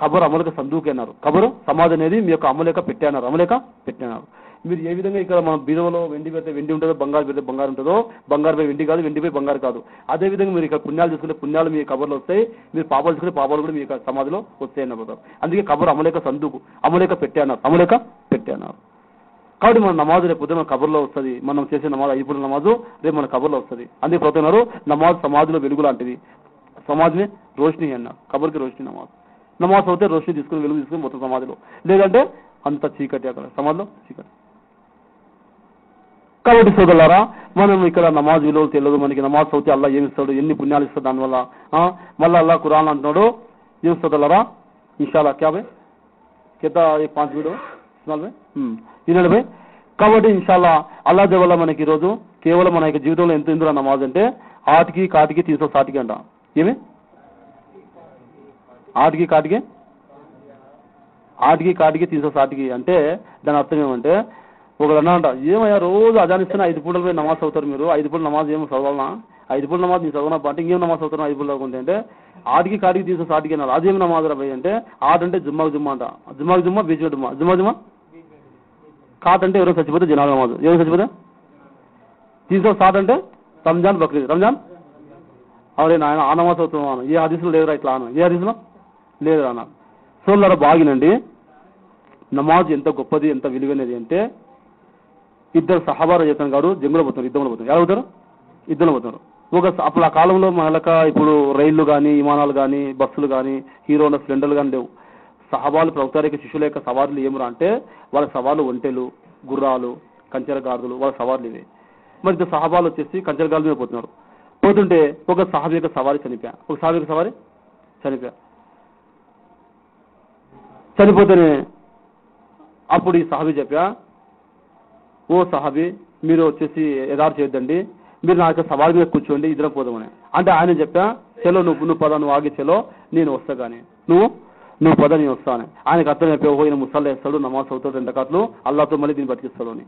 కబర్ అమలుక సందూకి అన్నారు. కబరు సమాధి అనేది మీ యొక్క అమలేక పెట్టాన్నారు, అమలేక పెట్టాన్నారు. మీరు ఏ విధంగా ఇక్కడ మన బీరువలో వెండి పెడితే వెండి ఉంటుందో, బంగారు పెడితే బంగారు ఉంటుందో, బంగారుపై వెండి కాదు, వెండిపై బంగారు కాదు. అదేవిధంగా మీరు ఇక్కడ పుణ్యాలు చేసుకుంటే పుణ్యాలు మీ కబర్లో వస్తాయి, మీరు పాపాలు చేసుకుంటే పాపాలు కూడా మీ సమాధిలో వస్తాయి అన్నారు. అందుకే కబర్ అమలేక సందూకు, అమలేక పెట్టాన్నారు, అమలేక పెట్టాన్నారు. కాబట్టి మన నమాజు రేపు పొద్దున కబర్లో వస్తుంది. మనం చేసే నమాజు 5 పూటల నమాజు రేపు మన కబర్లో వస్తుంది. అందుకే ప్రవక్తన్నారు, నమాజ్ సమాధిలో వెలుగు లాంటిది, సమాధిని రోషిని అన్నారు. కబర్కి రోషిని నమాజ్ అవుతే రోషిని తీసుకుని వెలుగు తీసుకుని మొత్తం సమాధిలో, లేదంటే అంత చీకటి, అక్కడ సమాధిలో చీకటి. కాబట్టి సోదరులారా, మనం ఇక్కడ నమాజ్ విలువలు తెలియదు మనకి. నమాజ్ అవుతే అల్లా ఏమి ఇస్తాడు, ఎన్ని పుణ్యాలు ఇస్తాడు దానివల్ల. మళ్ళీ అల్లా ఖురాన్ అంటున్నాడు, ఏం సోదరులారా ఇన్షాల్లా క్యా భాయ్ కితా 5 వీడియో ఈ 40. కాబట్టి ఇన్షాల్లా అల్లా దేవల్ల మనకి ఈరోజు కేవలం మన యొక్క జీవితంలో ఎంత ఎందుకు నమాజ్ అంటే, ఆటికి కాటికి 360 అంట. ఏమి ఆటికి కాటికి 360 అంటే దాని అర్థం ఏమంటే, ఒకడు అన్నా అంట, ఏమయ్యా రోజు అజానిస్తున్నా 5 పూటల పోయి నమాజ్ అవుతారు మీరు, 5 పూటల నమాజ్ ఏమో చదవాలన్నా, 5 పూటల నమాజ్ నేను చదవనా అంటే ఇంకేం నమాజ్ అవుతాను 5 పూటలు అవుతుంది అంటే, ఆటికి కాటికి 360 అన్నారు. అదేమి నమాజ్ రాబోయ్ అంటే, ఆట అంటే జుమ్మాకు జుమ్మా అంట, జుమ్మాకు జుమ్మా బీచ్ జుమ్మా, జుమ్మా కాట్ అంటే ఎవరో చచ్చిపోతే జనాల నమాజ్, ఎవరు చచ్చిపోతే 360 అంటే రంజాన్ బక్రీద్, రంజాన్ అవరే నాయన ఆ నమాజ్ అవుతున్నాను, ఏ హదీసులో లేదురా ఇట్లా అన్న, ఏ హదీసులో లేదురా అన్న. సోదరులారా బాగినండి, నమాజ్ ఎంత గొప్పది, ఎంత విలువైనది అంటే, 2 సహాబా రజతన్ గారు జంగులో పోతున్నారు, యుద్ధంలో పోతున్నారు. ఎలా పోతారు? యుద్ధంలో పోతున్నారు. అప్పుడు ఆ కాలంలో మనక ఇప్పుడు రైళ్లు కానీ, విమానాలు కానీ, బస్సులు కానీ, హీరోల స్ప్లెండర్లు కానీ లేవు. సహాబాలు ప్రవక్త యొక్క శిష్యుల యొక్క సవార్లు ఏమరా అంటే, వాళ్ళ సవాళ్ళు ఒంటెలు, గుర్రాలు, కంచెర గాడిదలు, వాళ్ళ సవార్లు ఇవే. మరి 2 సహాబాలు వచ్చేసి కంచెర గాడిద మీద పోతున్నారు. పోతుంటే ఒక సహాబీ యొక్క సవారీ చనిపోతేనే అప్పుడు ఈ సహాబీ చెప్పా, ఓ సహాబీ మీరు వచ్చేసి ఎదారు చేయొద్దండి, మీరు నా యొక్క సవారి మీద కూర్చోండి, ఇద్దరం పోదామని. అంటే ఆయన చెప్పా, చలో నువ్వు పద, నువ్వు ఆగి చలో నేను వస్తా, కానీ నువ్వు పద నేను వస్తాను. ఆయనకు అర్థం చెప్పి, ఓహో ఈయన ముసల్లా వేస్తాడు, నమాజ్ అవుతాడు 2 రకాతులు, అల్లాతో మళ్ళీ దీన్ని బతికిస్తాడు అని.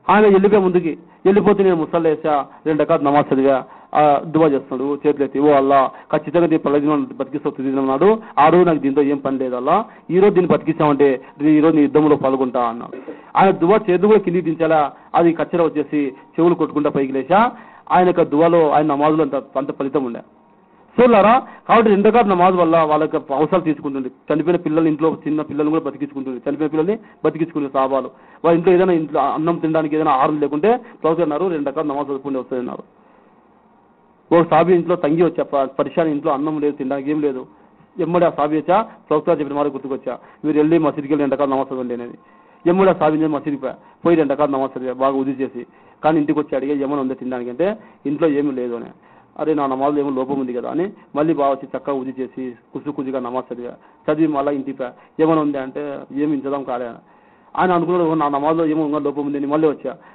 ఆయన వెళ్ళిపోయి ముందుకి వెళ్ళిపోతే, నేను ముసల్లా వేసా 2 రకాలు నమాజ్ చదివా, దువా చేస్తున్నాడు చేతులు ఎత్తి, ఓ అల్లా ఖచ్చితంగా దీన్ని 10 దినం బతికిస్తావు, 9 దినం నాడు, ఆ రోజు నాకు దీంతో ఏం పని లేదు అల్లా, ఈ రోజు దీన్ని బతికిస్తామంటే ఈ రోజు నీ యుద్ధంలో పాల్గొంటా అన్నాడు. ఆయన దువా చేతులు కూడా కిందికి దించాలా, అది కచ్చర వచ్చేసి చెవులు కొట్టుకుంటా పైకి లేచా. ఆయన యొక్క దువాలో ఆయన నమాజులో అంత ఫలితం ఉండే. చూడలారా, కాబట్టి 2 రకాల నమాజ్ వల్ల వాళ్ళకి అవసరాలు తీసుకుంటుంది. చనిపోయిన పిల్లలు, ఇంట్లో చిన్న పిల్లలు కూడా బతికించుకుంటుంది, చనిపోయిన పిల్లల్ని బతికించుకునే సహాబాలు. వాళ్ళ ఇంట్లో ఏదైనా అన్నం తినడానికి ఏదైనా ఆహారం లేకుంటే ప్రవక్త అన్నారు 2 రకాల నమాజ్ చదువుకుంటే వస్తాయన్నారు. ఓ సాబీ ఇంట్లో తంగి వచ్చా, పరిశాని ఇంట్లో అన్నం లేదు, తినడానికి ఏం లేదు. ఎమ్మడి ఆ సాబీ వచ్చా, ప్రవక్త చెప్పిన మాట గుర్తుకొచ్చా, మీరు వెళ్ళి మసీద్కి వెళ్ళి 2 రకాల నమాజ్ చదవండి అనేది. ఎమ్మడి ఆ సాబీ మసీద్కి పోయి 2 రకాల నమాజ్ చదివా, బాగా ఉది చేసి. కానీ ఇంటికి వచ్చి అడిగా ఏమైనా ఉందో తినడానికి అంటే, ఇంట్లో ఏమీ లేదు అని. అరే నా నమాజ్లో ఏమో లోపం ఉంది కదా అని మళ్ళీ బాగా వచ్చి చక్కగా ఉది చేసి కుజుగా నమాజ్ చదివి మళ్ళీ ఇంటికి ఏమైనా ఉంది అంటే ఏమి ఇంచదాం కాలే. ఆయన అనుకున్నాడు నా నమాజ్లో ఏమో ఇంకా లోపం ఉంది అని. మళ్ళీ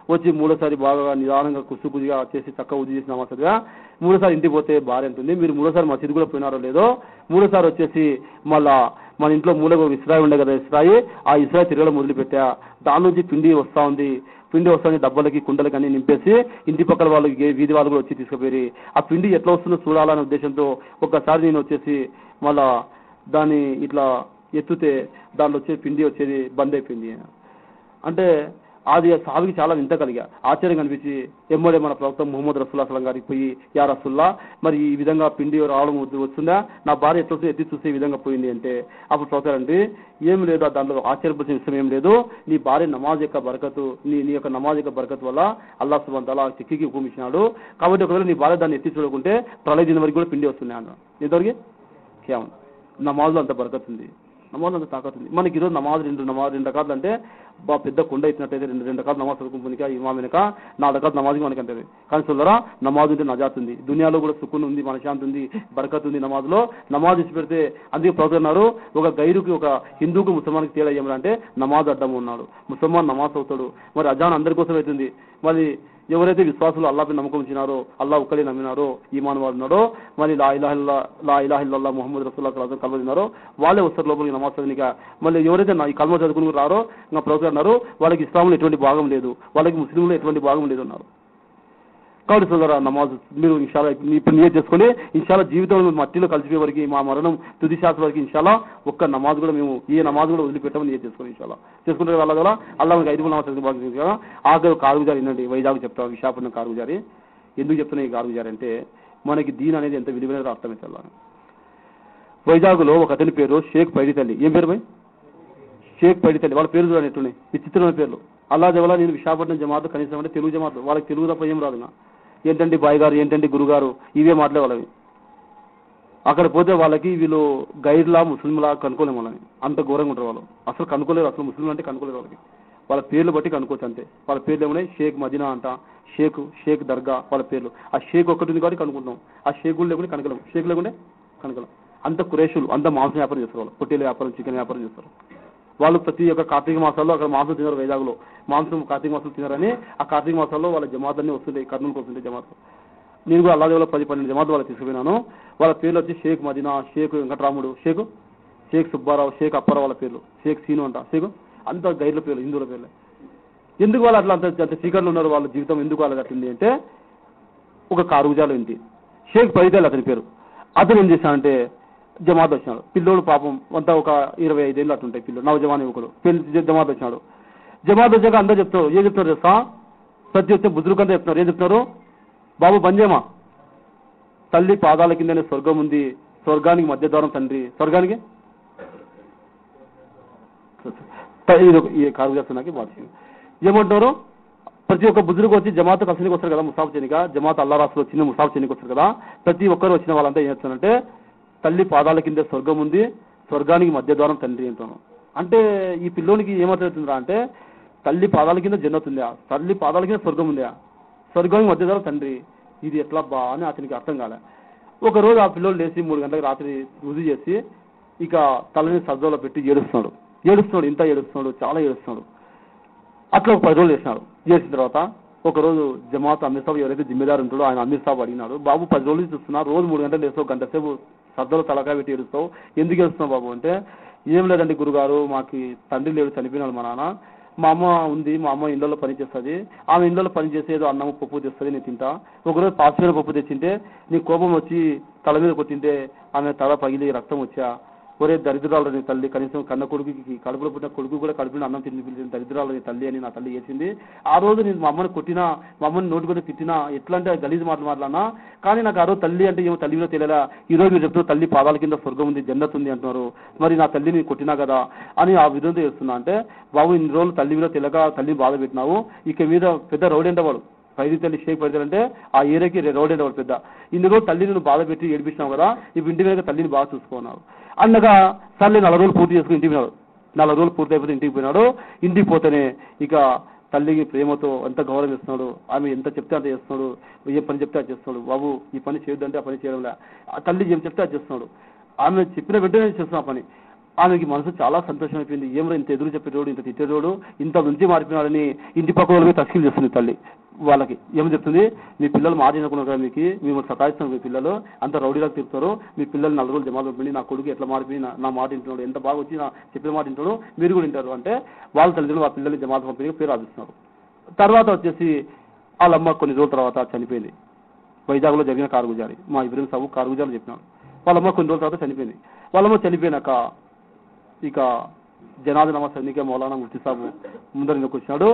వచ్చి 3సారి బాగా నిదానంగా కుజుగా చేసి చక్కగా ఉది చేసి నమాజ్ చదివా. 3సారి ఇంటికి పోతే భార్య ఉంటుంది, మీరు 3సారి మసీదు కూడా పోయినారో లేదో, 3సారి వచ్చేసి మళ్ళా మన ఇంట్లో మూలగా ఇస్రాయి ఉండే కదా, ఆ ఇస్రాయి తిరగడం మొదలుపెట్టా. దాని నుంచి పిండి వస్తుంది డబ్బలకి కుండలకి అన్ని నింపేసి ఇంటి పక్కల వాళ్ళు వీధి వాళ్ళు కూడా వచ్చి తీసుకుపోయి ఆ పిండి ఎట్లా వస్తుందో చూడాలనే ఉద్దేశంతో ఒక్కసారి నేను వచ్చేసి మళ్ళా దాన్ని ఇట్లా ఎత్తుతే దాంట్లో వచ్చే పిండి వచ్చేది బంద్ అయిపోయింది. అంటే అది సావికి చాలా వింత కలిగా ఆశ్చర్యం కనిపించి ఎమ్మడే మన ప్రవక్త ముహమ్మద్ రసూలుల్లాహి సల్లల్లాహు అలైహి వసల్లం గారికి పోయి, యా రసూలుల్లాహ్, మరి ఈ విధంగా పిండి రావడం వస్తుందా, నా భార్య ఎట్లా ఎత్తి చూస్తే ఈ విధంగా పోయింది అంటే, అప్పుడు ప్రవక్త అంటే ఏం లేదు, దాంట్లో ఆశ్చర్యపరిచిన విషయం ఏం లేదు, నీ భార్య నమాజ్ యొక్క బరకతు, నీ యొక్క నమాజ్ యొక్క బరకతు వల్ల అల్లాహ్ సుబ్హానహు వ తఆలా చిక్కికి హుకుమించినాడు. కాబట్టి ఒకవేళ నీ భార్య దాన్ని ఎత్తి చూడకుంటే ప్రళయ దినం వరకు కూడా పిండి వస్తున్నాయి అన్న. ఎంతవరకు కేవలం నమాజ్లో అంత బరకత్ ఉంది, నమాజ్ అంత తాకత్ ఉంది. మనకి ఈరోజు రెండు రకాలు అంటే పెద్ద కొండ ఇచ్చినట్టయితే రెండు రకాలు నమాజ్ చదువుకునిక ఇమాం వెనక 4 రకాల నమాజ్కి మనకి అంటది. కానీ చూడరా, నమాజ్ ఉంటే నజాత్ ఉంది, దునియాలో కూడా సుకున్ ఉంది, మనశాంతి ఉంది, బరకత్ ఉంది నమాజ్లో. నమాజ్ ఇచ్చి పెడితే అందుకే ప్రవక్తన్నారు, ఒక గైరుకి ఒక హిందూకు ముసల్మాన్కి తేడా ఏమంటే నమాజ్ అడ్డం ఉన్నాడు, ముసల్మాన్ నమాజ్ అవుతాడు. మరి అజాన్ అందరి కోసం అవుతుంది. మరి ఎవరైతే విశ్వాసులు అల్లాహ్పై నమ్మకం ఉంచినారో, అల్లాహ్ ఒక్కడే నమ్మినారో, ఈమాన్ వాళ్ళు ఉన్నారో, మరి లా ఇలాహ ఇల్లల్లాహ్ ముహమ్మద్ రసూలుల్లాహి సల్లల్లాహు అలైహి వసల్లం కలవదినారో వాళ్ళే వస్తారు లోపలికి నమాజ్ చదివిక. మళ్ళీ ఎవరైతే ఈ కల్మా చదువుకుని రారో, ఇంకా ప్రవక్త అన్నారు, వాళ్ళకి ఇస్లాంలో ఎటువంటి భాగం లేదు, వాళ్ళకి ముస్లింలో ఎటువంటి భాగం లేదు అన్నారు. కాబట్టి సోదరా, నమాజ్ మీరు ఇన్షాల్లా ఇప్పుడు నియత్ చేసుకుని ఇన్షాల్లా జీవితంలో మట్టిలో కలిసిపోయే వరకు, మా మరణం తుది శ్వాస వరకు ఇన్షాల్లా ఒక్క నమాజ్ కూడా మేము ఏ నమాజ్ కూడా వదిలిపెట్టమని నియత్ చేసుకుని ఇన్షాల్లా చేసుకుంటే వాళ్ళ ద్వారా అల్లాహ్ మనకి 5 నమాజ్ బాగా. ఆఖరి కారుగుజారి ఏంటండి, వైజాగ్ చెప్తాం, విశాఖపట్నం కారుగుజారి. ఎందుకు చెప్తున్నా ఈ కారుగుజారి అంటే, మనకి దీన్ అనేది ఎంత విలువైనదో అర్థమవుతుంది. వైజాగ్లో ఒక అతని పేరు షేక్ పైడితల్లి. ఏం పేరు భయ్? షేక్ పైడితల్లి. వాళ్ళ పేరు చూడండి ఎట్లున్నాయి, విచిత్రమైన పేర్లు. అల్లా జవలా నేను విశాఖపట్నం జమాత్ కనీసం అంటే తెలుగు జమాత్, వాళ్ళకి తెలుగు తప్ప ఏం రాదు. ఏంటండి బాయ్ గారు, ఏంటండి గురుగారు, ఇవే మాటలే వాళ్ళవి. అక్కడ పోతే వాళ్ళకి వీళ్ళు గైర్లా ముస్లింలా కనుక్కోలేము వాళ్ళని, అంత ఘోరంగా ఉంటారు వాళ్ళు. అసలు కనుక్కోలేరు, అసలు ముస్లింలు అంటే కనుక్కోలేరు వాళ్ళకి. వాళ్ళ పేర్లు బట్టి కనుక్కోవచ్చు అంతే. వాళ్ళ పేర్లు ఏమన్నాయి, షేక్ మదీనా అంట, షేక్ దర్గా, వాళ్ళ పేర్లు. ఆ షేక్ ఒకటి ఉంది కాబట్టి కనుక్కుంటాం, ఆ షేకులు లేకుండా కనుకలేం, షేక్ లేకుంటే కనుకలేం. అంత కురేషులు, అంత మాంసం వ్యాపారం చేస్తారు వాళ్ళు, పొట్టేల వ్యాపారం, చికెన్ వ్యాపారం చేస్తారు వాళ్ళు. ప్రతి ఒక్క కార్తీక మాసాల్లో అక్కడ మాంసం తినరు, వైజాగ్లో మాంసం కార్తీక మాసాలు తినరని ఆ కార్తీక మాసాల్లో వాళ్ళ జమాత్ అన్ని వస్తుంటాయి, కర్నూలుకి వస్తుంటాయి జమాత్. నేను కూడా అల్లాదేవులో 10-12 జమాత్ వాళ్ళకి తీసుకుపోయినాను. వాళ్ళ పేర్లు వచ్చి షేక్ మదీనా, షేక్ వెంకటరాముడు, షేక్ సుబ్బారావు, షేక్ అప్పారావు, వాళ్ళ పేర్లు షేక్ సీను అంట, షేక్ అంత గైర్ల పేర్లు, హిందువుల పేర్లు. ఎందుకు వాళ్ళు అట్లా అంత చీకట్లు ఉన్నారు, వాళ్ళ జీవితం ఎందుకు వాళ్ళకి అట్లుంది అంటే, ఒక కారుగుజాలు ఇంటి షేక్ పైదల్ అతని పేరు. అతను ఏం చేశానంటే జమాత్ వచ్చినాడు. పిల్లోడు పాపం అంతా ఒక 25 ఏళ్ళు అట్లుంటాయి పిల్లలు, నవజవాన్ యువకుడు. జమాత్ వచ్చినాడు. జమాత్ వచ్చాక అందరూ చెప్తారు, ఏం చెప్తున్నారు తెలుసా, ప్రతి వచ్చే బుద్రుకంతా చెప్తున్నారు. ఏం చెప్తున్నారు, బాబు బంజేమా, తల్లి పాదాల కిందనే స్వర్గం ఉంది, స్వర్గానికి మధ్య ద్వారం తండ్రి, స్వర్గానికి ఈ కారు చేస్తున్నాకి బాధ. ఏమంటున్నారు, ప్రతి ఒక్క బుజుర్గు వచ్చి జమాత్ కలిసికి వస్తారు కదా, ముసాఫ్ చేయనిక, జమాత్ అల్లా రాసులు వచ్చిన ముసాఫ్ చేయనికి వస్తారు కదా, ప్రతి ఒక్కరు వచ్చిన వాళ్ళంతా ఏం చేస్తారంటే, తల్లి పాదాల కింద స్వర్గం ఉంది, స్వర్గానికి మధ్య ద్వారం తండ్రి అంటాను. అంటే ఈ పిల్లోనికి ఏమవుతుందా అంటే, తల్లి పాదాల కింద జన్నత్ ఉందా, తల్లి పాదాల కింద స్వర్గం ఉందా, స్వర్గానికి మధ్య ద్వారా తండ్రి, ఇది ఎట్లా బా అని అతనికి అర్థం కాలే. ఒకరోజు ఆ పిల్లలు లేచి 3 గంటలకు రాత్రి రుజు చేసి ఇక తలని సర్దలో పెట్టి ఏడుస్తున్నాడు, ఇంత ఏడుస్తున్నాడు, చాలా ఏడుస్తున్నాడు. అట్లా ఒక 10 రోజులు చేసినాడు. చేసిన తర్వాత ఒకరోజు జమాత్ అమీర్ సాబ్ ఎవరైతే జిమ్మేదారు ఉంటాడో ఆయన అమీర్ సాబ్ అడిగినాడు, బాబు 10 రోజులు చూస్తున్నా, రోజు 3 గంటలు వేస్తావు, గంట సేపు సర్దలో తలకాయ పెట్టి ఏడుస్తావు, ఎందుకు ఏడుస్తున్నావు బాబు అంటే, ఏం లేదండి గురుగారు, మాకు తండ్రి లేడు, చనిపోయినాడు మా నాన్న, మా అమ్మ ఉంది, మా అమ్మ ఇళ్ళలో పని చేస్తుంది, ఆమె ఇళ్ళలో పని చేసేదో అన్నం పప్పు తెస్తుంది, నేను తింటా. ఒకరోజు పాసిపోయిన పప్పు తెచ్చింటే నీ కోపం వచ్చి తల మీద కొట్టింటే ఆమె తల పగిలి రక్తం వచ్చా, ఒరే దరిద్రాలని తల్లి, కనీసం కన్న కొడుకుకి కడుపులో పుట్టిన కొడుకు కూడా కడుపులో అన్నం తిని పిలిచిన దరిద్రాలని తల్లి అని నా తల్లి వేసింది. ఆ రోజు నేను మా అమ్మని కొట్టినా, మా అమ్మని నోటుకొని తిట్టినా, ఎట్లా అంటే గలీజ్ మాట్లాడినా, కానీ నాకు ఆ రోజు తల్లి అంటే ఏమో తల్లిలో తెలియదా, ఈ రోజు మీరు చెప్తున్నారు తల్లి పాదాల కింద స్వర్గం ఉంది, జన్నత్ ఉంది అంటున్నారు, మరి నా తల్లిని కొట్టినా కదా అని ఆ విధంగా చేస్తున్నా. అంటే బాబు ఇన్ని రోజులు తల్లి మీద తెలియక తల్లిని బాధ పెట్టినావు, ఇక మీద పెద్ద రౌడీ అంటే వాడు పైడితల్లి, షేక్ పైడితల్లి అంటే ఆ ఏరియాకి రౌడీ అంటే వాడు పెద్ద. ఇన్ని రోజులు తల్లిని నువ్వు బాధ పెట్టి ఏడిపించినావు కదా, ఇప్పుడు ఇంటి మీద తల్లిని బాగా చూసుకున్నావు అన్నగా సర్లే 4 రోజులు పూర్తి చేసుకుని ఇంటికి పోయినాడు. 4 రోజులు పూర్తి అయిపోతే ఇంటికి పోయినాడు. ఇంటికి పోతేనే ఇక తల్లికి ప్రేమతో ఎంత గౌరవం ఇస్తున్నాడు, ఆమె ఎంత చెప్తే అంత చేస్తున్నాడు, ఏ పని చెప్తే అది చేస్తున్నాడు. బాబు ఈ పని చేయొద్దంటే ఆ పని చేయడంలే, ఆ తల్లి ఏం చెప్తే అది చేస్తున్నాడు, ఆమె చెప్పిన వెంటనే చేస్తున్నా పని. ఆమెకి మనసు చాలా సంతోషం అయిపోయింది. ఏమో ఇంత ఎదురు చెప్పేటోడు, ఇంత తిట్టేటోడు ఇంత నుంచి మారిపోయినాడని ఇంటి పక్క వాళ్ళకి తస్కీలు చేస్తుంది తల్లి. వాళ్ళకి ఏమని చెప్తుంది, మీ పిల్లలు మాట వినకున్నారు కదా, మీకు మేము సతాయిస్తున్నాం, మీ పిల్లలు అంత రౌడీలకు తిరుగుతారు, మీ పిల్లలు 4 రోజులు జమాత్ పంపండి, నా కొడుకు ఎట్లా మారిపోయి నా మాట వింటున్నాడు, ఎంత బాగా వచ్చి నా చెప్పిన మాట వింటాడు, మీరు కూడా వింటారు అంటే వాళ్ళ తల్లిదండ్రులు ఆ పిల్లల్ని జమాత్ పంపిణీ పేరు ఆదిస్తున్నారు. తర్వాత వచ్చేసి వాళ్ళమ్మ కొన్ని రోజుల తర్వాత చనిపోయింది. వైజాగ్లో జరిగిన కారుగుజారి, మా ఇబ్రహీం సాబు కారుగుజాలు చెప్పినాడు. వాళ్ళమ్మ కొన్ని రోజుల తర్వాత చనిపోయింది. వాళ్ళమ్మ చనిపోయినాక ఇక జనాజా నమాజ్ చదివికే మౌలానా ముఫ్తీ సాబు ముందర నిన్నకు వచ్చినాడు.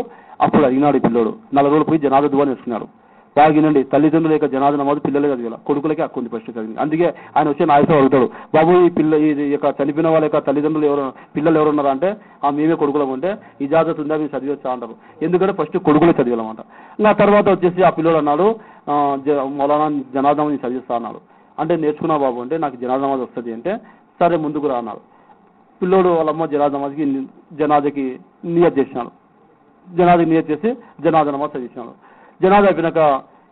అప్పుడు అడిగినాడు ఈ పిల్లోడు 4 రోజులు పోయి జనాజా దువా నేర్చుకున్నాడు. బాగినండి తల్లిదండ్రుల యొక్క జనాజా నమాజ్ పిల్లలే చదివేలా, కొడుకులకే హక్కు ఉంది ఫస్ట్ చదివింది. అందుకే ఆయన వచ్చే నాయకుడు అడుగుతాడు, బాబు ఈ యొక్క చనిపోయిన వాళ్ళ యొక్క తల్లిదండ్రులు పిల్లలు ఎవరున్నారా అంటే మేమే కొడుకులం అంటే ఇజాజత్ ఉందా మేము చదివచ్చా అంటారు. ఎందుకంటే ఫస్ట్ కొడుకులే చదివాలన్నమాట. ఇంకా తర్వాత వచ్చేసి ఆ పిల్లోడు అన్నాడు మౌలానా జనాజా నమాజ్ చదివిస్తా అన్నాడు. అంటే నేర్చుకున్నా బాబు అంటే నాకు జనాజా నమాజ్ వస్తుంది అంటే సరే ముందుకు రా అన్నాడు. పిల్లోడు వాళ్ళమ్మ జనాజాకి నియత్ చేసినాడు. జనాజాకి నియత్ చేసి జనాజా నమాజ్ చదివించినాడు. జనాజా అయిపోయినాక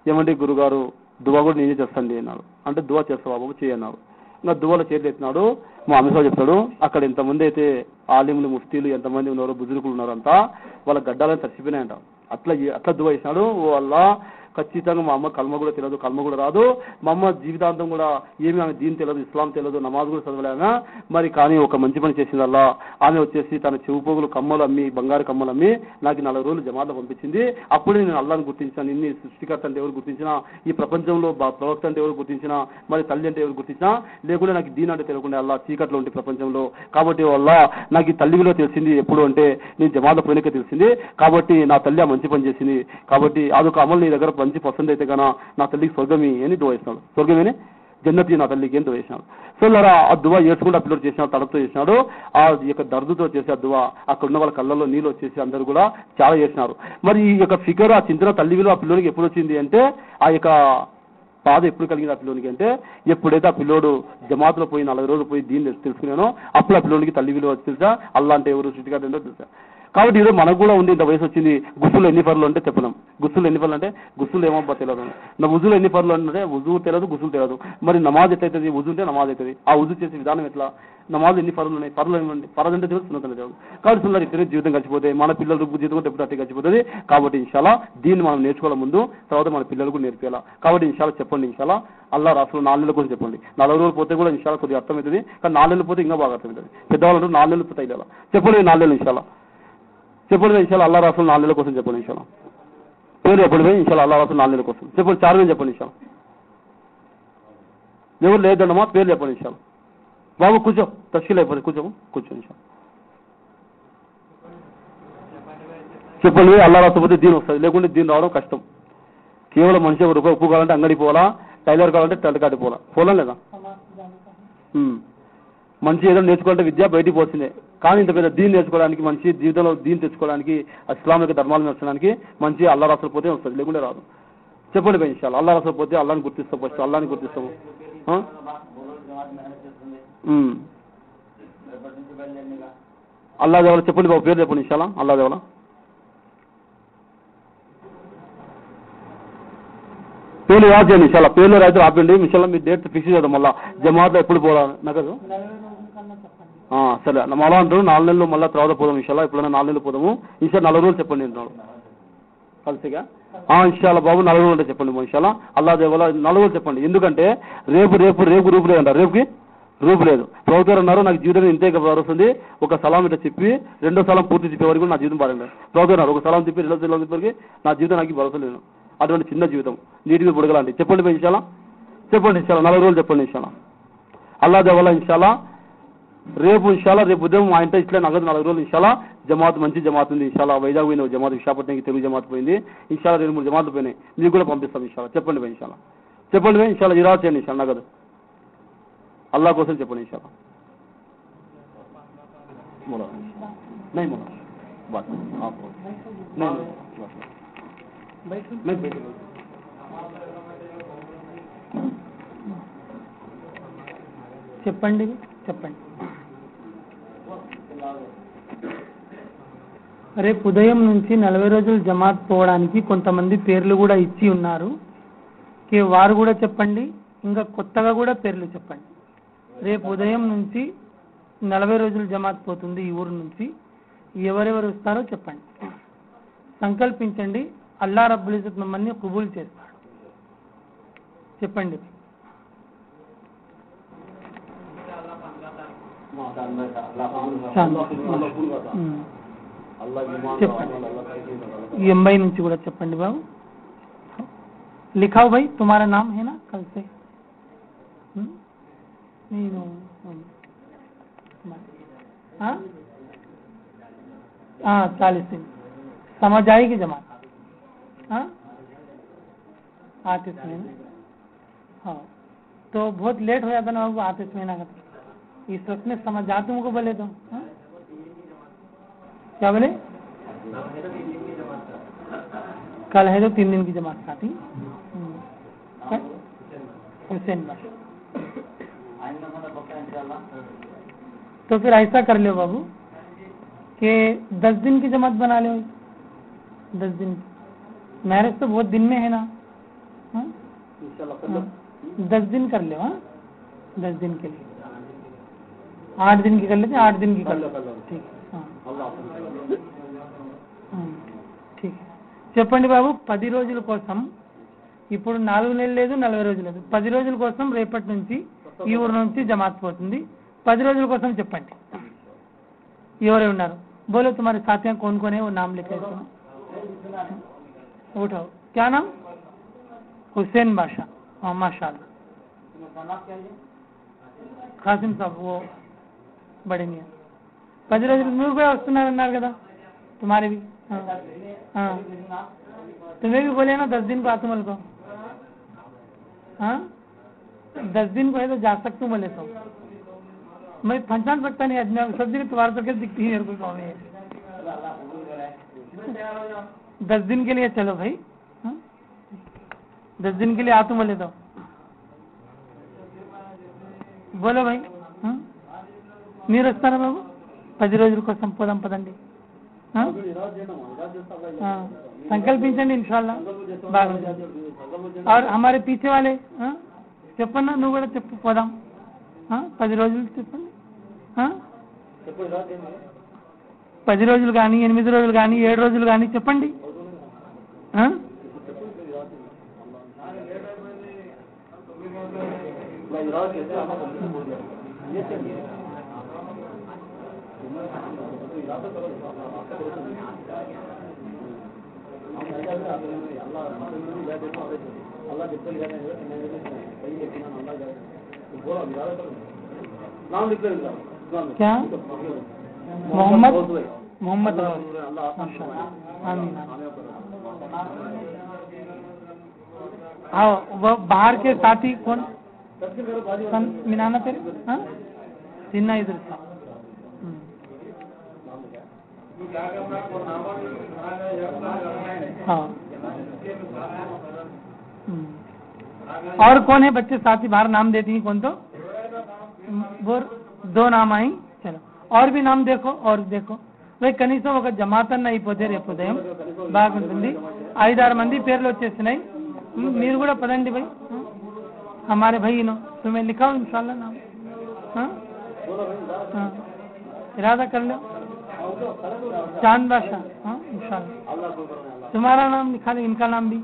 ఏమండి గురుగారు దువా కూడా నేనే చేస్తాండి అన్నాడు. అంటే దువా చేస్తా బాబు చేయన్నాడు. ఇంకా దువాలో చేతులు ఎత్తినాడు. మా అమిషా చెప్తాడు అక్కడ ఎంతమంది అయితే ఆలిములు ముఫ్తీలు ఎంతమంది ఉన్నారో బుజుర్గులు ఉన్నారంతా వాళ్ళ గడ్డాలని చచ్చిపోయినాయంట. అట్లా దువా చేసినాడు. వాళ్ళ ఖచ్చితంగా మా అమ్మ కల్మ కూడా తెలియదు, కల్మ కూడా రాదు, మా అమ్మ జీవితాంతం కూడా ఏమి ఆమె దీని తెలియదు, ఇస్లాం తెలియదు, నమాజ్ కూడా చదవలేనా, మరి కానీ ఒక మంచి పని చేసిందల్లా. ఆమె వచ్చేసి తన చెవుపోగులు కమ్మలు అమ్మి బంగారు కమ్మలు అమ్మి నాకు 4 రోజులు జమాత్లో పంపించింది. అప్పుడే నేను అల్లాని గుర్తించాను. ఇన్ని సృష్టికర్త అంటే ఎవరు గుర్తించినా, ఈ ప్రపంచంలో ప్రవక్త అంటే ఎవరు గుర్తించినా, మరి తల్లి అంటే ఎవరు గుర్తించినా, లేకుండా నాకు దీని అంటే తెలియకుండా అల్లా చీకట్లో ఉంటే ప్రపంచంలో. కాబట్టి వల్ల నాకు ఈ తల్లి విలువ తెలిసింది ఎప్పుడు అంటే నేను జమాత్లో పోయినకే తెలిసింది. కాబట్టి నా తల్లి ఆ మంచి పని చేసింది. కాబట్టి అదొక అమలు నీ దగ్గర మంచి పసంద్ అయితే కన్నా నా తల్లికి స్వర్గమి అని దువా చేసినాడు. స్వర్గమేనే జన్నతి నా తల్లికి అని దువా చేసినాడు. సో ఇలా ఆ దువా ఏడ్చుకుంటూ ఆ పిల్లలు చేసినాడు, తడపతో చేసినాడు. ఆ యొక్క దర్దుతో చేసి ఆ దువా అక్కడ ఉన్న వాళ్ళ కళ్ళల్లో నీళ్ళు వచ్చేసి అందరూ కూడా చాలా చేసినారు. మరి ఈ యొక్క ఫికర్ ఆ చింతన తల్లి విలువ ఆ పిల్లోనికి ఎప్పుడు వచ్చింది అంటే ఆ యొక్క బాధ ఎప్పుడు కలిగింది ఆ పిల్లోనికి అంటే ఎప్పుడైతే ఆ పిల్లోడు జమాత్లో పోయి 4 రోజులు పోయి దీన్ని తెలుసుకున్నానో అప్పుడు ఆ పిల్లోనికి తల్లి విలువ తెలుసా, అల్లా అంటే ఎవరు, సృష్టికర్త ఏంటో తెలుసా. కాబట్టి ఈరోజు మనకు కూడా ఉంది ఇంత వయసు వచ్చింది. గుస్సులు ఎన్ని ఫర్లు అంటే చెప్పడం, గుస్సులు ఎన్ని ఫర్లు అంటే గుస్సులు ఏమబ్బా తెలియదు, నా ఉజులు ఎన్ని ఫర్లు అంటే ఉజు తెలియదు, గుస్సులు తెలియదు. మరి నమాజ్ ఎట్లయితుంది, ఉజు అంటే నమాజ్ అవుతుంది. ఆ ఉజు చేసే విధానం ఎట్లా, నమాజ్ ఎన్ని ఫర్లు ఉన్నాయి, ఫర్లు ఏమండి, ఫరజ్ అంటే తెలియదు, సున్నత తెలియదు. కాబట్టి సున్నత ఇతనే జీవితం గడిచిపోతే మన పిల్లల జీవితం కూడా ఎప్పుడు గడిచిపోతుంది. కాబట్టి ఇన్షాల్లా దీన్ని మనం నేర్చుకోవాలి ముందు, తర్వాత మన పిల్లలకు నేర్పేయాలా. కాబట్టి ఇన్షాల్లా చెప్పండి, ఇన్షాల్లా అల్లా రాసులు 4 నెలల కోసం చెప్పండి. 4 రోజులు పోతే కూడా ఇన్షాల్లా కొద్దిగా అర్థమవుతుంది. కానీ 4 నెలలు పోతే ఇంకా బాగా అర్థమవుతుంది. పెద్దవాళ్ళు 4 నెలలు పోతాయి ఇలా చెప్పండి. 4 నెలలు ఇన్షాల్లా చెప్పండి. ఇన్షాల్లా అల్లా రాసులు 4 నెలల కోసం చెప్పండి. ఇన్షాల్లా పేరు చెప్పండి. ఇన్షాల్లా అల్లా రాసులు 4 నెలల కోసం చెప్పండి. 4 వేలు చెప్పండి. ఇన్షాల్లా ఎవరు లేదన్నమా పేరు చెప్పండి. ఇన్షాల్లా బాబు కూర్చో, తస్కీల్ అయిపోతుంది, కూర్చో. ఇన్షాల్లా చెప్పండి. అల్లా రాకపోతే దీని వస్తుంది, లేకుంటే దీని రావడం కష్టం. కేవలం మనిషి ఒక ఉప్పు కావాలంటే అంగడి పోవాలా, టైలర్ కావాలంటే టెంటకాటి పోలా లేదా. మంచి ఏదో నేర్చుకోవాలంటే విద్య బయటికి పోతుందే. కానీ ఇంత పెద్ద దీన్ని నేర్చుకోవడానికి, మంచి జీవితంలో దీన్ని తెచ్చుకోవడానికి, ఇస్లామిక ధర్మాలు నేర్చుకోవడానికి మంచి అల్లా రాసులు పోతే వస్తుంది, లేకుంటే రాదు. చెప్పండి భయ్ ఇన్షాల్లా. అల్లా రాసులు పోతే అల్లాని గుర్తిస్తాం, ఫస్ట్ అల్లాని గుర్తిస్తాము. అల్లా దేవాల చెప్పండి బాబు, పేరు చెప్పండి. ఇన్షాల్లా అల్లా దేవాల పేర్లు యాడ్ చేయండి. ఇన్షాల్లా పేర్లు రైతులు ఆపండి. ఇన్షాల్లా మీ డేట్ ఫిక్స్ చేద్దాం. మళ్ళీ జమాత్లో ఎప్పుడు పోవాలి నగదు సరే మళ్ళా అంటారు 4 నెలలు మళ్ళీ తర్వాత పోదాం. ఇన్షాల్లా ఎప్పుడైనా 4 నెలలు పోదాము. ఇన్షాల్లా 4 రోజులు చెప్పండి అంటున్నాడు కలిసిగా. ఇన్షాల్లా బాబు 4 రోజులు అంటే చెప్పండి. ఇన్షాల్లా అల్లా దేవాల 4 రోజులు చెప్పండి. ఎందుకంటే రేపు రూపు లేదంటారు. రేపుకి రూపు లేదు. ప్రభుత్వం అన్నారు నాకు జీవితం ఇంతే వస్తుంది. ఒక సలాం ఇట్లా చెప్పి 2వ సలాం పూర్తి చెప్పే వరకు నా జీవితం బాగుంది. ప్రభుత్వం అన్నారు ఒక సలాం చెప్పి 2వ సలాం చెప్పేవరకు నా జీవితం నాకు భరోసా లేదు. అటువంటి చిన్న జీవితం నీటికి బుడగలాంటి చెప్పండి భయ్ ఇన్షాల్లా చెప్పండి. ఇన్షాల్లా 4 రోజులు చెప్పండి. ఇన్షాల్లా అల్లా దేవాల ఇన్షాల్లా రేపు ఉదయం మా ఇంట్లో ఇట్లా నగదు 4 రోజులు ఇన్షాల్లా జమాత్ మంచి జమాత్ ఉంది. ఇన్షాల్లా వైజాగ్ పోయిన జమాత్, విశాఖపట్నంకి తెలుగు జమాత్ పోయింది. ఇన్షాల్లా 2-3 జమాత్లు పోయినాయి. మీకు కూడా పంపిస్తాం. ఇన్షాల్లా చెప్పండి భయ్ ఇన్షాల్లా చెప్పండి భయ్ ఇన్షాల్లా ఇరా చేయండి. ఇన్షాల్లా నగదు అల్లా కోసం చెప్పండి. ఇన్షాల్లా नहीं मोला बात आपको नहीं చెప్పండి. రేపు ఉదయం నుంచి 40 రోజులు జమాత్ పోవడానికి కొంతమంది పేర్లు కూడా ఇచ్చి ఉన్నారు. వారు కూడా చెప్పండి. ఇంకా కొత్తగా కూడా పేర్లు చెప్పండి. రేపు ఉదయం నుంచి 40 రోజులు జమాత్ పోతుంది ఈ ఊరు నుంచి. ఎవరెవరు వస్తారో చెప్పండి. సంకల్పించండి. అల్లా రబ్బుల్ ఇజ్జత్ మిమ్మల్ని కబూల్ చేస్తాడు. చెప్పండి. చెప్పండి. 80 నుంచి కూడా చెప్పండి బాబు. लिखाओ भाई, तुम्हारा नाम है ना कल से? नहीं हाँ हाँ 40 दिन समझ आएगी जमात। हाँ आतिश महीना, हाँ तो बहुत लेट हो जाता ना बाबू आतिश महीना का, इस वक्त में समझ आ तुमको बोले तो। हाँ क्या बोले? कल है तो 3 दिन की जमात खाती हुसैन बाशा। तो फिर ऐसा कर लो बाबू कि 10 दिन की जमात बना लो। 10 दिन मैरिज तो बहुत दिन में है ना। हाँ? हाँ 10 दिन कर लो। हाँ 10 दिन के लिए 8 दिन की कर लेते, 8 दिन की कर लो। ठीक है। ठीक है చెప్పండి బాబు। 10 రోజుల కోసం ఇప్పుడు 4 నెలలు లేదు 40 రోజులు లేదు, 10 రోజుల కోసం రేపటి నుంచి ఈ ఊరు నుంచి జమాత్ పోతుంది। 10 రోజుల కోసం చెప్పండి ఎవరే ఉన్నారు। बोलो तुम्हारे साथियां कौन कौन है वो नाम लिखे इसमें। उठाओ क्या नाम? हुसैन बाशा। हाँ माशाल्लाह। कासिम साहब वो बड़े मियाँ 10 రోజులు మీరు కూడా వస్తున్నారన్నారు కదా तुम्हारे भी। हाँ तुम्हें भी बोले ना 10 दिन को आतुमल को। हाँ 10 दिन को है तो जा सकते हो बोले तो मैं पहचान सकता नहीं आदमी, सब दिन तुम्हारे तो कैसे दिखती है मेरे को गाँव में। 10 दिन के लिए चलो भाई। हाँ? 10 दिन के लिए आ तुम बोले तो बोलो भाई। हाँ? మీరు వస్తారా బాబు 10 రోజుల కోసం పోదాం పదండి। సంకల్పించండి ఇన్షాల్లా బాగుంటుంది। और हमारे पीछे वाले చెప్పన్నా నువ్వు కూడా చెప్పు పోదాం। 10 రోజులు చెప్పండి। 10 రోజులు కానీ 8 రోజులు కానీ 7 రోజులు కానీ చెప్పండి। क्या मोहम्मद मोहम्मद आमीन। हाँ वो बाहर के साथी कौन मिनाना तेरे? हाँ सिन्हा इधर से। हाँ और कौन है बच्चे साथी बाहर नाम देती हैं कौन? तो वो 2 नाम आई। चलो और भी नाम देखो और देखो भाई కనీసం ఒక జమాతన్న అయిపోతే రేపు ఉదయం బాగుంటుంది। 5-6 మంది పేర్లు వచ్చేసినాయి, మీరు కూడా పదండి भाई। हमारे भाई नो तुम्हें लिखाओ इंशाल्लाह नाम। हाँ इरादा कर लो चांद बादशाह। हाँ इंशाल्लाह तुम्हारा नाम लिखा ले, इनका नाम भी।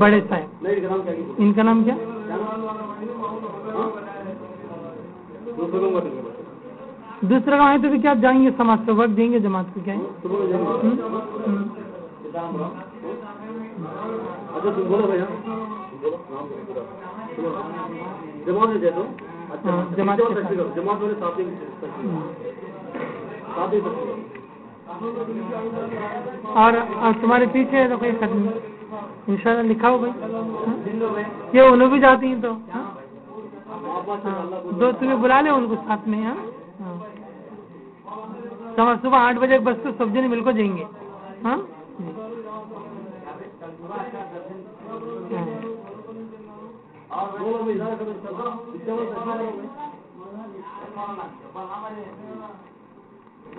बड़े साहब इनका नाम क्या? दूसरा गाँव है तो भी क्या जाएंगे समाज को वक्त देंगे जमात को क्या है? जमात और तुम्हारे पीछे है तो कोई खत्म इंशाल्लाह लिखाओ भाई। ये उन्हें भी जाती हैं तो 2 तुम्हें बुला ले उनको साथ में। हाँ सुबह 8 बजे बस तो सब जने मिलकर जाएंगे। हाँ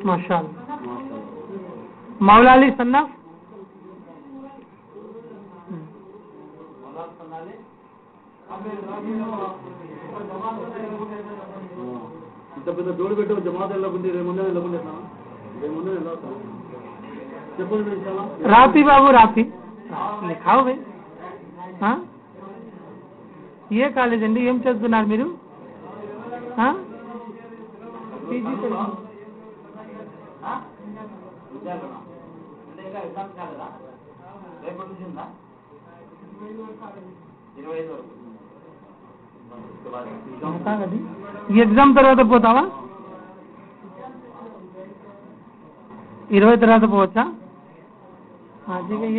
माशाअल्लाह। मौला अली सन्नाफ పెద్ద జోడు పెట్టు జమాత్ వెళ్ళకుంటే రేముందే వెళ్ళకుంటే చెప్పండి రాఫీ బాబు రాఫీ लिखाओ भाई। हाँ ఏ కాలేజ్ అండి, ఏం చదువుతున్నారు మీరు? పీజీ అది ఈ ఎగ్జామ్ తర్వాత పోతావా? 20 తర్వాత పోవచ్చా? ठीक है।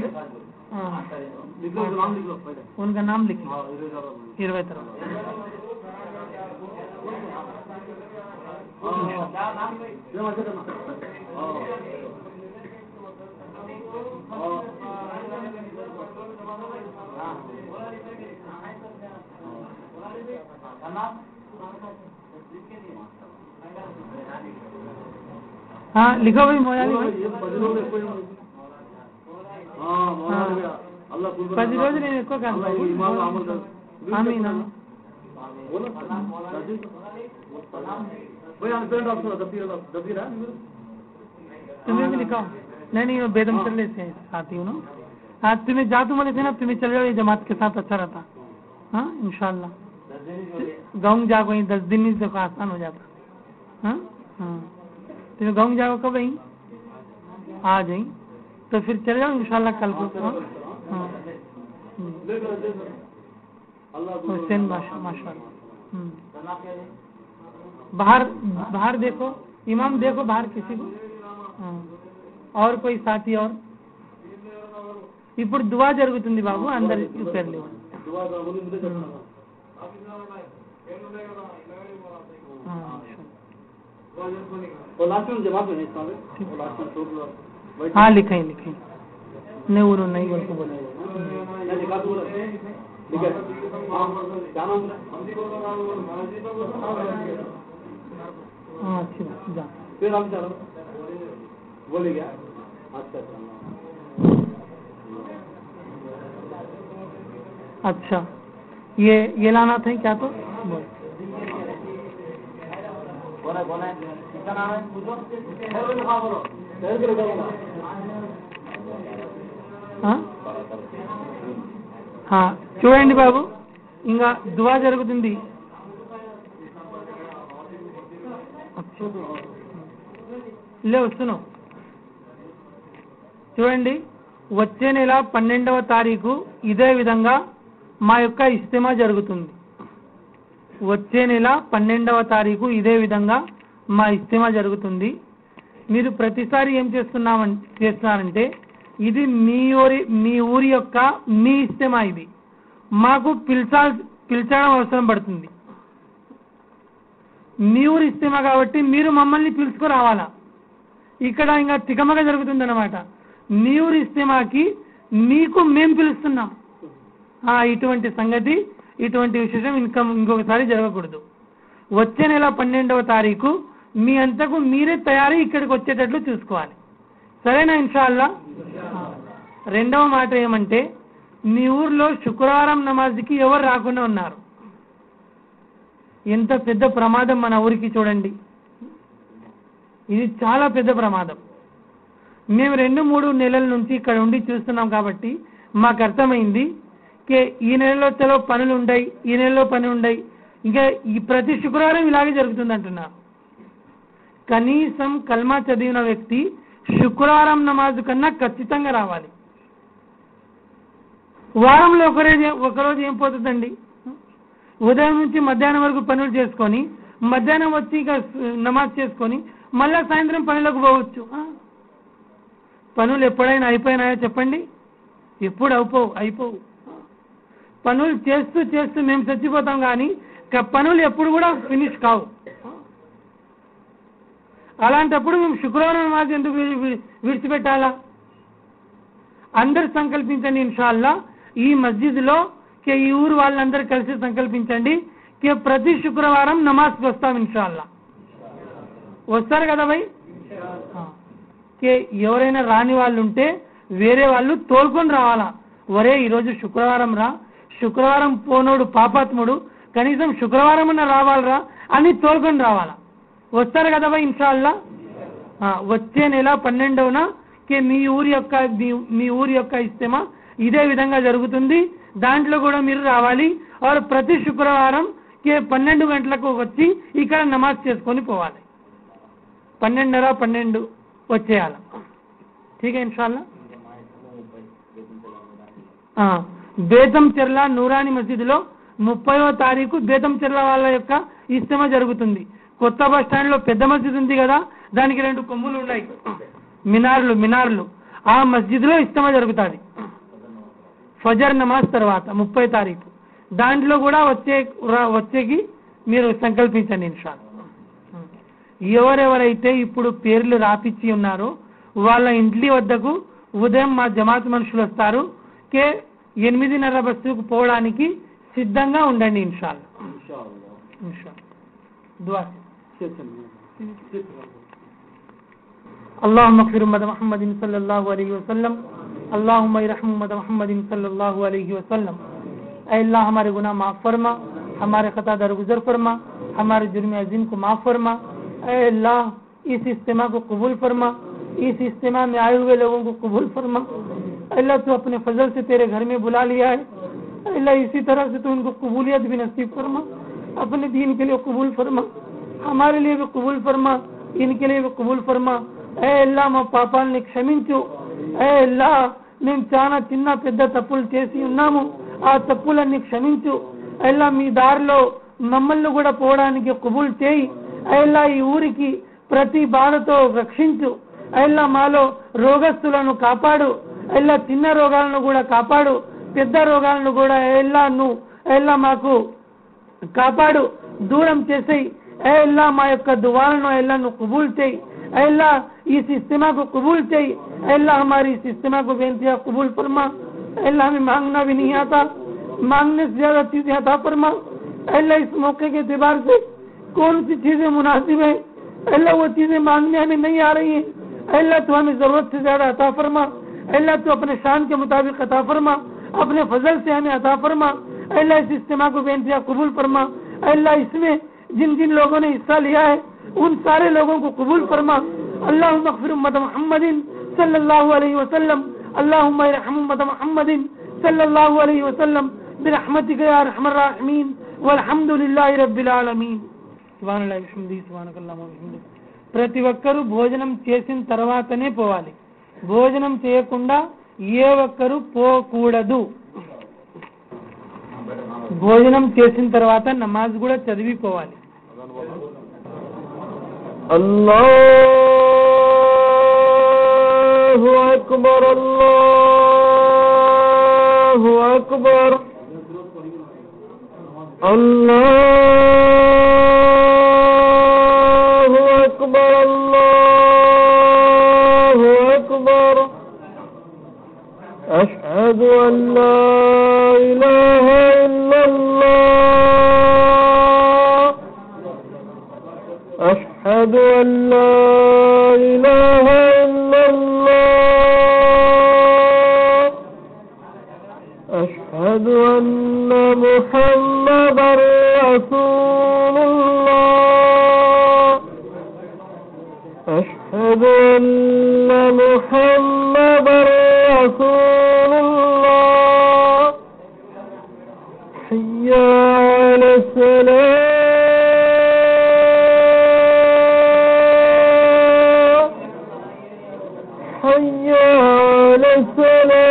उनका नाम लिखिए 20 तरह। हाँ लिखो भाई मोया लिखो। 10 రోజులు నేను ఎక్కువ కాదు ఆమీన్ तुम्हें भी लिखा नहीं बेदम चल से साथी हूँ ना। हाँ तुम्हें जा तुम थे ना, तुम्हें चले जाओ, ये जमात के साथ अच्छा रहता। हाँ इंशाल्लाह गाँव जाओ कहीं 10 दिन में तो आसान हो जाता। हाँ हाँ तुम्हें गाँव जाओ कब वहीं आ जाए तो फिर चले जाओ इंशाल्लाह कल को। हाँ हुसैन माशाल्लाह। बाहर देखो इमाम, देखो बाहर किसी को। और कोई साथी और ఇప్పుడు దువా జరుగుతుంది బాబు, అందరికి పేర్లు हाँ लिखें नहीं वो नहीं बोल को बोला। हाँ अच्छी बात जा फिर हम चलो बोले क्या। अच्छा ये लाना था क्या तो बोल। हाँ చూడండి బాబు, ఇంకా దువా జరుగుతుంది। లే వస్తున్నావు చూడండి, వచ్చే నెల 12వ తారీఖు ఇదే విధంగా మా యొక్క ఇస్తిమా జరుగుతుంది। వచ్చే నెల 12వ తారీఖు ఇదే విధంగా మా ఇస్తిమా జరుగుతుంది। మీరు ప్రతిసారి ఏం చేస్తున్నారంటే ఇది మీ ఊరి యొక్క మీ ఇస్తిమా, ఇది మాకు పిలిచడం అవసరం పడుతుంది। మీ ఊరి ఇస్తిమా కాబట్టి మీరు మమ్మల్ని పిలుచుకు రావాలా। ఇక్కడ ఇంకా తికమక జరుగుతుంది అన్నమాట। మీ ఊరి ఇస్తిమాకి మీకు మేము పిలుస్తున్నాం। ఇటువంటి సంగతి, ఇటువంటి విశేషం ఇంకొకసారి జరగకూడదు। వచ్చే నెల 12వ తారీఖు మీ అంతకు మీరే తయారీ ఇక్కడికి వచ్చేటట్లు చూసుకోవాలి, సరేనా ఇన్షాల్లా। రెండవ మాట ఏమంటే, మీ ఊర్లో శుక్రవారం నమాజ్కి ఎవరు రాకుండా ఉన్నారు। ఎంత పెద్ద ప్రమాదం మన ఊరికి చూడండి, ఇది చాలా పెద్ద ప్రమాదం। మేము 2-3 నెలల నుంచి ఇక్కడ ఉండి చూస్తున్నాం కాబట్టి మాకు అర్థమైంది ఈ నెలలో చలో పనులు ఉండయి, ఈ నెలలో పని ఉండయి, ఇంకా ఈ ప్రతి శుక్రవారం ఇలాగే జరుగుతుంది అంటున్నారు। కనీసం కల్మా చదివిన వ్యక్తి శుక్రవారం నమాజ్ కన్నా ఖచ్చితంగా రావాలి। వారంలో ఒకరోజు ఏం పోతుందండి, ఉదయం నుంచి మధ్యాహ్నం వరకు పనులు చేసుకొని మధ్యాహ్నం వచ్చి ఇక నమాజ్ చేసుకొని మళ్ళా సాయంత్రం పనులకు పోవచ్చు। పనులు ఎప్పుడైనా అయిపోయినాయో చెప్పండి? ఎప్పుడు అయిపోవు। పనులు చేస్తూ చేస్తూ మేము చచ్చిపోతాం, కానీ పనులు ఎప్పుడు కూడా ఫినిష్ కావు। అలాంటప్పుడు మేము శుక్రవారం నమాజ్ ఎందుకు విడిచిపెట్టాలా? అందరు సంకల్పించండి ఇన్షాల్లా, ఈ మస్జిద్లో ఈ ఊరు వాళ్ళందరూ కలిసి సంకల్పించండి ప్రతి శుక్రవారం నమాజ్కి వస్తాం ఇన్షాల్లా। వస్తారు కదా భయ్? ఎవరైనా రాని వాళ్ళు ఉంటే వేరే వాళ్ళు తోలుకొని రావాలా। ఒరే ఈరోజు శుక్రవారం రా, శుక్రవారం పోనోడు పాపాత్ముడు, కనీసం శుక్రవారం అన్న రావాలరా అని తోలుకొని రావాలా। వస్తారు కదా భయ్ ఇన్షాల్లా। వచ్చే నెల 12వ మీ ఊరి యొక్క ఇస్తిమా ఇదే విధంగా జరుగుతుంది, దాంట్లో కూడా మీరు రావాలి। ప్రతి శుక్రవారం 12 గంటలకు వచ్చి ఇక్కడ నమాజ్ చేసుకొని పోవాలి, 12:30 వచ్చేయాలి। ठीक है इंशाल्लाह। బేతం చెర్ల నూరాని మసీదులో 30వ తారీఖు బేతంచెర్ల వాళ్ళ యొక్క ఇస్తమా జరుగుతుంది. కొత్త బస్ స్టాండ్ లో పెద్ద మస్జిద్ ఉంది కదా, దానికి 2 కొమ్ములు ఉన్నాయి, మినార్లు. ఆ మస్జిద్ లో ఇస్తమా జరుగుతుంది ఫజర్ నమాజ్ తర్వాత 30 తారీఖు. దాంట్లో కూడా వచ్చేకి మీరు సంకల్పించండి ఇన్షాల్లా. ఎవరెవరైతే ఇప్పుడు పేర్లు రాపిచ్చి ఉన్నారో వాళ్ళ ఇంటి వద్దకు ఉదయం మా జమాత్ మనుషులు వస్తారు. 8:30 బస్సుకు పోవడానికి సిద్ధంగా ఉండండి ఇన్షాల్లా. దుఆ اللهم اغفر امة محمد صلى الله عليه وسلم اللهم ارحم امة محمد صلى الله عليه وسلم. اے اللہ ہمارے گناہ معاف فرما, ہمارے خطا درگزر فرما, ہمارے جرم عظیم کو معاف فرما. اے اللہ اس اجتماع کو قبول فرما, اس اجتماع میں آئے ہوئے لوگوں کو قبول فرما. اللہ تو اپنے فضل سے تیرے گھر میں بلا لیا ہے, اللہ اسی طرح سے تو ان کو قبولیت بھی نصیب فرما, اپنے دین کے لیے قبول فرما, ہمارے لیے بھی قبول فرما, ان کے لیے بھی قبول فرما. ఏ అల్లా మా పాపాలని క్షమించు. ఏ అల్లా మేము చాలా చిన్న పెద్ద తప్పులు చేసి ఉన్నాము, ఆ తప్పులన్నీ క్షమించు. అల్లా మీ దారిలో మమ్మల్ని కూడా పోవడానికి కబూల్ చేయి. అల్లా ఈ ఊరికి ప్రతి బాధతో రక్షించు. అల్లా మాలో రోగస్తులను కాపాడు. అల్లా చిన్న రోగాలను కూడా కాపాడు, పెద్ద రోగాలను కూడా అల్లా మాకు కాపాడు, దూరం చేసేయి. అల్లా మా యొక్క దువాలను అల్లాను కబూల్ చేయి. अल्लाह इस इज्तिमा को कबूल चाहिए. अल्लाह हमारी इस इज्तिमा को बेनतिया कबूल फरमा. अल्लाह हमें मांगना भी नहीं आता, मांगने से ज्यादा चीजें अता फरमा. अल्लाह इस मौके के एतबार से कौन सी चीजें मुनासिब है अल्लाह वो चीजें मांगने हमें नहीं आ रही है. अल्लाह तो हमें जरूरत से ज्यादा अता फरमा. अल्लाह तो अपने शान के मुताबिक अता फरमा, अपने फजल से हमें अता फरमा. अल्लाह इस इज्तिमा को बेनतिया कबूल फरमा. अल्लाह इसमें जिन जिन लोगों ने हिस्सा लिया है उन सारे लोगों को कबूल फरमा. अल्लाहुम्मा अग़फ़िर उम्मत मुहम्मदिन सल्लल्लाहु अलैहि वसल्लम अल्लाहुम्मा इरहम उम्मत मुहम्मदिन सल्लल्लाहु अलैहि वसल्लम बिरहमतिका या अरहमर राहिमीन वल्हम्दुलिल्लाहि रब्बिल आलमीन. సుబ్హానల్లాహి వబిహమ్దిహి సుబ్హానకల్లాహుమ్మ వబిహమ్దిహి. ప్రతి ఒక్కరూ భోజనం చేసిన తర్వాతనే పోవాలి, భోజనం చేయకుండా ఏ ఒక్కరు పోకూడదు. భోజనం చేసిన తర్వాత నమాజ్ కూడా చదివిపోవాలి. అల్లాహు అక్బర్ అల్లాహు అక్బర్ అల్లాహు అక్బర్ అల్లాహు అక్బర్ అష్హదు అన్ లా ఇలాహ ఇల్లల్లాహ్ అష్హదు అన్ లా ఇలాహ ఇల్లల్లాహ్ అష్హదు అన్న ముహమ్మదర్ రసూలుల్లాహ్ అష్హదు అన్న ముహమ్మదర్ రసూలుల్లాహ్ హయ్యా అలస్ సలామ్ హయ్యా అలస్ సలామ్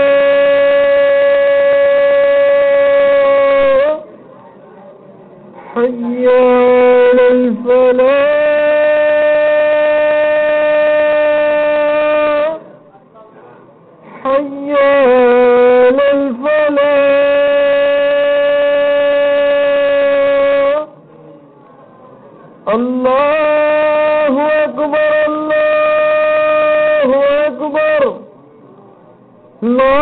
హయ్యా అలల్ ఫలాహ్ హయ్యా అలల్ ఫలాహ్. అల్లాహు అక్బర్ అల్లాహు అక్బర్. లా